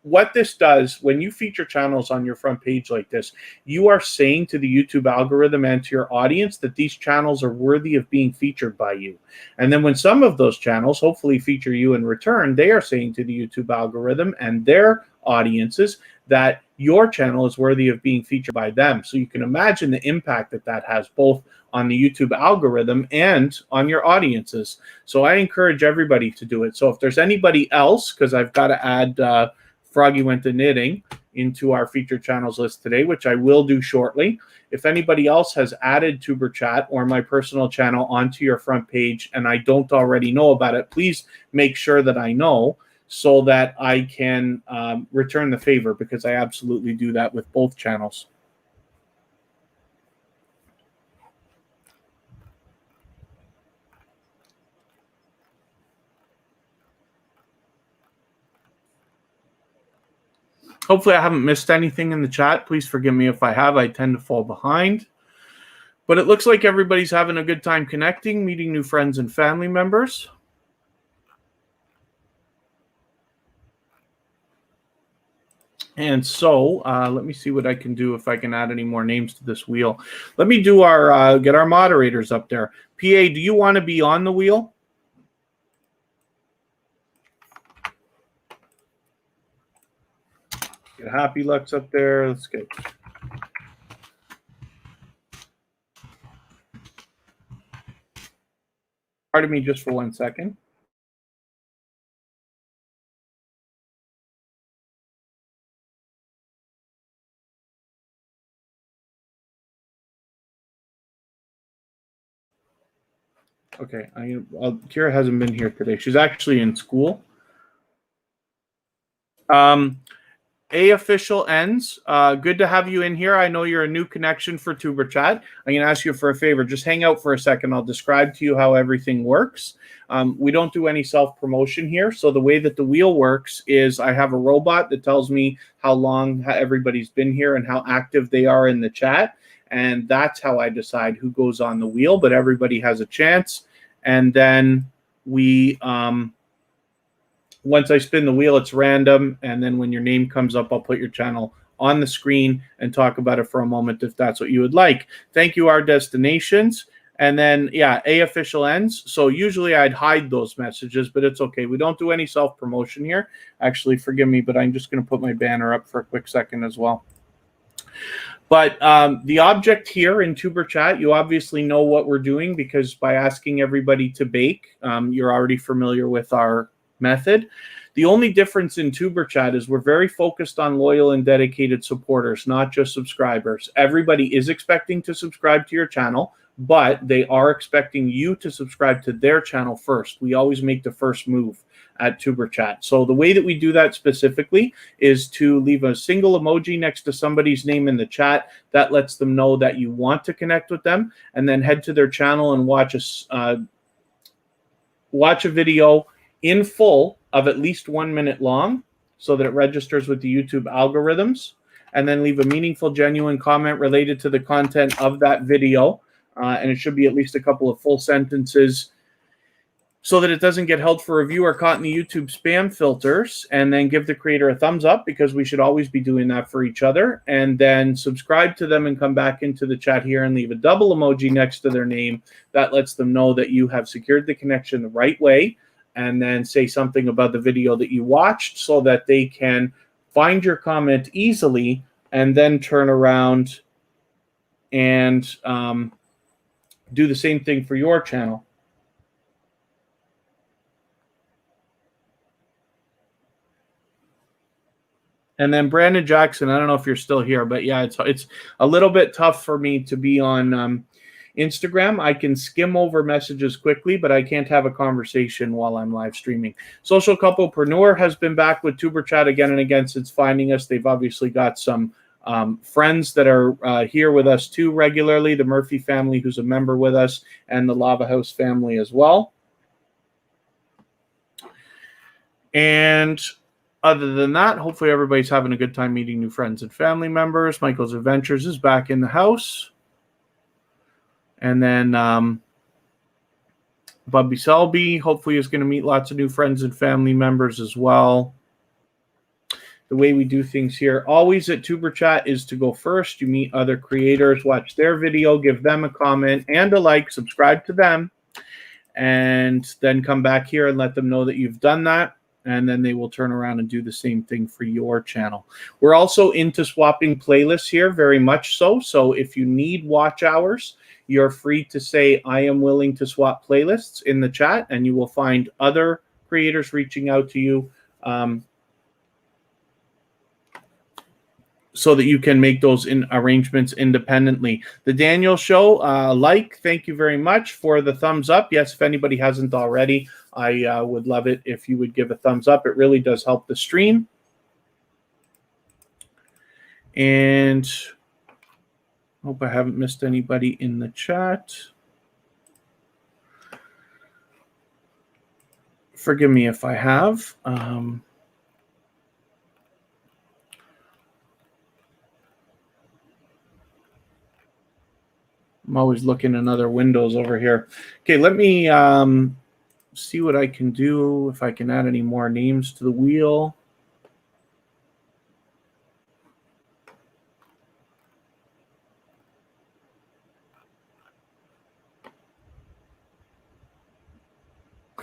what this does, when you feature channels on your front page like this, you are saying to the YouTube algorithm and to your audience that these channels are worthy of being featured by you. And then when some of those channels hopefully feature you in return, they are saying to the YouTube algorithm and their audiences that your channel is worthy of being featured by them. So you can imagine the impact that that has both on the YouTube algorithm and on your audiences. So I encourage everybody to do it. So if there's anybody else, because I've got to add Froggy Went to Knitting into our featured channels list today, which I will do shortly. If anybody else has added tuberchat or my personal channel onto your front page and I don't already know about it, please make sure that I know so that I can return the favor, because I absolutely do that with both channels. Hopefully I haven't missed anything in the chat. Please forgive me if I have. I tend to fall behind. But it looks like everybody's having a good time connecting, meeting new friends and family members. And so let me see what I can do if I can add any more names to this wheel. Let me do our get our moderators up there. PA, do you want to be on the wheel? Get Happy Lux up there. Let's get. Pardon me just for 1 second. Okay, Kira hasn't been here today. She's actually in school. A official ends. Good to have you in here. I know you're a new connection for tuberchat. I'm going to ask you for a favor. Just hang out for a second. I'll describe to you how everything works. We don't do any self-promotion here. So the way that the wheel works is I have a robot that tells me how long everybody's been here and how active they are in the chat. And that's how I decide who goes on the wheel. But everybody has a chance. And then we... once I spin the wheel, it's random. And then when your name comes up, I'll put your channel on the screen and talk about it for a moment if that's what you would like. Thank you, our destinations. And then, yeah, A official ends. So usually I'd hide those messages, but it's okay. We don't do any self-promotion here. Actually, forgive me, but I'm just going to put my banner up for a quick second as well. But the object here in tuberchat, you obviously know what we're doing because by asking everybody to bake, you're already familiar with our method. The only difference in tuberchat is we're very focused on loyal and dedicated supporters, not just subscribers. Everybody is expecting to subscribe to your channel, but they are expecting you to subscribe to their channel first. We always make the first move at tuberchat. So the way that we do that specifically is to leave a single emoji next to somebody's name in the chat. That lets them know that you want to connect with them, and then head to their channel and watch a video in full of at least 1 minute long so that it registers with the YouTube algorithms, and then leave a meaningful, genuine comment related to the content of that video. And it should be at least a couple of full sentences so that it doesn't get held for review or caught in the YouTube spam filters. And then give the creator a thumbs up because we should always be doing that for each other. And then subscribe to them and come back into the chat here and leave a double emoji next to their name. That lets them know that you have secured the connection the right way. And then say something about the video that you watched so that they can find your comment easily and then turn around and do the same thing for your channel. And then Brandon Jackson, I don't know if you're still here, but yeah, it's a little bit tough for me to be on Instagram. I can skim over messages quickly, but I can't have a conversation while I'm live streaming. Social Couplepreneur has been back with tuberchat again and again since finding us. They've obviously got some friends that are here with us too regularly. The Murphy family, who's a member with us, and the Lava House family as well. And other than that, hopefully everybody's having a good time meeting new friends and family members. Michael's Adventures is back in the house. And then Bubby Selby hopefully is going to meet lots of new friends and family members as well. The way we do things here always at tuberchat is to go first. You meet other creators, watch their video, give them a comment and a like, subscribe to them, and then come back here and let them know that you've done that. And then they will turn around and do the same thing for your channel. We're also into swapping playlists here, very much so. So if you need watch hours, you're free to say, I am willing to swap playlists in the chat, and you will find other creators reaching out to you so that you can make those arrangements independently. The Daniel Show, thank you very much for the thumbs up. Yes, if anybody hasn't already, I would love it if you would give a thumbs up. It really does help the stream. And hope I haven't missed anybody in the chat. Forgive me if I have. I'm always looking in other windows over here. Okay, let me see what I can do, if I can add any more names to the wheel.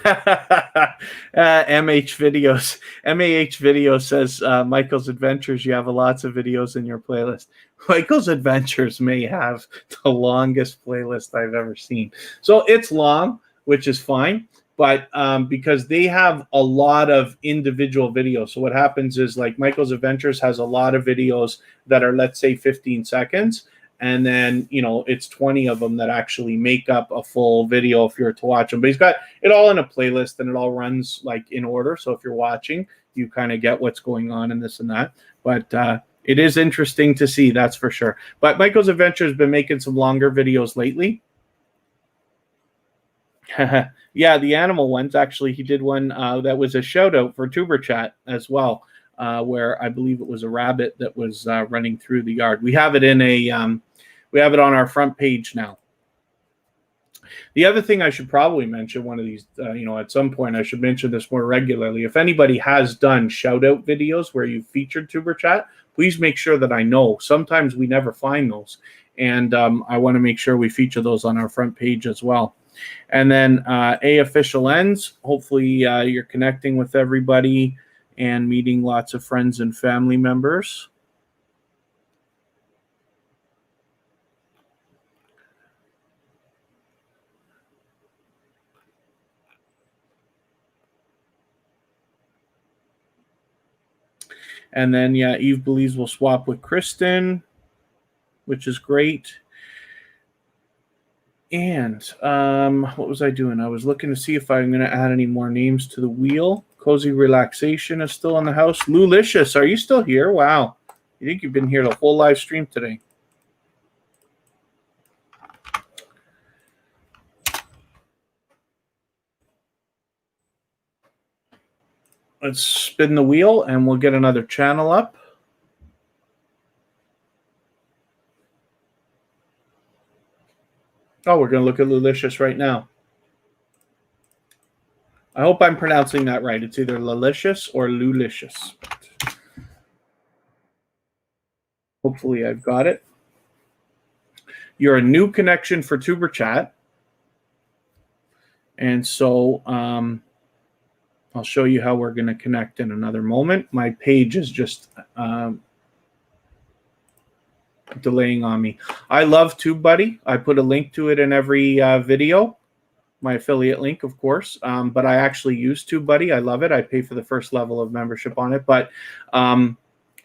MH Videos. MAH Video says, Michael's Adventures, you have lots of videos in your playlist. Michael's Adventures may have the longest playlist I've ever seen. So it's long, which is fine, but because they have a lot of individual videos. So what happens is, like, Michael's Adventures has a lot of videos that are, let's say, 15 seconds. and then, you know, it's 20 of them that actually make up a full video if you're to watch them. But he's got it all in a playlist, and it all runs like in order. So if you're watching, you kind of get what's going on and this and that. But it is interesting to see, that's for sure. But Michael's Adventure has been making some longer videos lately. Yeah, the animal ones. Actually, he did one that was a shout out for tuberchat as well, where I believe it was a rabbit that was running through the yard. We have it in a we have it on our front page now. The other thing I should probably mention, one of these, you know, at some point I should mention this more regularly. If anybody has done shout out videos where you featured tuberchat, please make sure that I know. Sometimes we never find those, and I want to make sure we feature those on our front page as well. And then A official ends. Hopefully you're connecting with everybody and meeting lots of friends and family members. And then, yeah, Eve believes we'll swap with Kristen, which is great. And what was I doing? I was looking to see if I'm going to add any more names to the wheel. Cozy Relaxation is still in the house. Lulicious, are you still here? Wow. You think you've been here the whole live stream today? Let's spin the wheel and we'll get another channel up. Oh, we're going to look at Lulicious right now. I hope I'm pronouncing that right. It's either Lulicious or Lulicious. Hopefully I've got it. You're a new connection for tuberchat. And so I'll show you how we're going to connect in another moment. My page is just delaying on me. I love TubeBuddy. I put a link to it in every video, my affiliate link, of course. But I actually use TubeBuddy. I love it. I pay for the first level of membership on it. But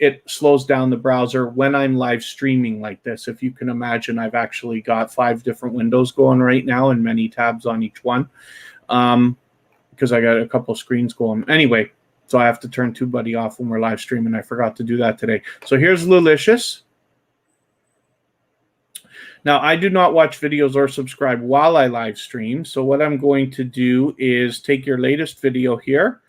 it slows down the browser when I'm live streaming like this. If you can imagine, I've actually got 5 different windows going right now and many tabs on each one. Because I got a couple of screens going. Anyway, so I have to turn TubeBuddy off when we're live streaming. I forgot to do that today. So here's Lulicious. Now, I do not watch videos or subscribe while I live stream. So what I'm going to do is take your latest video here,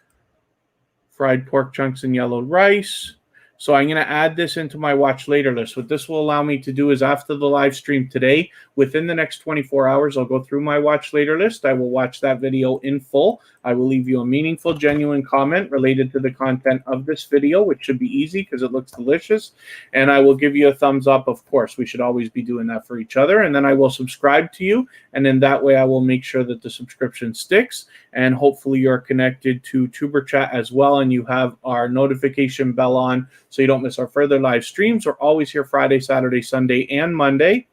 fried pork chunks and yellow rice. So I'm going to add this into my watch later list. What this will allow me to do is after the live stream today, within the next 24 hours, I'll go through my watch later list. I will watch that video in full. I will leave you a meaningful, genuine comment related to the content of this video, which should be easy because it looks delicious. And I will give you a thumbs up, of course. We should always be doing that for each other. And then I will subscribe to you. And in that way, I will make sure that the subscription sticks. And hopefully you're connected to tuberchat as well. And you have our notification bell on so you don't miss our further live streams. We're always here Friday, Saturday, Sunday, and Monday.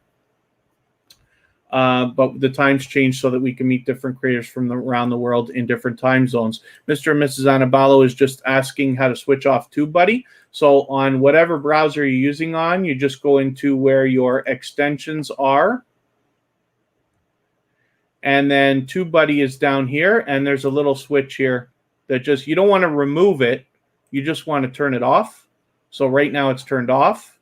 But the times change so that we can meet different creators from around the world in different time zones. Mr. and Mrs. Annabalo is just asking how to switch off TubeBuddy. So on whatever browser you're using on, you just go into where your extensions are. And then TubeBuddy is down here, and there's a little switch here that just, you don't want to remove it. You just want to turn it off. So right now it's turned off.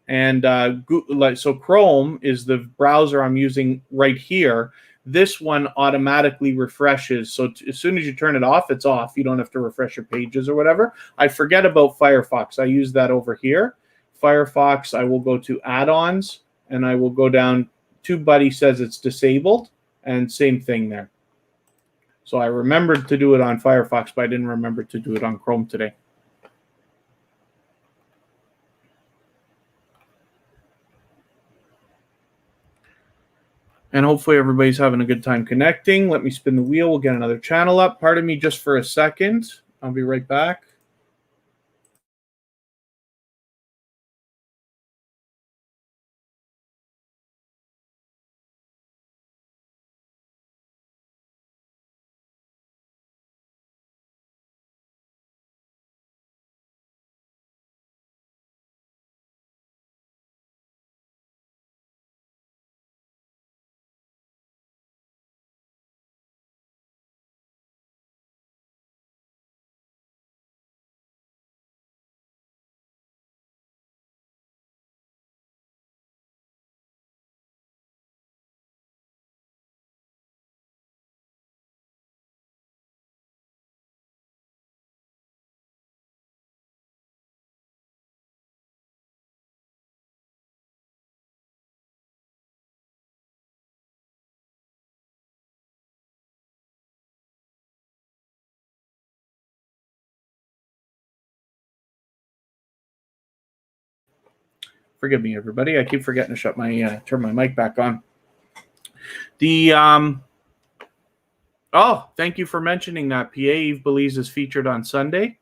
And so Chrome is the browser I'm using right here. This one automatically refreshes. So as soon as you turn it off, it's off. You don't have to refresh your pages or whatever. I forget about Firefox. I use that over here. Firefox, I will go to add-ons, and I will go down. TubeBuddy says it's disabled, and same thing there. So I remembered to do it on Firefox, but I didn't remember to do it on Chrome today. And hopefully everybody's having a good time connecting. Let me spin the wheel. We'll get another channel up. Pardon me just for a second. I'll be right back. Forgive me, everybody. I keep forgetting to shut my turn my mic back on. The oh, thank you for mentioning that. PA Eve Belize is featured on Sunday.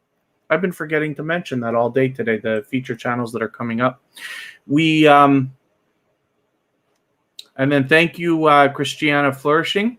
I've been forgetting to mention that all day today, the feature channels that are coming up. We and then thank you, Christiana Flourishing.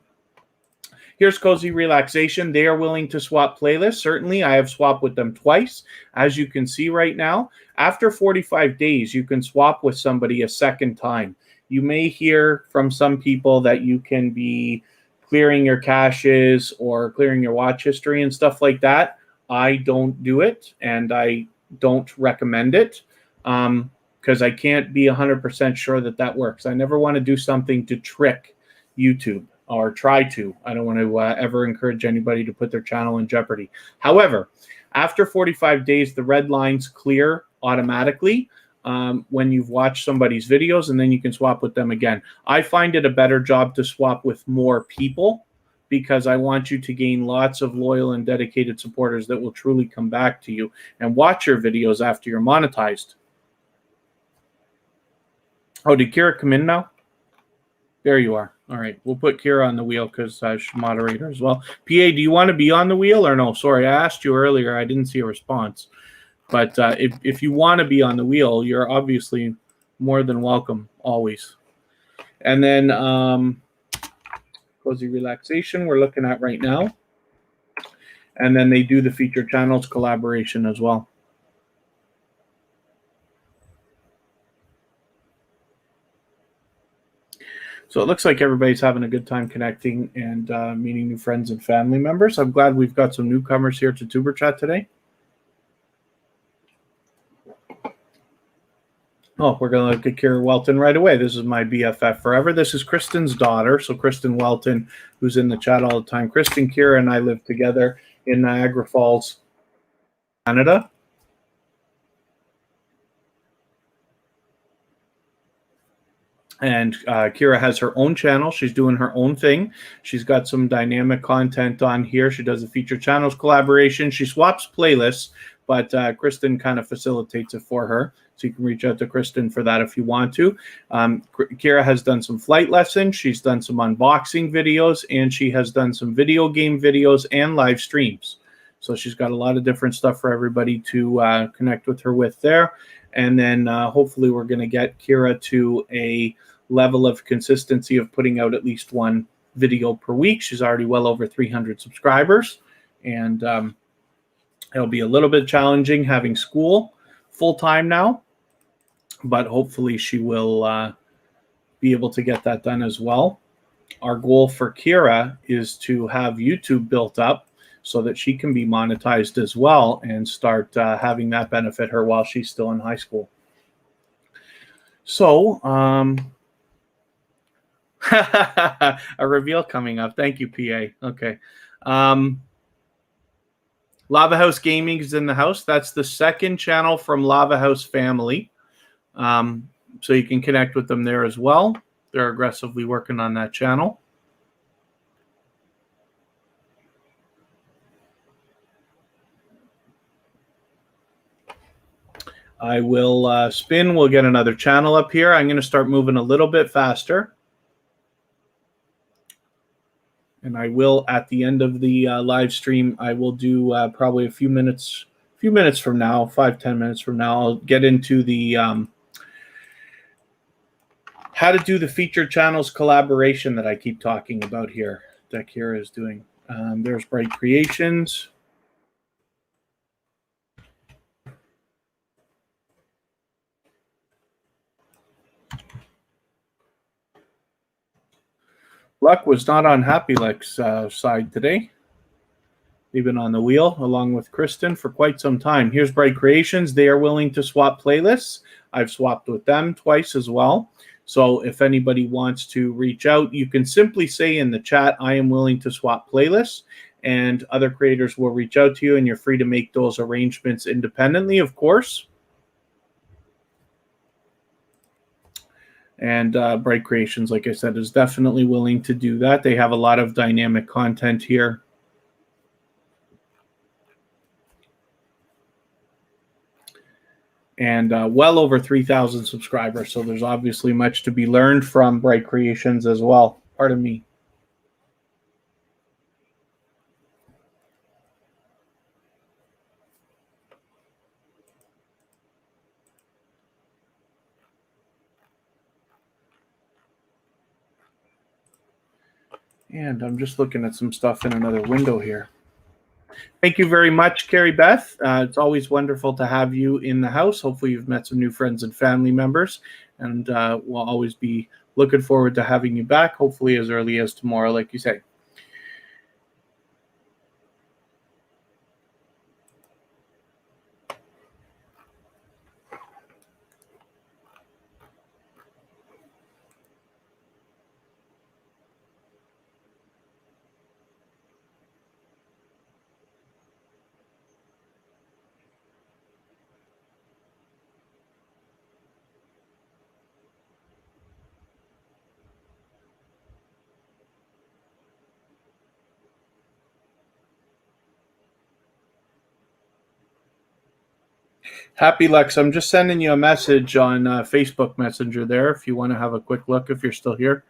Here's Cozy Relaxation. They are willing to swap playlists. Certainly, I have swapped with them twice. As you can see right now, after 45 days, you can swap with somebody a second time. You may hear from some people that you can be clearing your caches or clearing your watch history and stuff like that. I don't do it, and I don't recommend it because I can't be 100% sure that that works. I never want to do something to trick YouTube. Or try to. I don't want to ever encourage anybody to put their channel in jeopardy. However, after 45 days, the red lines clear automatically when you've watched somebody's videos, and then you can swap with them again. I find it a better job to swap with more people because I want you to gain lots of loyal and dedicated supporters that will truly come back to you and watch your videos after you're monetized. Oh, did Kira come in now? There you are. All right, we'll put Kira on the wheel because she's moderator as well. PA, do you want to be on the wheel or no? Sorry, I asked you earlier. I didn't see a response. But if you want to be on the wheel, you're obviously more than welcome, always. And then Cozy Relaxation we're looking at right now. And then they do the feature channels collaboration as well. So it looks like everybody's having a good time connecting and meeting new friends and family members. I'm glad we've got some newcomers here to TuberChat today. Oh, we're going to look at Kira Welton right away. This is my BFF forever. This is Kristen's daughter. So Kristen Welton, who's in the chat all the time. Kristen, Kira, and I live together in Niagara Falls, Canada. And Kira has her own channel. She's doing her own thing. She's got some dynamic content on here. She does a feature channels collaboration. She swaps playlists, but Kristen kind of facilitates it for her. So you can reach out to Kristen for that if you want to. Kira has done some flight lessons. She's done some unboxing videos, and she has done some video game videos and live streams. So she's got a lot of different stuff for everybody to connect with her with there. And then hopefully we're going to get Kira to a level of consistency of putting out at least one video per week. She's already well over 300 subscribers. And it'll be a little bit challenging having school full-time now. But hopefully she will be able to get that done as well. Our goal for Kira is to have YouTube built up so that she can be monetized as well and start having that benefit her while she's still in high school. So, a reveal coming up. Thank you, PA. Okay. Lava House Gaming is in the house. That's the second channel from Lava House family. So you can connect with them there as well. They're aggressively working on that channel. I will spin. We'll get another channel up here. I'm going to start moving a little bit faster. And I will, at the end of the live stream, I will do probably a few minutes from now, 5-10 minutes from now, I'll get into the how to do the featured channels collaboration that I keep talking about here, that Kira is doing. There's Bright Creations. Luck was not on Happy Luck's side today. They've been on the wheel along with Kristen for quite some time. Here's Bright Creations. They are willing to swap playlists. I've swapped with them twice as well. So if anybody wants to reach out, you can simply say in the chat, I am willing to swap playlists, and other creators will reach out to you, and you're free to make those arrangements independently, of course. And Bright Creations, like I said, is definitely willing to do that. They have a lot of dynamic content here. and well over 3,000 subscribers. So there's obviously much to be learned from Bright Creations as well. Pardon me. And I'm just looking at some stuff in another window here. Thank you very much, Carrie Beth. It's always wonderful to have you in the house. Hopefully you've met some new friends and family members, and we'll always be looking forward to having you back, hopefully as early as tomorrow, like you say. Happy Lex, I'm just sending you a message on Facebook Messenger there if you want to have a quick look if you're still here.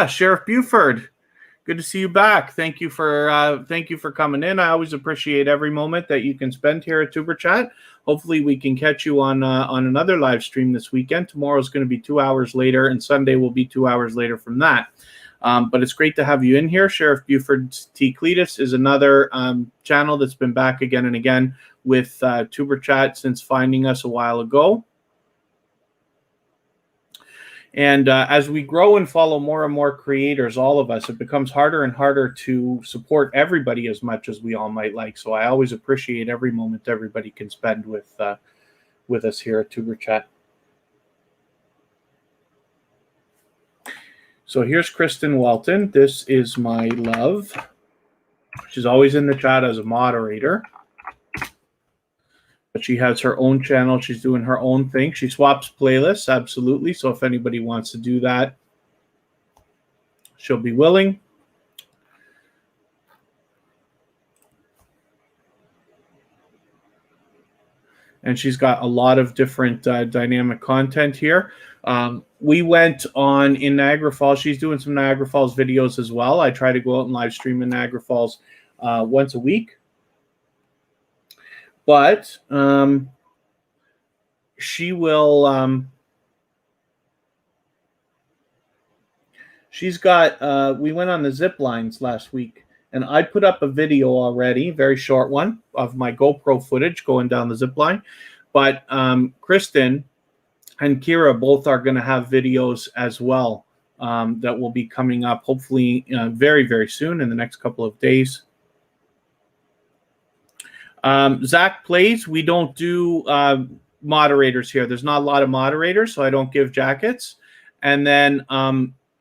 Sheriff Buford, good to see you back. Thank you for coming in. I always appreciate every moment that you can spend here at TuberChat. Hopefully we can catch you on another live stream this weekend. Tomorrow's going to be 2 hours later, and Sunday will be 2 hours later from that. But it's great to have you in here. Sheriff Buford T. Cletus is another channel that's been back again and again with TuberChat since finding us a while ago. And as we grow and follow more and more creators, all of us, it becomes harder and harder to support everybody as much as we all might like. So I always appreciate every moment everybody can spend with us here at TuberChat. So here's Kristen Walton. This is my love. She's always in the chat as a moderator. But she has her own channel. She's doing her own thing. She swaps playlists, absolutely. So if anybody wants to do that, she'll be willing. And she's got a lot of different dynamic content here. We went on in Niagara Falls. She's doing some Niagara Falls videos as well. I try to go out and live stream in Niagara Falls once a week. But she will, she's got, we went on the zip lines last week, and I put up a video already, very short one, of my GoPro footage going down the zip line. But Kristen and Kira both are going to have videos as well that will be coming up hopefully very, very soon in the next couple of days. Zach Plays, we don't do moderators here. There's not a lot of moderators, so I don't give jackets. And then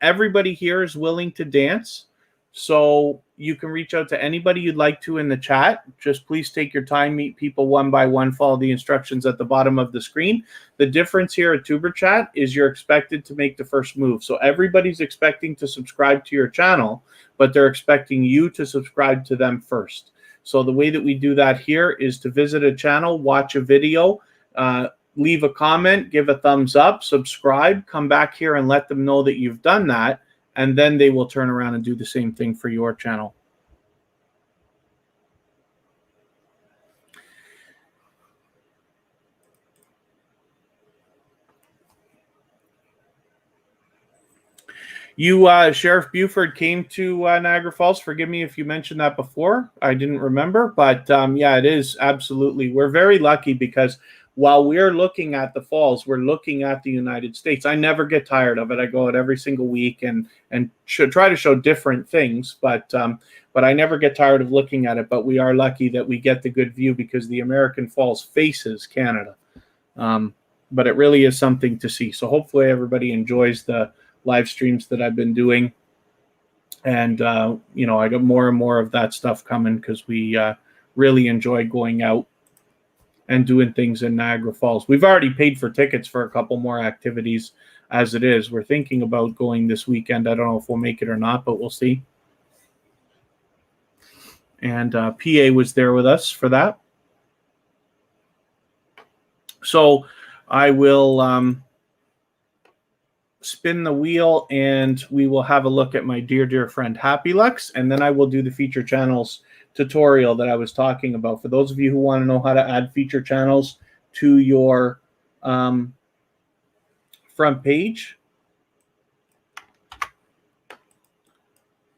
everybody here is willing to dance. So you can reach out to anybody you'd like to in the chat. Just please take your time, meet people one by one, follow the instructions at the bottom of the screen. The difference here at TuberChat is you're expected to make the first move. So everybody's expecting to subscribe to your channel, but they're expecting you to subscribe to them first. So the way that we do that here is to visit a channel, watch a video, leave a comment, give a thumbs up, subscribe, come back here and let them know that you've done that, and then they will turn around and do the same thing for your channel. You, Sheriff Buford, came to Niagara Falls. Forgive me if you mentioned that before. I didn't remember. But, yeah, it is absolutely. We're very lucky because while we're looking at the falls, we're looking at the United States. I never get tired of it. I go out every single week and try to show different things. But I never get tired of looking at it. But we are lucky that we get the good view because the American Falls faces Canada. But it really is something to see. So hopefully everybody enjoys the live streams that I've been doing, and you know, I got more and more of that stuff coming because we really enjoy going out and doing things in Niagara Falls. We've already paid for tickets for a couple more activities as it is. We're thinking about going this weekend. I don't know if we'll make it or not, but we'll see. And PA was there with us for that. So I will spin the wheel and we will have a look at my dear friend Happy Lux, and then I will do the feature channels tutorial that I was talking about. For those of you who want to know how to add feature channels to your front page,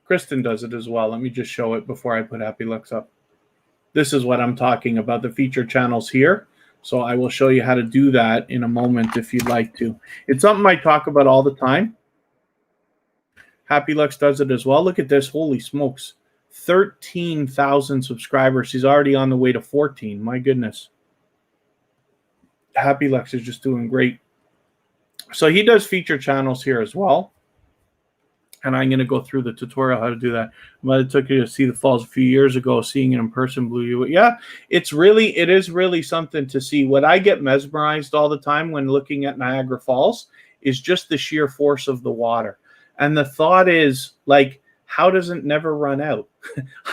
Kristen does it as well. Let me just show it before I put Happy Lux up. This is what I'm talking about, the feature channels here. So I will show you how to do that in a moment if you'd like to. It's something I talk about all the time. Happy Lux does it as well. Look at this. Holy smokes. 13,000 subscribers. He's already on the way to 14. My goodness. Happy Lux is just doing great. So he does feature channels here as well. And I'm going to go through the tutorial how to do that. It took you to see the falls a few years ago. Seeing it in person blew you. Yeah, it is really something to see. What I get mesmerized all the time when looking at Niagara Falls is just the sheer force of the water. And the thought is, like, how does it never run out?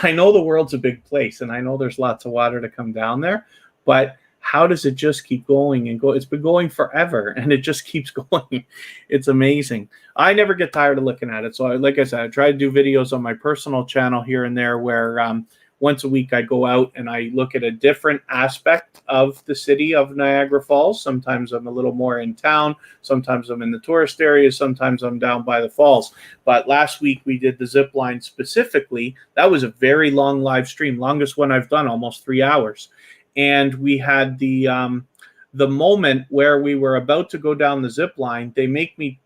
I know the world's a big place, and I know there's lots of water to come down there, but how does it just keep going and go? It's been going forever, and it just keeps going. It's amazing. I never get tired of looking at it. So, like I said, I try to do videos on my personal channel here and there where once a week I go out and I look at a different aspect of the city of Niagara Falls. Sometimes I'm a little more in town. Sometimes I'm in the tourist areas. Sometimes I'm down by the falls. But last week we did the zip line specifically. That was a very long live stream, longest one I've done, almost 3 hours. And we had the moment where we were about to go down the zip line. They make me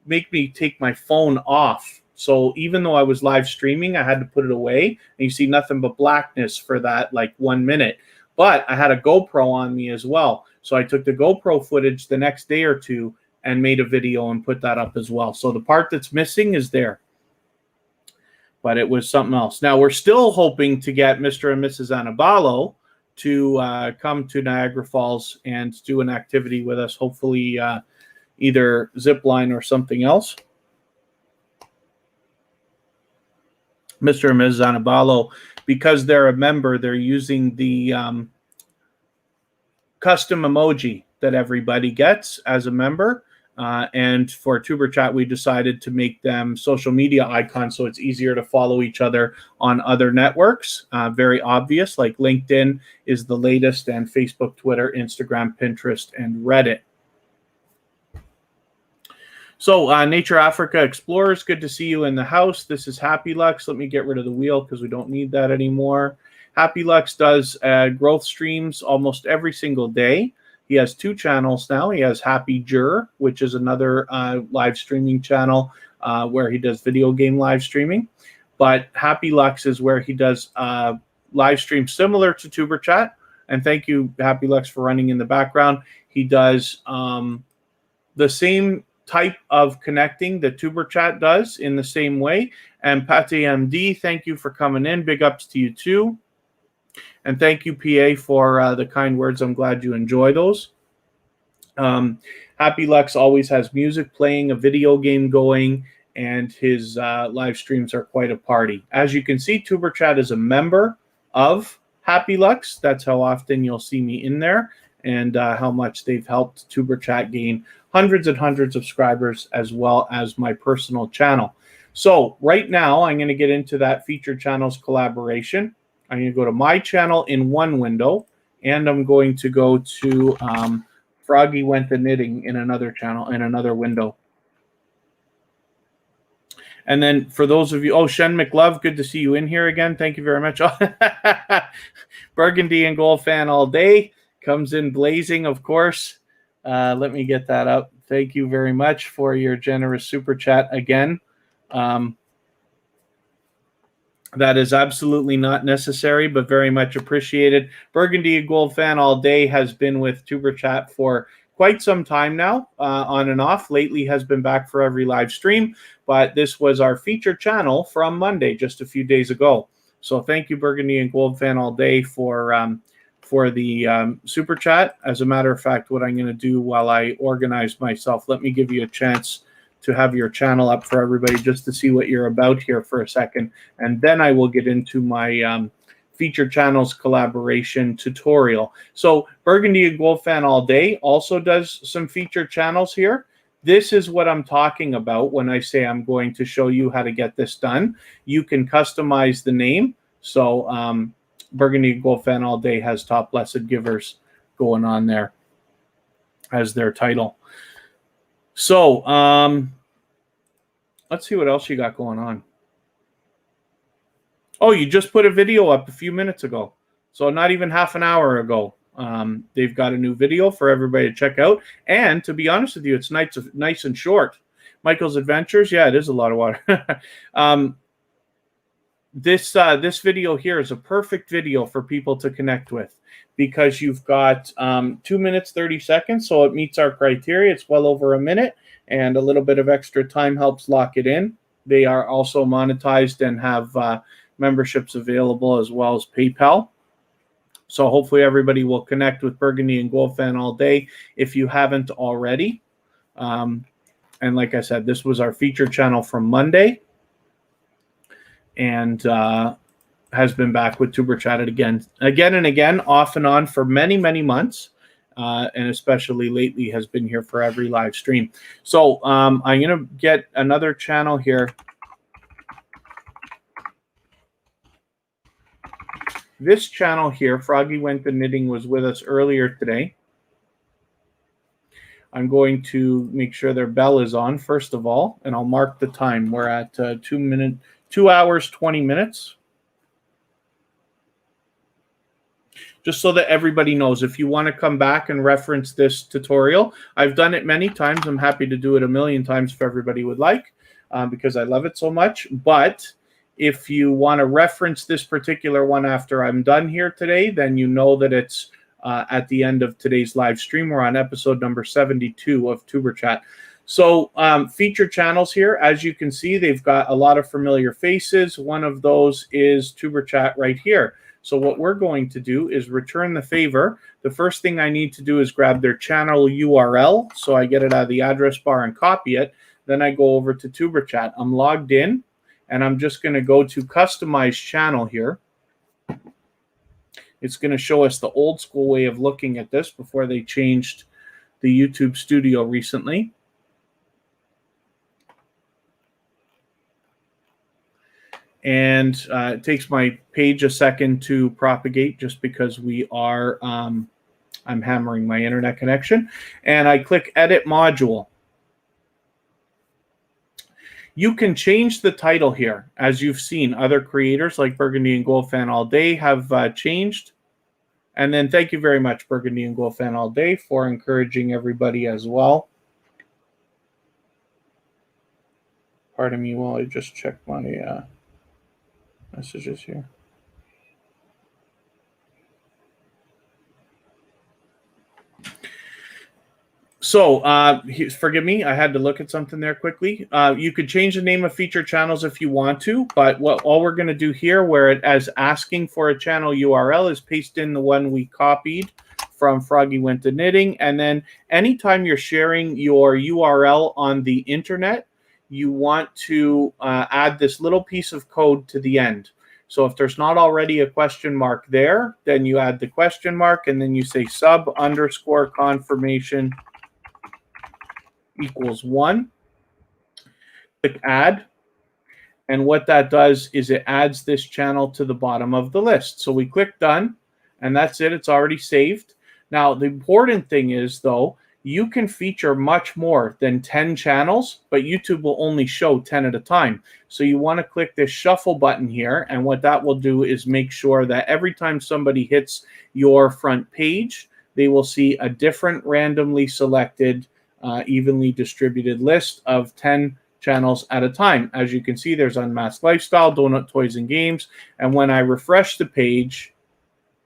take my phone off. So even though I was live streaming, I had to put it away. And you see nothing but blackness for that like 1 minute. But I had a GoPro on me as well. So I took the GoPro footage the next day or two and made a video and put that up as well. So the part that's missing is there. But it was something else. Now we're still hoping to get Mr. and Mrs. Anabalo to come to Niagara Falls and do an activity with us, hopefully either zip line or something else. Mr. and Mrs. Anabalo, because they're a member, they're using the custom emoji that everybody gets as a member. And for tuberchat, we decided to make them social media icons so it's easier to follow each other on other networks. Very obvious, like LinkedIn is the latest, and Facebook, Twitter, Instagram, Pinterest, and Reddit. So Nature Africa Explorers, good to see you in the house. This is Happy Lux. Let me get rid of the wheel because we don't need that anymore. Happy Lux does growth streams almost every single day. He has 2 channels now. He has Happy Jur, which is another live streaming channel where he does video game live streaming. But Happy Lux is where he does live streams similar to tuberchat. And thank you, Happy Lux, for running in the background. He does the same type of connecting that tuberchat does in the same way. And Pate MD, thank you for coming in. Big ups to you too. And thank you, PA, for the kind words. I'm glad you enjoy those. Happy Lux always has music playing, a video game going, and his live streams are quite a party. As you can see, tuberchat is a member of Happy Lux. That's how often you'll see me in there, and how much they've helped tuberchat gain hundreds and hundreds of subscribers, as well as my personal channel. So right now, I'm going to get into that featured channels collaboration. I'm going to go to my channel in one window, and I'm going to go to Froggy Went the Knitting in another channel, in another window. And then for those of you, oh, Shen McLove, good to see you in here again. Thank you very much. Burgundy and Gold fan all day. Comes in blazing, of course. Let me get that up. Thank you very much for your generous super chat again. That is absolutely not necessary, but very much appreciated. Burgundy and Gold fan all day has been with tuberchat for quite some time now, on and off. Lately has been back for every live stream, but this was our featured channel from Monday, just a few days ago. So thank you, Burgundy and Gold fan all day, for for the super chat. As a matter of fact, what I'm going to do while I organize myself, let me give you a chance to have your channel up for everybody just to see what you're about here for a second. And then I will get into my feature channels collaboration tutorial. So Burgundy and Gold Fan All Day also does some feature channels here. This is what I'm talking about when I say I'm going to show you how to get this done. You can customize the name. So Burgundy and Gold Fan All Day has Top Blessed Givers going on there as their title. So let's see what else you got going on. Oh, you just put a video up a few minutes ago. So not even half an hour ago. They've got a new video for everybody to check out. And to be honest with you, it's nice and short. Michael's Adventures. Yeah, it is a lot of water. This video here is a perfect video for people to connect with because you've got 2 minutes, 30 seconds. So it meets our criteria. It's well over a minute, and a little bit of extra time helps lock it in. They are also monetized and have memberships available as well as PayPal. So hopefully everybody will connect with Burgundy and Gold Fan All Day if you haven't already. And like I said, this was our feature channel from Monday, and has been back with tuberchat again and again, off and on for many, many months. And especially lately has been here for every live stream. So I'm going to get another channel here. This channel here, Froggy Went to Knitting, was with us earlier today. I'm going to make sure their bell is on, first of all, and I'll mark the time. We're at 2 hours, 20 minutes. Just so that everybody knows, if you want to come back and reference this tutorial, I've done it many times. I'm happy to do it a million times if everybody would like, because I love it so much. But if you want to reference this particular one after I'm done here today, then you know that it's at the end of today's live stream. We're on episode number 72 of tuberchat. So feature channels here, as you can see, they've got a lot of familiar faces. One of those is tuberchat right here. So what we're going to do is return the favor. The first thing I need to do is grab their channel URL. So I get it out of the address bar and copy it. Then I go over to tuberchat. I'm logged in, and I'm just going to go to customize channel here. It's going to show us the old school way of looking at this before they changed the YouTube studio recently. And it takes my page a second to propagate just because we are, I'm hammering my internet connection. And I click Edit Module. You can change the title here. As you've seen, other creators like Burgundy and Gold Fan All Day have changed. And then thank you very much, Burgundy and Gold Fan All Day, for encouraging everybody as well. Pardon me while I just check my messages here. So forgive me, I had to look at something there quickly. You could change the name of featured channels if you want to, but all we're going to do here, where it as asking for a channel URL, is paste in the one we copied from Froggy Went to Knitting. And then anytime you're sharing your URL on the internet, you want to add this little piece of code to the end. So if there's not already a question mark there, then you add the question mark, and then you say sub_confirmation equals 1. Click add. And what that does is it adds this channel to the bottom of the list. So we click done, and that's it. It's already saved. Now, the important thing is, though, you can feature much more than 10 channels, but YouTube will only show 10 at a time. So you want to click this shuffle button here, and what that will do is make sure that every time somebody hits your front page, they will see a different randomly selected, evenly distributed list of 10 channels at a time. As you can see, there's Unmasked Lifestyle, Donut Toys and Games, and when I refresh the page,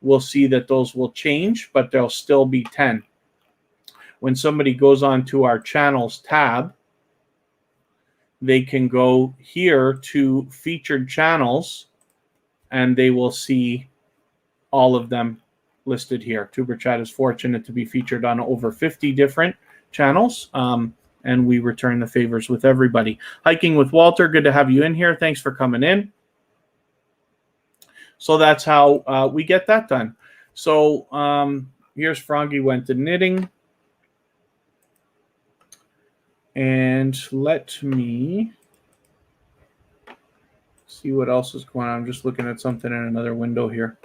we'll see that those will change, but there'll still be 10. When somebody goes on to our channels tab, they can go here to featured channels, and they will see all of them listed here. TuberChat is fortunate to be featured on over 50 different channels, and we return the favors with everybody. Hiking with Walter, good to have you in here. Thanks for coming in. So that's how we get that done. So here's Froggy went to knitting. And let me see what else is going on. I'm just looking at something in another window here.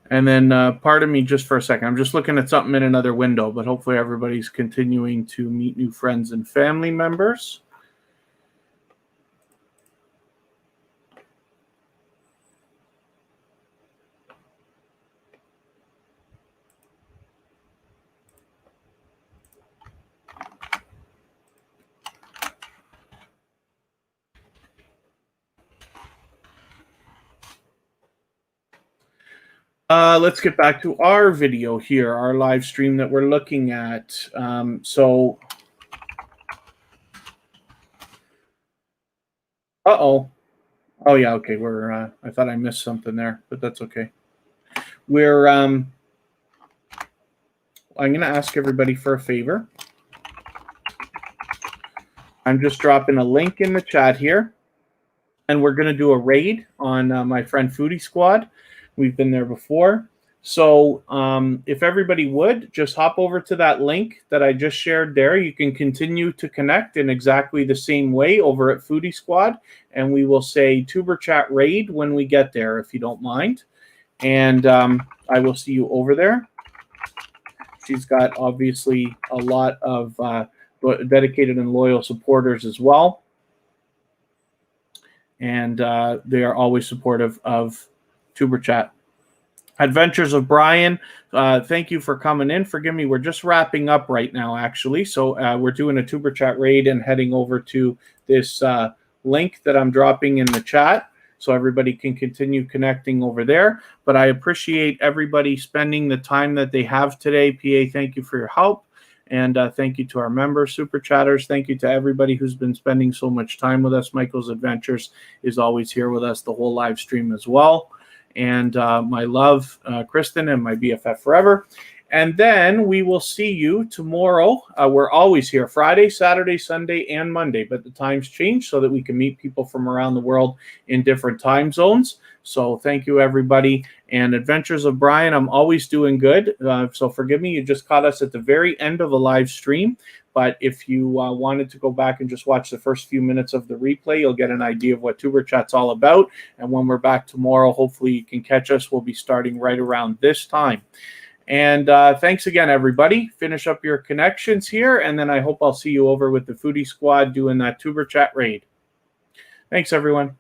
And then pardon me just for a second. I'm just looking at something in another window, but hopefully everybody's continuing to meet new friends and family members. Let's get back to our video here, our live stream that we're looking at. So, oh yeah, okay. I thought I missed something there, but that's okay. I'm going to ask everybody for a favor. I'm just dropping a link in the chat here, and we're going to do a raid on my friend Foodie Squad. We've been there before. So if everybody would, just hop over to that link that I just shared there. You can continue to connect in exactly the same way over at Foodie Squad. And we will say tuberchat raid when we get there, if you don't mind. And I will see you over there. She's got obviously a lot of dedicated and loyal supporters as well. And they are always supportive of TuberChat. Adventures of Brian, thank you for coming in. Forgive me, we're just wrapping up right now, actually. So we're doing a TuberChat raid and heading over to this link that I'm dropping in the chat so everybody can continue connecting over there. But I appreciate everybody spending the time that they have today. PA, thank you for your help. And thank you to our members, Super Chatters. Thank you to everybody who's been spending so much time with us. Michael's Adventures is always here with us the whole live stream as well. And my love, Kristen, and my BFF forever. And then we will see you tomorrow. We're always here Friday, Saturday, Sunday, and Monday. But the times change so that we can meet people from around the world in different time zones. So thank you, everybody. And Adventures of Brian, I'm always doing good. So forgive me, you just caught us at the very end of the live stream. But if you wanted to go back and just watch the first few minutes of the replay, you'll get an idea of what TuberChat's all about. And when we're back tomorrow, hopefully you can catch us. We'll be starting right around this time. And thanks again, everybody. Finish up your connections here. And then I hope I'll see you over with the Foodie Squad doing that TuberChat raid. Thanks, everyone.